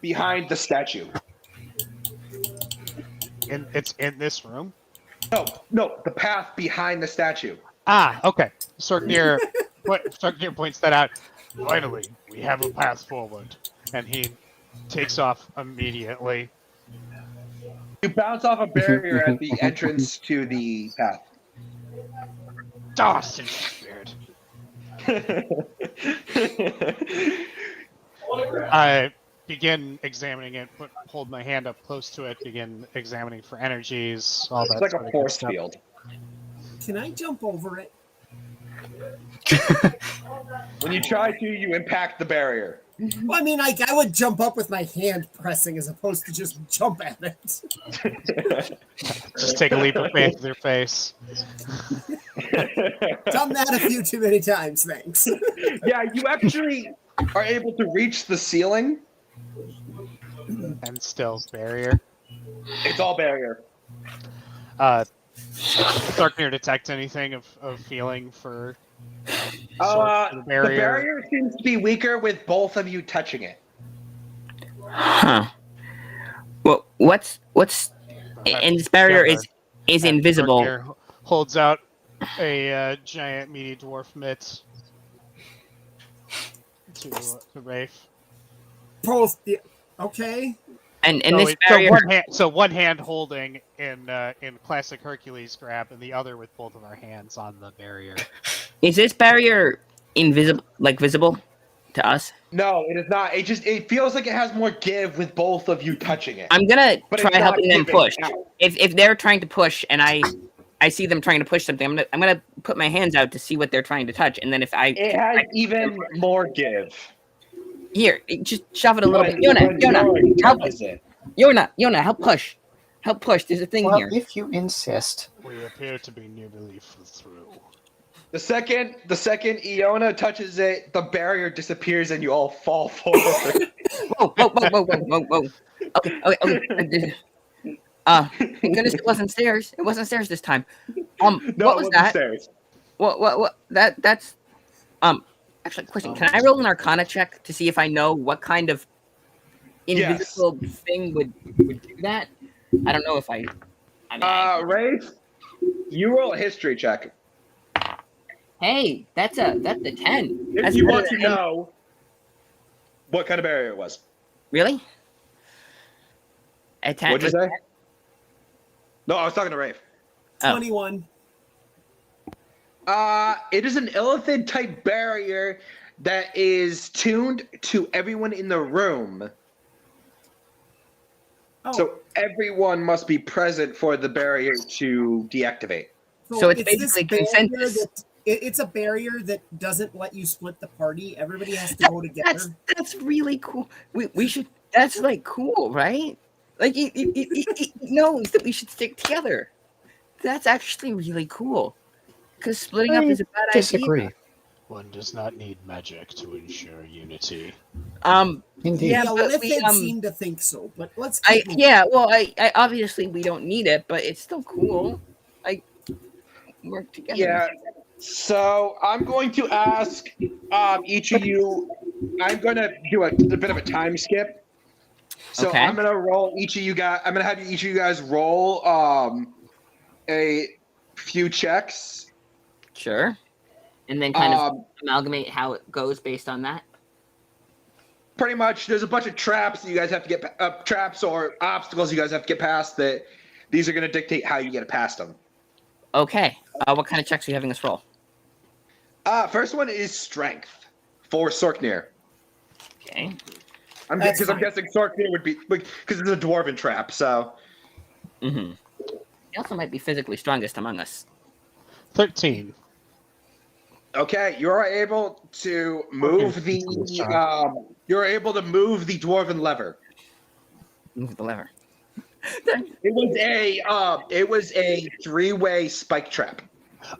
behind the statue. It's in this room? No, the path behind the statue. Ah, okay. Sorknir points that out. Finally, we have a path forward. And he takes off immediately. You bounce off a barrier at the entrance to the path. Ah, spirit. I begin examining it, hold my hand up close to it, begin examining for energies, all that. It's like a force field. Can I jump over it? When you try to, you impact the barrier. Well, I mean, I would jump up with my hand pressing as opposed to just jump at it. Just take a leap of faith with your face. Done that a few too many times, thanks. Yeah, you actually are able to reach the ceiling. And still barrier. It's all barrier. Darknir detect anything of feeling for the barrier seems to be weaker with both of you touching it. Huh. Well, what's and this barrier is invisible. Darknir holds out a giant meaty dwarf mitt to Rafe. Both. Okay. And So, this barrier. one hand holding in classic Hercules grab, and the other with both of our hands on the barrier. Is this barrier invisible, like visible to us? No, it is not. It feels like it has more give with both of you touching it. I'm gonna But try it's not helping them giving push. out. If they're trying to push, and I see them trying to push something, I'm gonna put my hands out to see what they're trying to touch, and then if It has even more give. here, just shove it a little But bit. Yona, Yorick help touches it. Yona, help push. Help push. There's a thing Well, here. if you insist. We appear to be nearly through. The second Iona touches it, the barrier disappears and you all fall forward. Whoa. Okay. Thank goodness it wasn't stairs. It wasn't stairs this time. No, What was it wasn't that? stairs. What? That's Actually, question. Can I roll an Arcana check to see if I know what kind of invisible thing would do that? I don't know if I. Rafe, you roll a history check. Hey, that's a 10. If That's you better want to than- know what kind of barrier it was. Really? A 10. What'd you say? No, I was talking to Rafe. 21. It is an illithid type barrier that is tuned to everyone in the room. Oh, So everyone must be present for the barrier to deactivate. So it's this basically barrier consensus. It's a barrier that doesn't let you split the party. Everybody has to go together. That's really cool. We should. That's like cool, right? Like it knows that we should stick together. That's actually really cool. Because splitting up I is a bad disagree. idea. One does not need magic to ensure unity. Indeed. Yeah, the but we, Lithids seem to think so, but let's I keep moving. yeah. Well, I obviously we don't need it, but it's still cool. Like work together. Yeah. So I'm going to ask each of you. I'm going to do a bit of a time skip. So Okay. I'm going to roll each of you guys. I'm going to have each of you guys roll a few checks. Sure. And then kind of amalgamate how it goes based on that. Pretty much, there's a bunch of traps that you guys have to get traps or obstacles you guys have to get past. That these are going to dictate how you get past them. Okay. What kind of checks are you having us roll? First one is strength for Sorknir. Okay. That's I'm fine. guessing Sorknir would be because it's a dwarven trap. So Mm-hmm. He also might be physically strongest among us. 13. okay, you are able to move Okay. you're able to move the dwarven lever. Move the lever. It was a 3-way spike trap.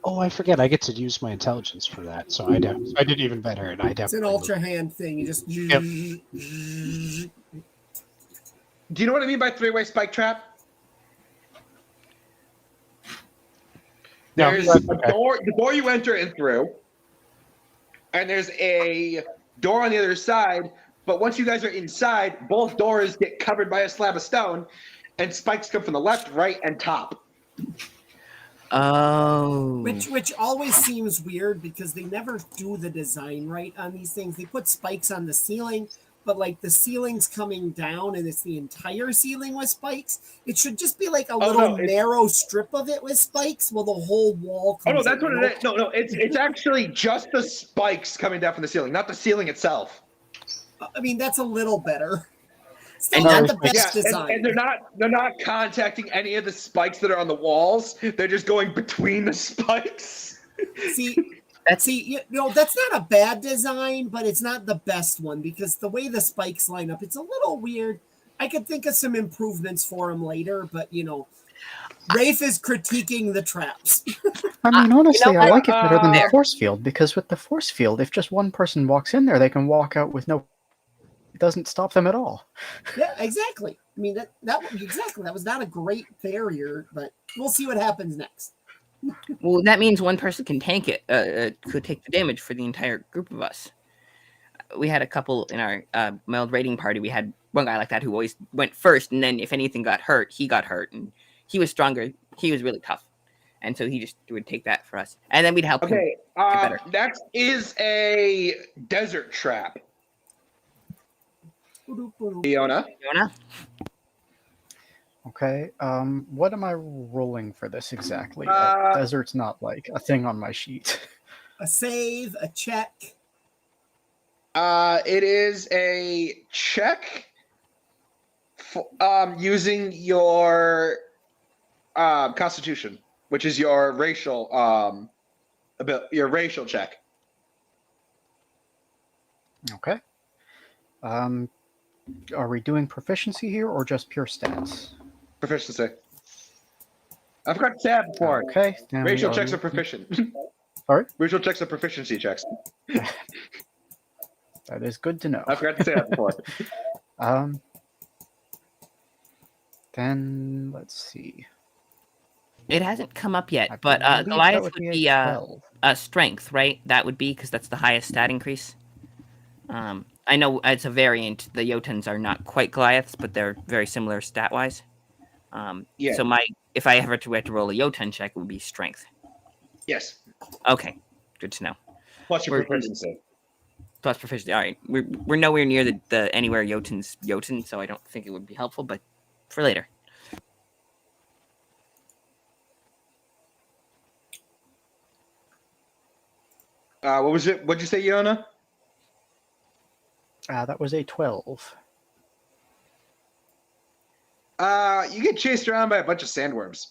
Oh, I forget. I get to use my intelligence for that, so I did even better, and I It's an definitely. ultra hand thing. You just Do you know what I mean by 3-way spike trap? No, There's that's a okay. door, the door you enter in through, and there's a door on the other side. But once you guys are inside, both doors get covered by a slab of stone, and spikes come from the left, right, and top. Oh. which always seems weird because they never do the design right on these things. They put spikes on the ceiling, but like the ceiling's coming down and it's the entire ceiling with spikes. It should just be like a little narrow strip of it with spikes while the whole wall Oh comes no, that's in. what it is. No, it's actually just the spikes coming down from the ceiling, not the ceiling itself. I mean, that's a little better. Still And not then- the best Yeah, design. and they're not contacting any of the spikes that are on the walls. They're just going between the spikes. See, that's not a bad design, but it's not the best one because the way the spikes line up, it's a little weird. I could think of some improvements for them later, but Rafe is critiquing the traps. I mean, honestly, I what? like it better than the There. force field because with the force field, if just one person walks in there, they can walk out with no. It doesn't stop them at all. Yeah, exactly. I mean that was not a great barrier, but we'll see what happens next. Well, that means one person can tank it. Could take the damage for the entire group of us. We had a couple in our mild raiding party. We had one guy like that who always went first, and then if anything got hurt, he got hurt, and he was stronger. He was really tough. and so he just would take that for us, and then we'd help him. Okay. better. Next is a desert trap. Fiona. Fiona? Okay. What am I rolling for this exactly? Desert's not like a thing on my sheet. A save, a check. It is a check using your constitution, which is your racial check. Okay. Are we doing proficiency here or just pure stats? Proficiency. I forgot to say that before. Okay. then we Racial checks are proficient. Sorry? Racial checks are proficiency checks. That is good to know. I forgot to say that before. Then let's see. It hasn't come up yet, I but believe that Goliath would would be be a 12. strength, right? That would be because that's the highest stat increase. I know it's a variant. The Jotuns are not quite Goliaths, but they're very similar stat-wise. Yeah. So if I ever had to roll a Jotun check, it would be strength. Yes. Okay, good to know. Plus your We're- proficiency. Plus proficiency. All right, we're nowhere near the anywhere Jotun's Jotun, so I don't think it would be helpful. But for later. What was it? What'd you say, Iona? That was a 12. You get chased around by a bunch of sandworms.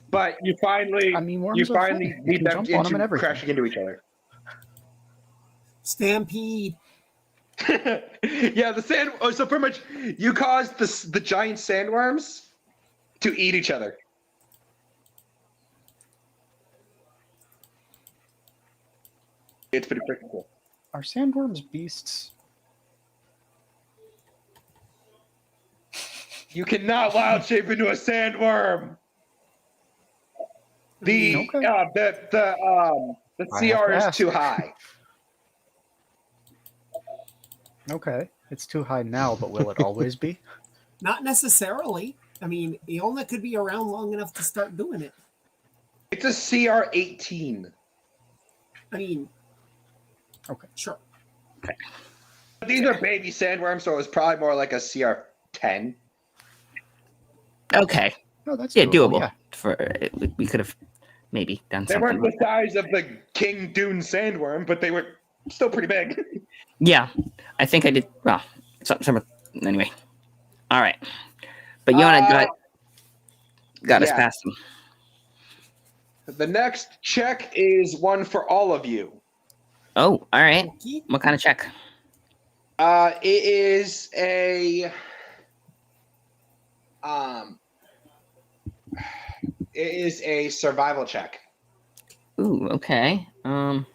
But you finally, I mean, worms are fun. You beat can them jump on them and into everything. crashing into each other. Stampede. Yeah, so pretty much you caused the giant sandworms to eat each other. It's pretty freaking cool. Are sandworms beasts? You cannot wild shape into a sandworm. The Okay. the I have CR to is ask. too high. Okay. It's too high now, but will it always be? Not necessarily. I mean, Iolna could be around long enough to start doing it. It's a CR 18. I mean, Okay. sure. But these are baby sandworms, so it was probably more like a CR 10. Okay. No, that's Doable. Yeah. We could have maybe done They something. weren't the size of the King Dune sandworm, but they were still pretty big. Yeah, I think I did. Well, anyway. All right, but Yona got us yeah. past him. The next check is one for all of you. Oh, all right. Okay. What kind of check? It is a survival check. Ooh, okay. I'm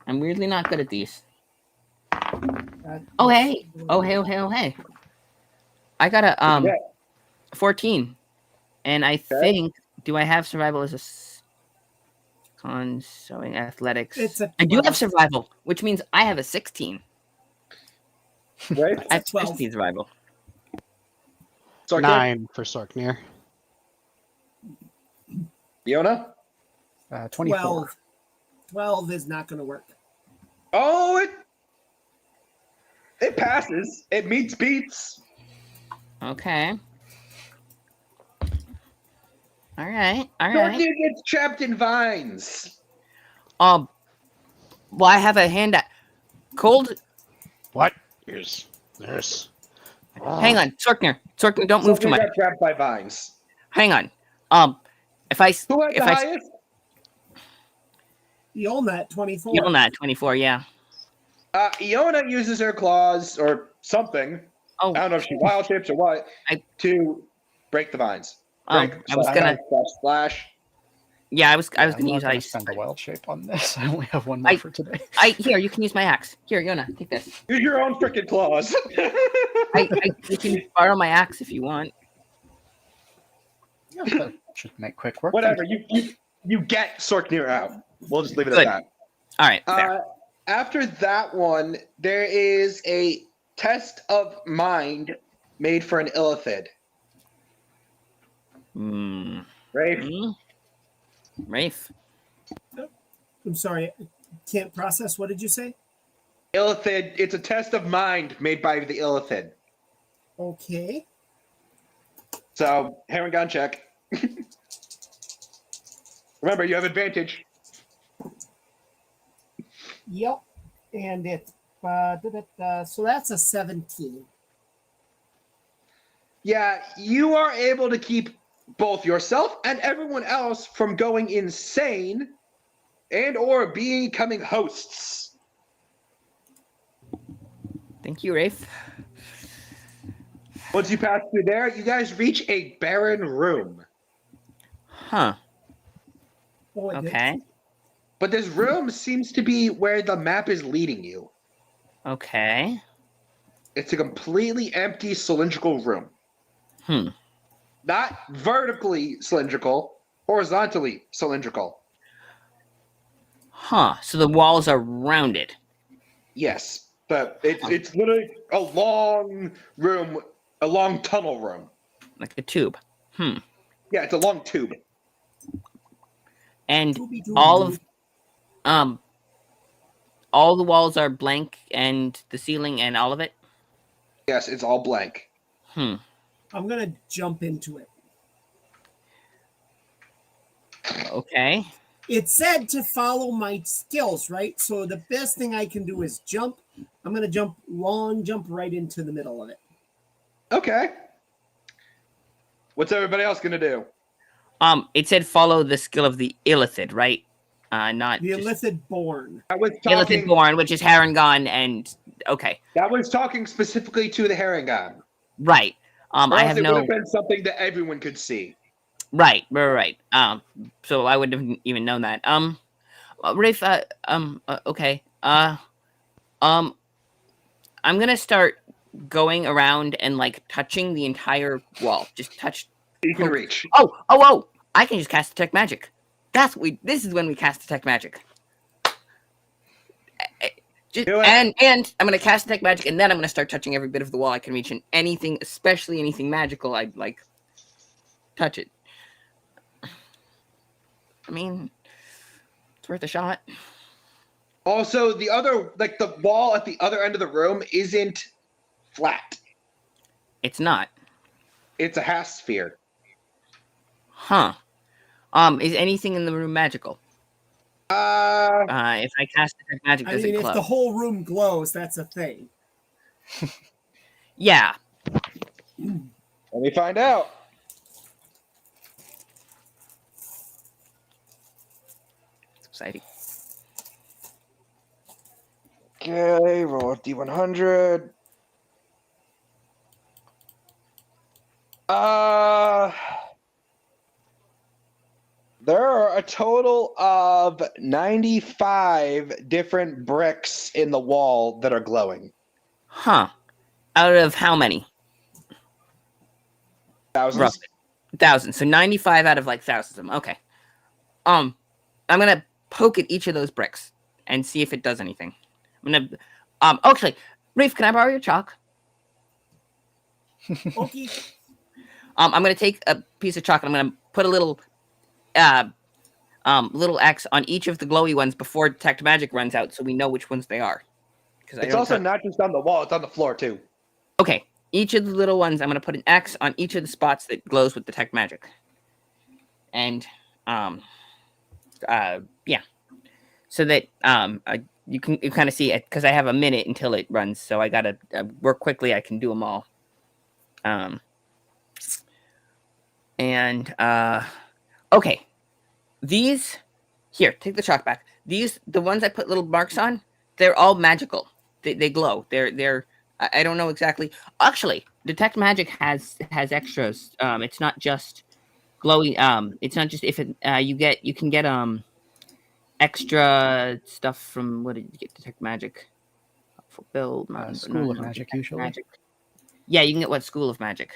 weirdly not good at these. Oh hey. I got a Yeah. 14, and I think do I have survival as a con showing athletics? It's a I do have 12. survival, which means I have a 16. Right? I have 12. 16 survival. Sorry, 9 for Sorknir. Fiona? 24. 12. 12 is not going to work. Oh, it passes. It meets beats. Okay. All right. Dorothy gets trapped in vines. Well, I have a hand. Cold. What? Here's this. Hang on, Sorkner, don't move too Somebody much. got trapped by vines. Hang on. If I Who has the highest? Iolna at 24. You're not 24, yeah. Iona uses her claws or something. Oh, I don't know if she wild shapes or what to break the vines. Break, I was gonna. splash. Yeah, I was I'm gonna not use gonna ice. spend a wild shape on this. I only have one more for today. Here, you can use my axe. Here, Yona, take this. Use your own freaking claws. You can borrow my axe if you want. Yeah, that should make quick work. Whatever. You get Sorknir out. We'll just leave it Good. at that. All right, fair. After that one, there is a test of mind made for an illithid. Hmm. Rafe. Rafe. I'm sorry, I can't process. What did you say? Illithid. It's a test of mind made by the Illithid. Okay. So, Heron gun check. Remember, you have advantage. Yep. And it. So that's a 17. Yeah, you are able to keep both yourself and everyone else from going insane and or becoming hosts. Thank you, Rafe. Once you pass through there, you guys reach a barren room. Huh. Oh, it did. Okay. But this room seems to be where the map is leading you. Okay. It's a completely empty cylindrical room. Not vertically cylindrical, horizontally cylindrical. Huh. So the walls are rounded. Yes. But it's literally a long room, a long tunnel room. Like a tube. Yeah, it's a long tube. And Doobie-doo. all the walls are blank and the ceiling and all of it? Yes, it's all blank. I'm going to jump into it. Okay. It said to follow my skills, right? So the best thing I can do is jump. I'm going to jump right into the middle of it. Okay. What's everybody else gonna do? It said follow the skill of the Illithid, right? Not The just Illithid born. I was Illithid talking. born, which is Harangon and okay. That was talking specifically to the Harangon. Right. Or I else have it would no have been something that everyone could see. right. So I wouldn't have even known that. Rafe, okay. I'm gonna start going around and like touching the entire wall. Just touch. You can reach. Oh! I can just cast detect magic. This is when we cast detect magic. Do it. And I'm gonna cast detect magic, and then I'm gonna start touching every bit of the wall I can reach, and anything, especially anything magical, I'd like touch it. I mean, it's worth a shot. Also, the other, like the wall at the other end of the room isn't flat. It's not. It's a half sphere. Huh. Is anything in the room magical? If I cast detect magic, I does mean, it if glow? the whole room glows, that's a thing. Yeah. Let me find out. It's exciting. Okay, roll a D100. There are a total of 95 different bricks in the wall that are glowing. Huh. Out of how many? Thousands. Roughly. 1,000. So 95 out of like thousands of them. Okay. I'm gonna poke at each of those bricks and see if it does anything. I'm gonna actually, Rafe, can I borrow your chalk? Okay. I'm gonna take a piece of chalk and I'm gonna put a little little X on each of the glowy ones before detect magic runs out, so we know which ones they are. Because It's also not just on the wall; it's on the floor too. Okay, each of the little ones, I'm gonna put an X on each of the spots that glows with detect magic. And yeah, so that you kind of see it because I have a minute until it runs, so I gotta work quickly. I can do them all. Okay, these here, take the chalk back. The ones I put little marks on, they're all magical. They glow. They're I don't know exactly. Actually, detect magic has extras. It's not just glowy. It's not just if it you can get extra stuff from what did you get? Detect magic. Build School of Magic, usually. Magic. Yeah, you can get what School of Magic.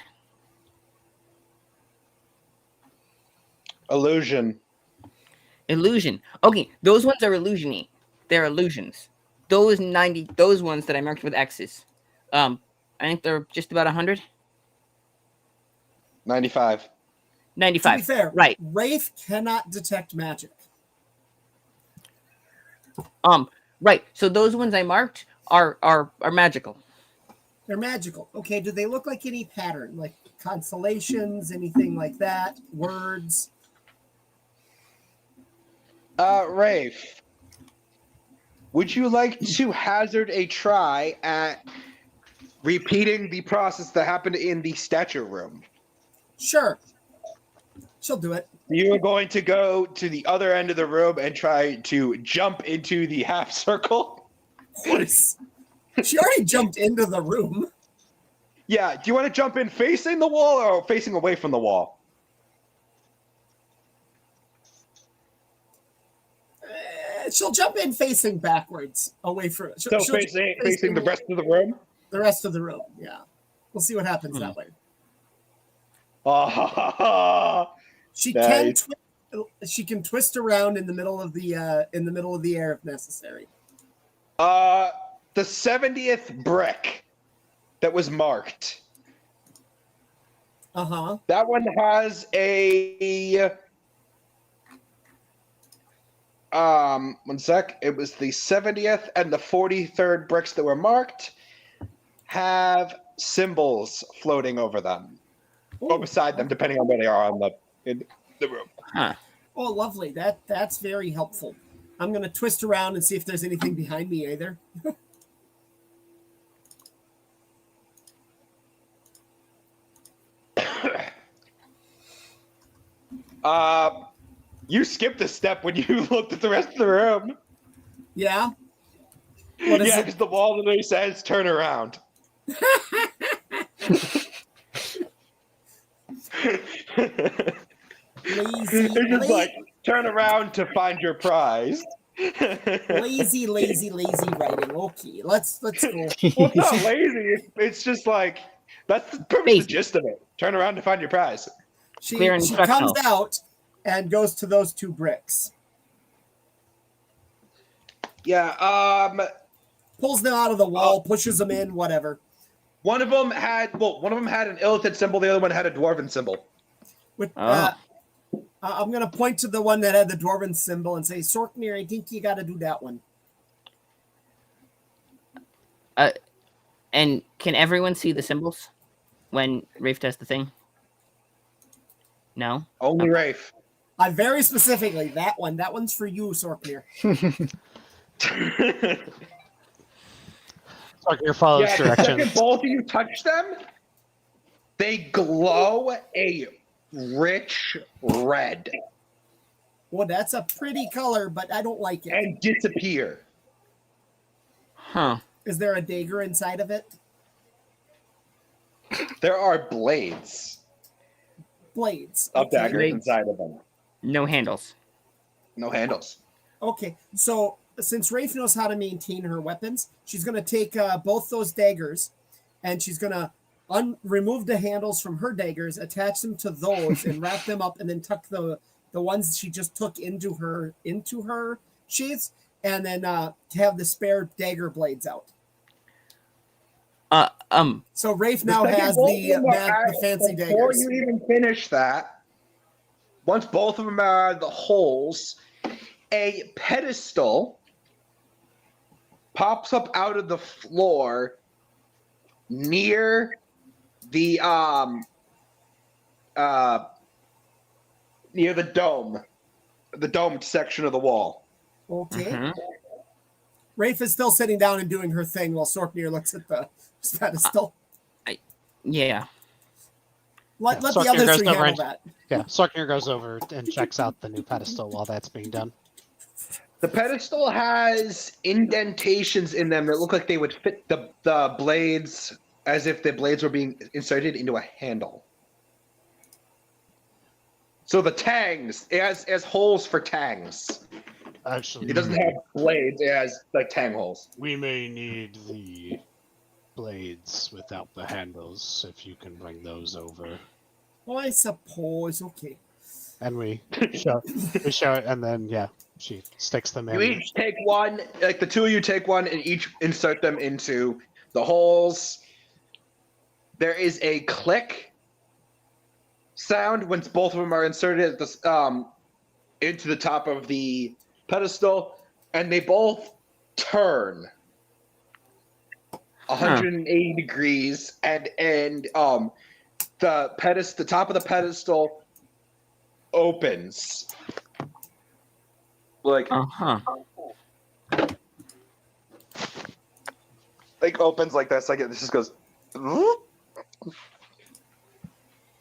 Illusion. Illusion. Okay, those ones are illusion-y. They're illusions. Those ones that I marked with X's. I think they're just about 100. 95. 95. To be fair, Right. Rafe cannot detect magic. Right. So those ones I marked are magical. They're magical. Okay, do they look like any pattern? Like constellations, anything like that? Words? Rafe, would you like to hazard a try at repeating the process that happened in the statue room? Sure. She'll do it. You are going to go to the other end of the room and try to jump into the half circle? Of course. She already jumped into the room. Yeah, do you want to jump in facing the wall or facing away from the wall? She'll jump in facing backwards, away from. So facing the rest of the room? The rest of the room, yeah. We'll see what happens that way. She Nice. can twist around in the middle of the air if necessary. The 70th brick that was marked. Uh-huh. That one has a one sec. It was the 70th and the 43rd bricks that were marked have symbols floating over them. Or beside them, depending on where they are in the room. Huh. Oh, lovely. That's very helpful. I'm gonna twist around and see if there's anything behind me either. You skipped a step when you looked at the rest of the room. Yeah. What is Yeah, it? because the wall literally says turn around. It's just like turn around to find your prize. lazy writing. Okay, let's go. Well, it's not lazy. It's just like that's pretty much the gist of it. Turn around to find your prize. She Clear comes instructional. out and goes to those two bricks. Yeah. Pulls them out of the wall, pushes them in, whatever. One of them had an illithid symbol. The other one had a dwarven symbol. I'm going to point to the one that had the dwarven symbol and say, Sorknir, I think you got to do that one. And can everyone see the symbols when Rafe does the thing? No? Only Rafe. I very specifically, that one. That one's for you, Sorknir. Sorknir follows The directions. second both of you touch them, they glow a rich red Well, that's a pretty color, but I don't like it. and disappear. Huh. Is there a dagger inside of it? There are blades Blades. of Okay. daggers Blades. inside of them. No handles. No handles. Okay, so since Rafe knows how to maintain her weapons, she's going to take both those daggers and she's going to remove the handles from her daggers, attach them to those, and wrap them up, and then tuck the ones she just took into her sheaths, and then have the spare dagger blades out. So Rafe now has the fancy Before daggers. you even finish that, once both of them are out of the holes, a pedestal pops up out of the floor near the near the domed section of the wall. Okay. Mhm. Rafe is still sitting down and doing her thing while Sorknir looks at the pedestal. Yeah. Let the Sorknir other goes three over handle and- that. Yeah, Sorknir goes over and checks out the new pedestal while that's being done. The pedestal has indentations in them that look like they would fit the blades as if the blades were being inserted into a handle. So the tangs, it has holes for tangs. Actually, It doesn't have blades, it has like tang holes. we may need the blades without the handles if you can bring those over. Oh, I suppose. Okay. And we show it, and then yeah, she sticks them in. You each take one, like the two of you take one and each insert them into the holes. There is a click sound once both of them are inserted at this, into the top of the pedestal, and they both turn 180 degrees, and the top of the pedestal opens like opens like this. Like this just goes.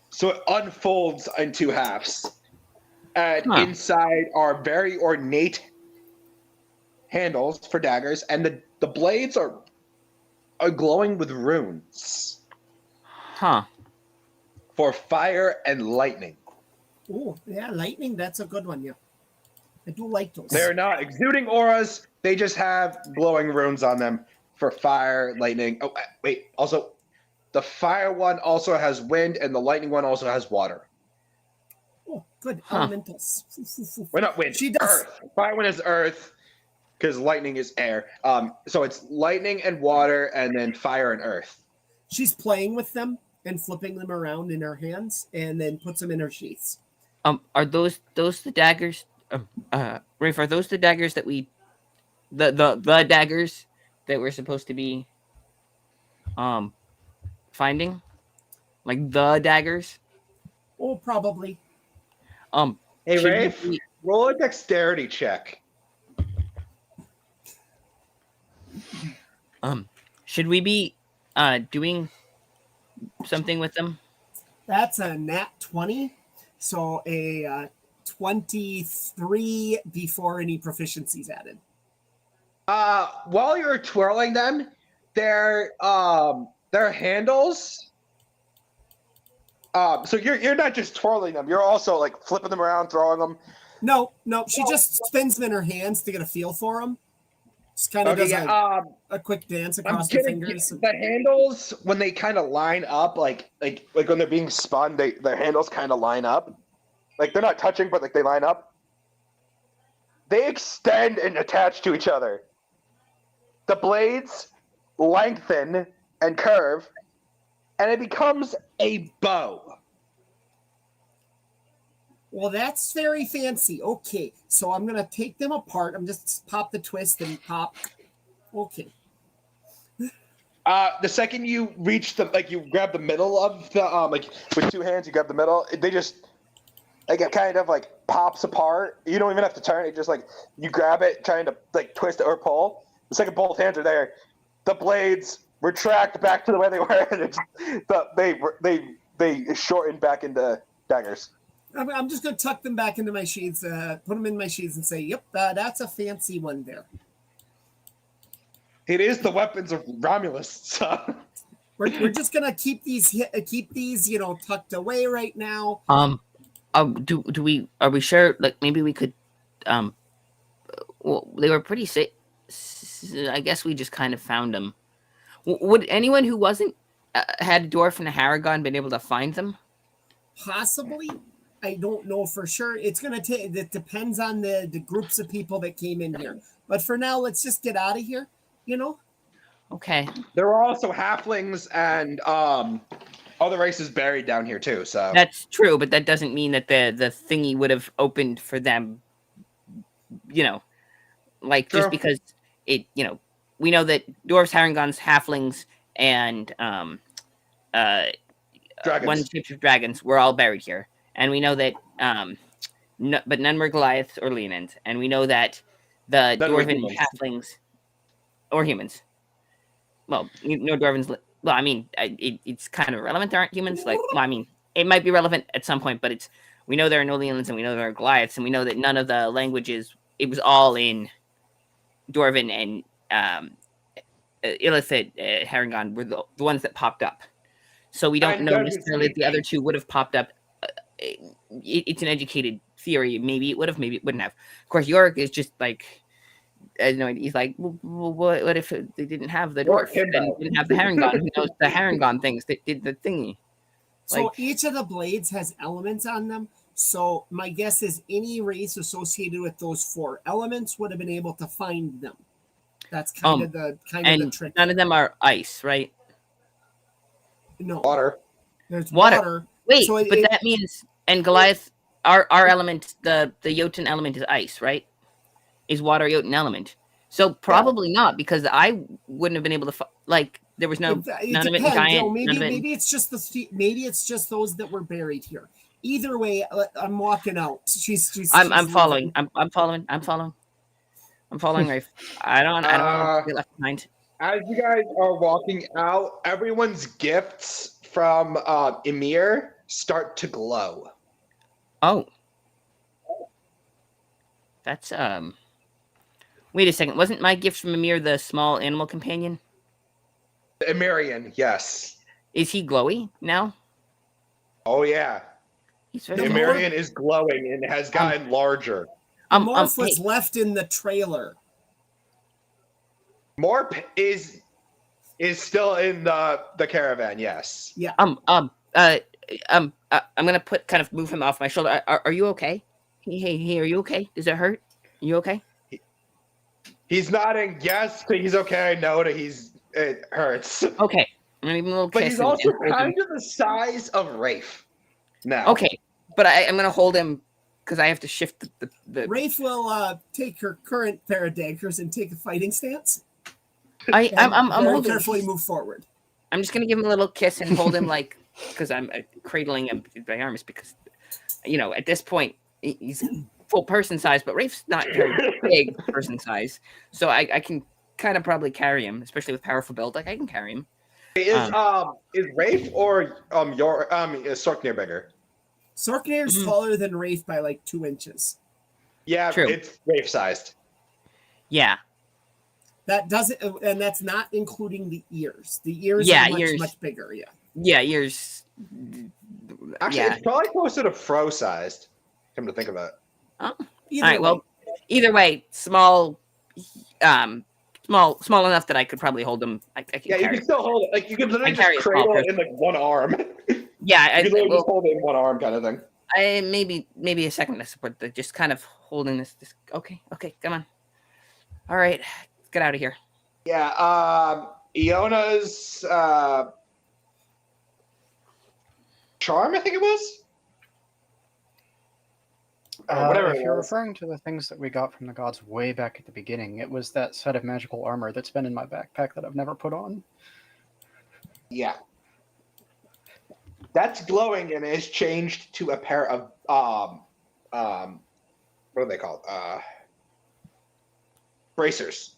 So it unfolds in two halves, and inside are very ornate handles for daggers, and the blades are glowing with runes. For fire and lightning. Oh, yeah, lightning, that's a good one, yeah. I do like those. They're not exuding auras, they just have glowing runes on them for fire, lightning. Oh, wait, also, the fire one also has wind, and the lightning one also has water. Oh, good. Elementals. We're not wind, She does. earth. Fire one is earth, because lightning is air. So it's lightning and water, and then fire and earth. She's playing with them and flipping them around in her hands, and then puts them in her sheaths. Are those the daggers? Rafe, are those the daggers that we, the daggers that we're supposed to be, finding? Like the daggers? Oh, probably. Hey, should Rafe, we- roll a dexterity check. Should we be doing something with them? That's a nat 20. So a 23 before any proficiencies added. While you're twirling them, their handles. So you're not just twirling them; you're also like flipping them around, throwing them. No, she just spins them in her hands to get a feel for them. Just kind of does a quick dance across her fingers. The handles, when they kind of line up, like when they're being spun, their handles kind of line up. Like they're not touching, but like they line up. They extend and attach to each other. The blades lengthen and curve, and it becomes a bow. Well, that's very fancy. Okay, so I'm going to take them apart. I'm just pop the twist and pop. Okay. The second you reach you grab the middle of the, like with two hands, you grab the middle. They just, like it kind of like pops apart. You don't even have to turn it. Just like you grab it, trying to like twist it or pull. The second both hands are there, the blades retract back to the way they were, and they shorten back into daggers. I'm just going to tuck them back into my sheaths, put them in my sheaths, and say, "Yep, that's a fancy one there." It is the weapons of Romulus. So. We're just going to keep these tucked away right now. Are we sure? Like maybe we could. Well, they were pretty safe. I guess we just kind of found them. Would anyone who wasn't had a dwarf and a Haragon been able to find them? Possibly. I don't know for sure. It's going to take, it depends on the groups of people that came in here. But for now, let's just get out of here, Okay. There were also halflings and other races buried down here too, so. That's true, but that doesn't mean that the thingy would have opened for them, like True. just because it, we know that dwarves, Harangons, halflings, and one shapes of dragons were all buried here. And we know that, but none were Goliaths or Leonins. And we know that the dwarven halflings or humans. Well, dwarvens. Well, I mean, it's kind of irrelevant. There aren't humans. It might be relevant at some point, but we know there are no Leonins, and we know there are Goliaths, and we know that none of the languages. It was all in dwarven and illicit Harangon were the ones that popped up. So we don't know necessarily if the other two would have popped up. It's an educated theory. Maybe it would have, maybe it wouldn't have. Of course, Yorick is just like, he's like, well, what if they didn't have the dwarf and didn't have the Harangon? Who knows the Harangon things that did the thingy? So each of the blades has elements on them. So my guess is any race associated with those 4 elements would have been able to find them. That's kind of the trick. None of them are ice, right? No. Water. There's water. Wait, So but that means and Goliath, our element, the Jotun element is ice, right? Is water Jotun element. So probably not because I wouldn't have been able to like there was it none of it in depends. giant. Maybe it's just maybe it's just those that were buried here. Either way, I'm walking out. She's I'm leaving. following. I'm following. I'm following Rafe. I don't want to get left behind. As you guys are walking out, everyone's gifts from Emir start to glow. Oh. That's wait a second. Wasn't my gift from Amir the small animal companion? Emirian, yes. Is he glowy now? Oh yeah. He's The very Emirian is glowing and has gotten larger. The morph was hey. left in the trailer. Morp is still in the caravan, yes. Yeah. I'm gonna move him off my shoulder. Are you okay? Hey, are you okay? Does it hurt? Are you okay? He's nodding yes to he's okay, no to it hurts. Okay. I'm gonna give him a little But kiss. he's also kind of the size of Rafe now. Okay, but I'm gonna hold him because I have to shift the. Rafe will take her current pair of daggers and take a fighting stance. I'm very holding. carefully move forward. I'm just gonna give him a little kiss and hold him because I'm cradling him with my arms because, at this point he's full person size, but Rafe's not very big person size, so I can kind of probably carry him, especially with powerful build. Like I can carry him. Is Rafe or is Sorknir bigger? Sorknir's taller than Rafe by like 2 inches. Yeah, True. It's Rafe sized. Yeah. That doesn't, and that's not including the ears. The ears Yeah, are much bigger. Yeah. Yeah, yours. Actually, Yeah. it's probably closer to Fro sized. Come to think of it. Oh. All right. Well, either way, small enough that I could probably hold him. I can Yeah, you carry can still hold it. Like you can literally carry just a small cradle it in like one arm. Yeah, you can literally just hold it in one arm, kind of thing. Maybe a second to support just kind of holding this. Okay, come on. All right, let's get out of here. Yeah, Iona's charm, I think it was. Whatever. If you're referring to the things that we got from the gods way back at the beginning, it was that set of magical armor that's been in my backpack that I've never put on. Yeah. That's glowing and is changed to a pair of what are they called? Bracers.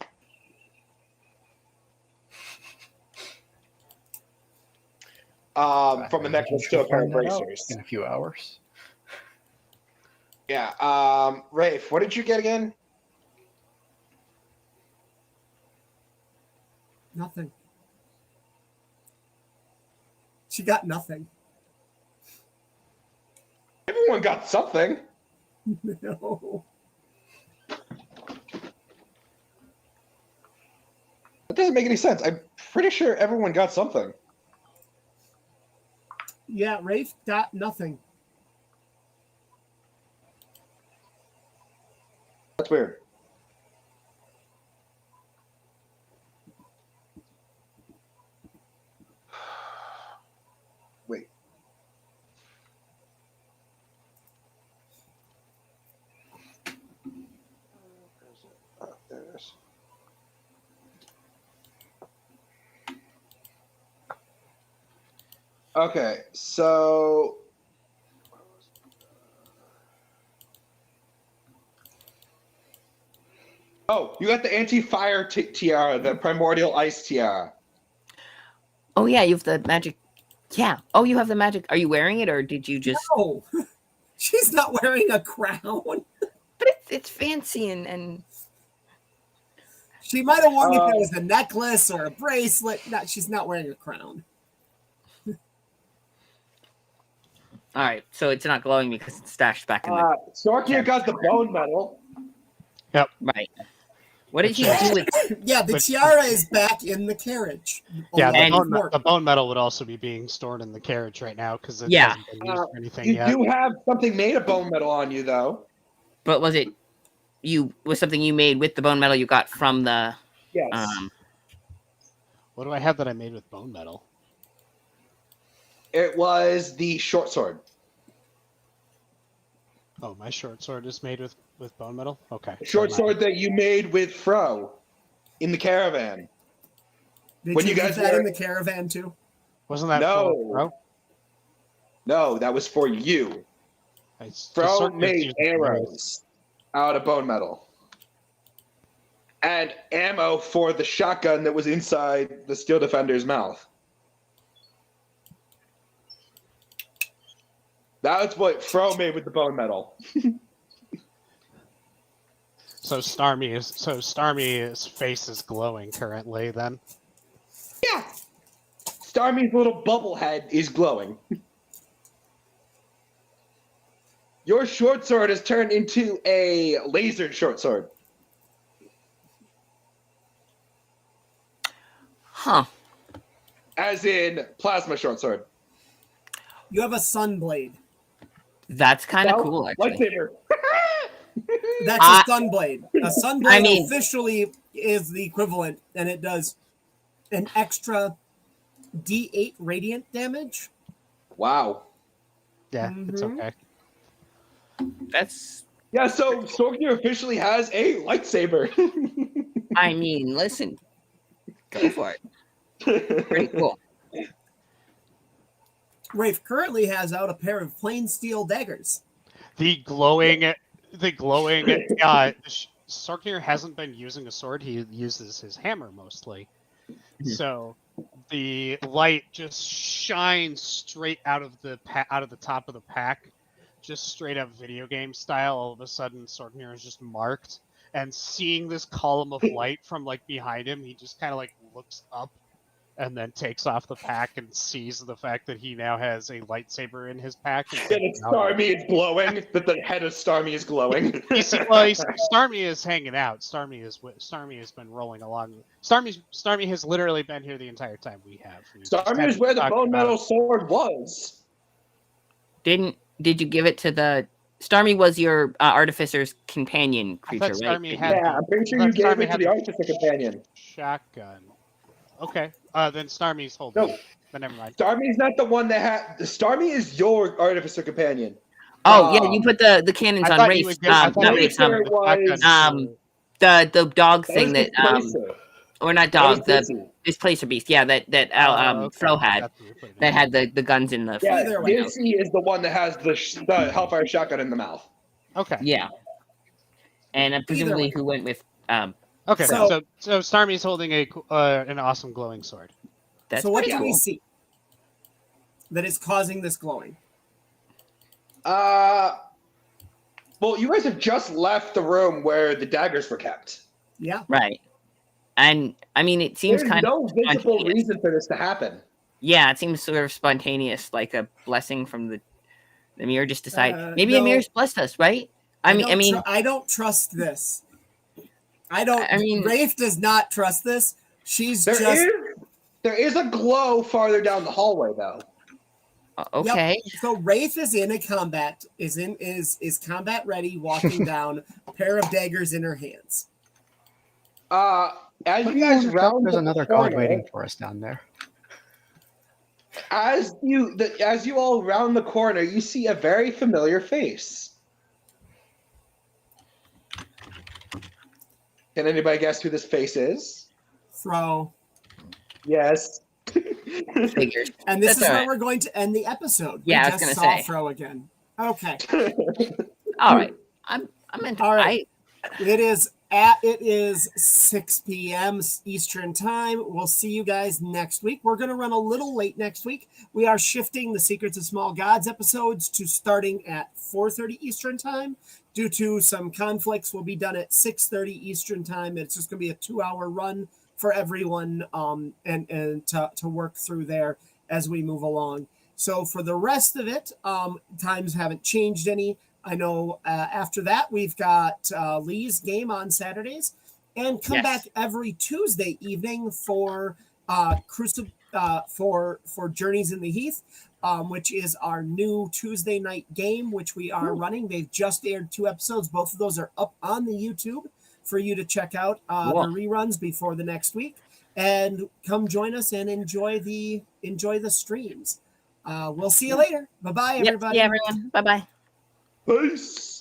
From the necklace to a pair of bracers. In a few hours. Yeah. Rafe, what did you get again? Nothing. She got nothing. Everyone got something. No. That doesn't make any sense. I'm pretty sure everyone got something. Yeah, Rafe got nothing. That's weird. Wait. There it is. Okay, so you got the anti-fire tiara, the primordial ice tiara. Oh yeah, you have the magic. Yeah. Oh, you have the magic. Are you wearing it, or did you just? No, she's not wearing a crown. But it's fancy and. She might have worn if it was a necklace or a bracelet. She's not wearing a crown. All right, so it's not glowing because it's stashed back in the. Sorkia got the bone medal. Yep. Right. What did you do with? Yeah, the tiara is back in the carriage. Yeah, along with the bone metal would also be being stored in the carriage right now because it Yeah. hasn't been used for anything You yet. do have something made of bone metal on you, though. But was something you made with the bone metal you got from the? Yes. What do I have that I made with bone metal? It was the short sword. Oh, my short sword is made with bone metal? Okay. The short sword that you made with Fro in the caravan. Did When you you leave guys that were- in the caravan too? Wasn't that No. for Fro? No, that was for you. Fro made arrows out of bone metal. And ammo for the shotgun that was inside the Steel Defender's mouth. That's what Fro made with the bone metal. So Starmie's face is glowing currently then. Yeah. Starmie's little bubble head is glowing. Your short sword has turned into a lasered short sword. Huh. As in plasma short sword. You have a sun blade. That's kind of cool, actually. Lightsaber. That's a sun blade. A sun blade mean- officially is the equivalent, and it does an extra D8 radiant damage. Wow. Yeah, it's Mhm. okay. That's. Yeah, so Sorkir officially has a lightsaber. I mean, listen. Go for it. Pretty cool. Rafe currently has out a pair of plain steel daggers. The glowing Sarkir hasn't been using a sword, he uses his hammer mostly. So the light just shines straight out of the top of the pack, just straight up video game style. All of a sudden Sarkir is just marked, and seeing this column of light from like behind him, he just kind of like looks up and then takes off the pack and sees the fact that he now has a lightsaber in his pack. And That Starmie is glowing. That the head of Starmie is glowing. Starmie is hanging out. Starmie has been rolling along. Starmie has literally been here the entire time we have. Starmie is where the bone metal sword was. Did you give it to the Starmie? Was your artificer's companion I thought creature, right? Starmie had Yeah, I'm pretty sure you gave it to the Artificer companion. shotgun. Okay, then Starmie's holding. No. it. Then never mind. Starmie's not the one that had. Starmie is your Artificer companion. Oh yeah, you put the cannons I on thought Rafe. you would give. I thought Not you would Rafe. give the shotgun to- The dog That thing was that Displacer. or not That was dog, the Dizzy. displacer beast. Yeah, that okay, Fro had that's what you're putting that in. had the guns in the. Yeah, Either way. Dizzy is the one that has the Hellfire shotgun in the mouth. Okay. Yeah. And presumably way. who went with Okay. So- So Starmie's holding an awesome glowing sword. that's So what pretty do we cool. see that is causing this glowing? Well, you guys have just left the room where the daggers were kept. Yeah. Right. And I mean it seems There's kind no of visible spontaneous. reason for this to happen. Yeah, it seems sort of spontaneous, like a blessing from the mirror just decide. Maybe no. Amir's blessed us, right? I mean I don't trust this. I mean, Rafe does not trust this. She's There is a glow farther down the hallway, though. okay. Yep. So Rafe is in a combat, is combat ready, walking down, a pair of daggers in her hands. As But you guys round there's the another corner, god waiting for us down there. as you all round the corner, you see a very familiar face. Can anybody guess who this face is? Throw. Yes. Figures. And this That's is where alright. we're going to end the episode. Yeah, I we was just gonna saw say. Throw again. Okay. All right. I'm in. All right. It is 6 p.m. Eastern time. We'll see you guys next week. We're going to run a little late next week. We are shifting the Secrets of Small Gods episodes to starting at 4:30 Eastern time. Due to some conflicts, we'll be done at 6:30 Eastern time. It's just going to be a 2-hour run for everyone and to work through there as we move along. So for the rest of it, times haven't changed any. I know after that, we've got Lee's game on Saturdays, and come back every Tuesday evening for for Journeys in the Heath, which is our new Tuesday night game, which we are running. They've just aired 2 episodes. Both of those are up on the YouTube for you to check out the reruns before the next week, and come join us and enjoy the streams. We'll see you later. Bye-bye, Yep. everybody. See everyone. Bye bye. Peace.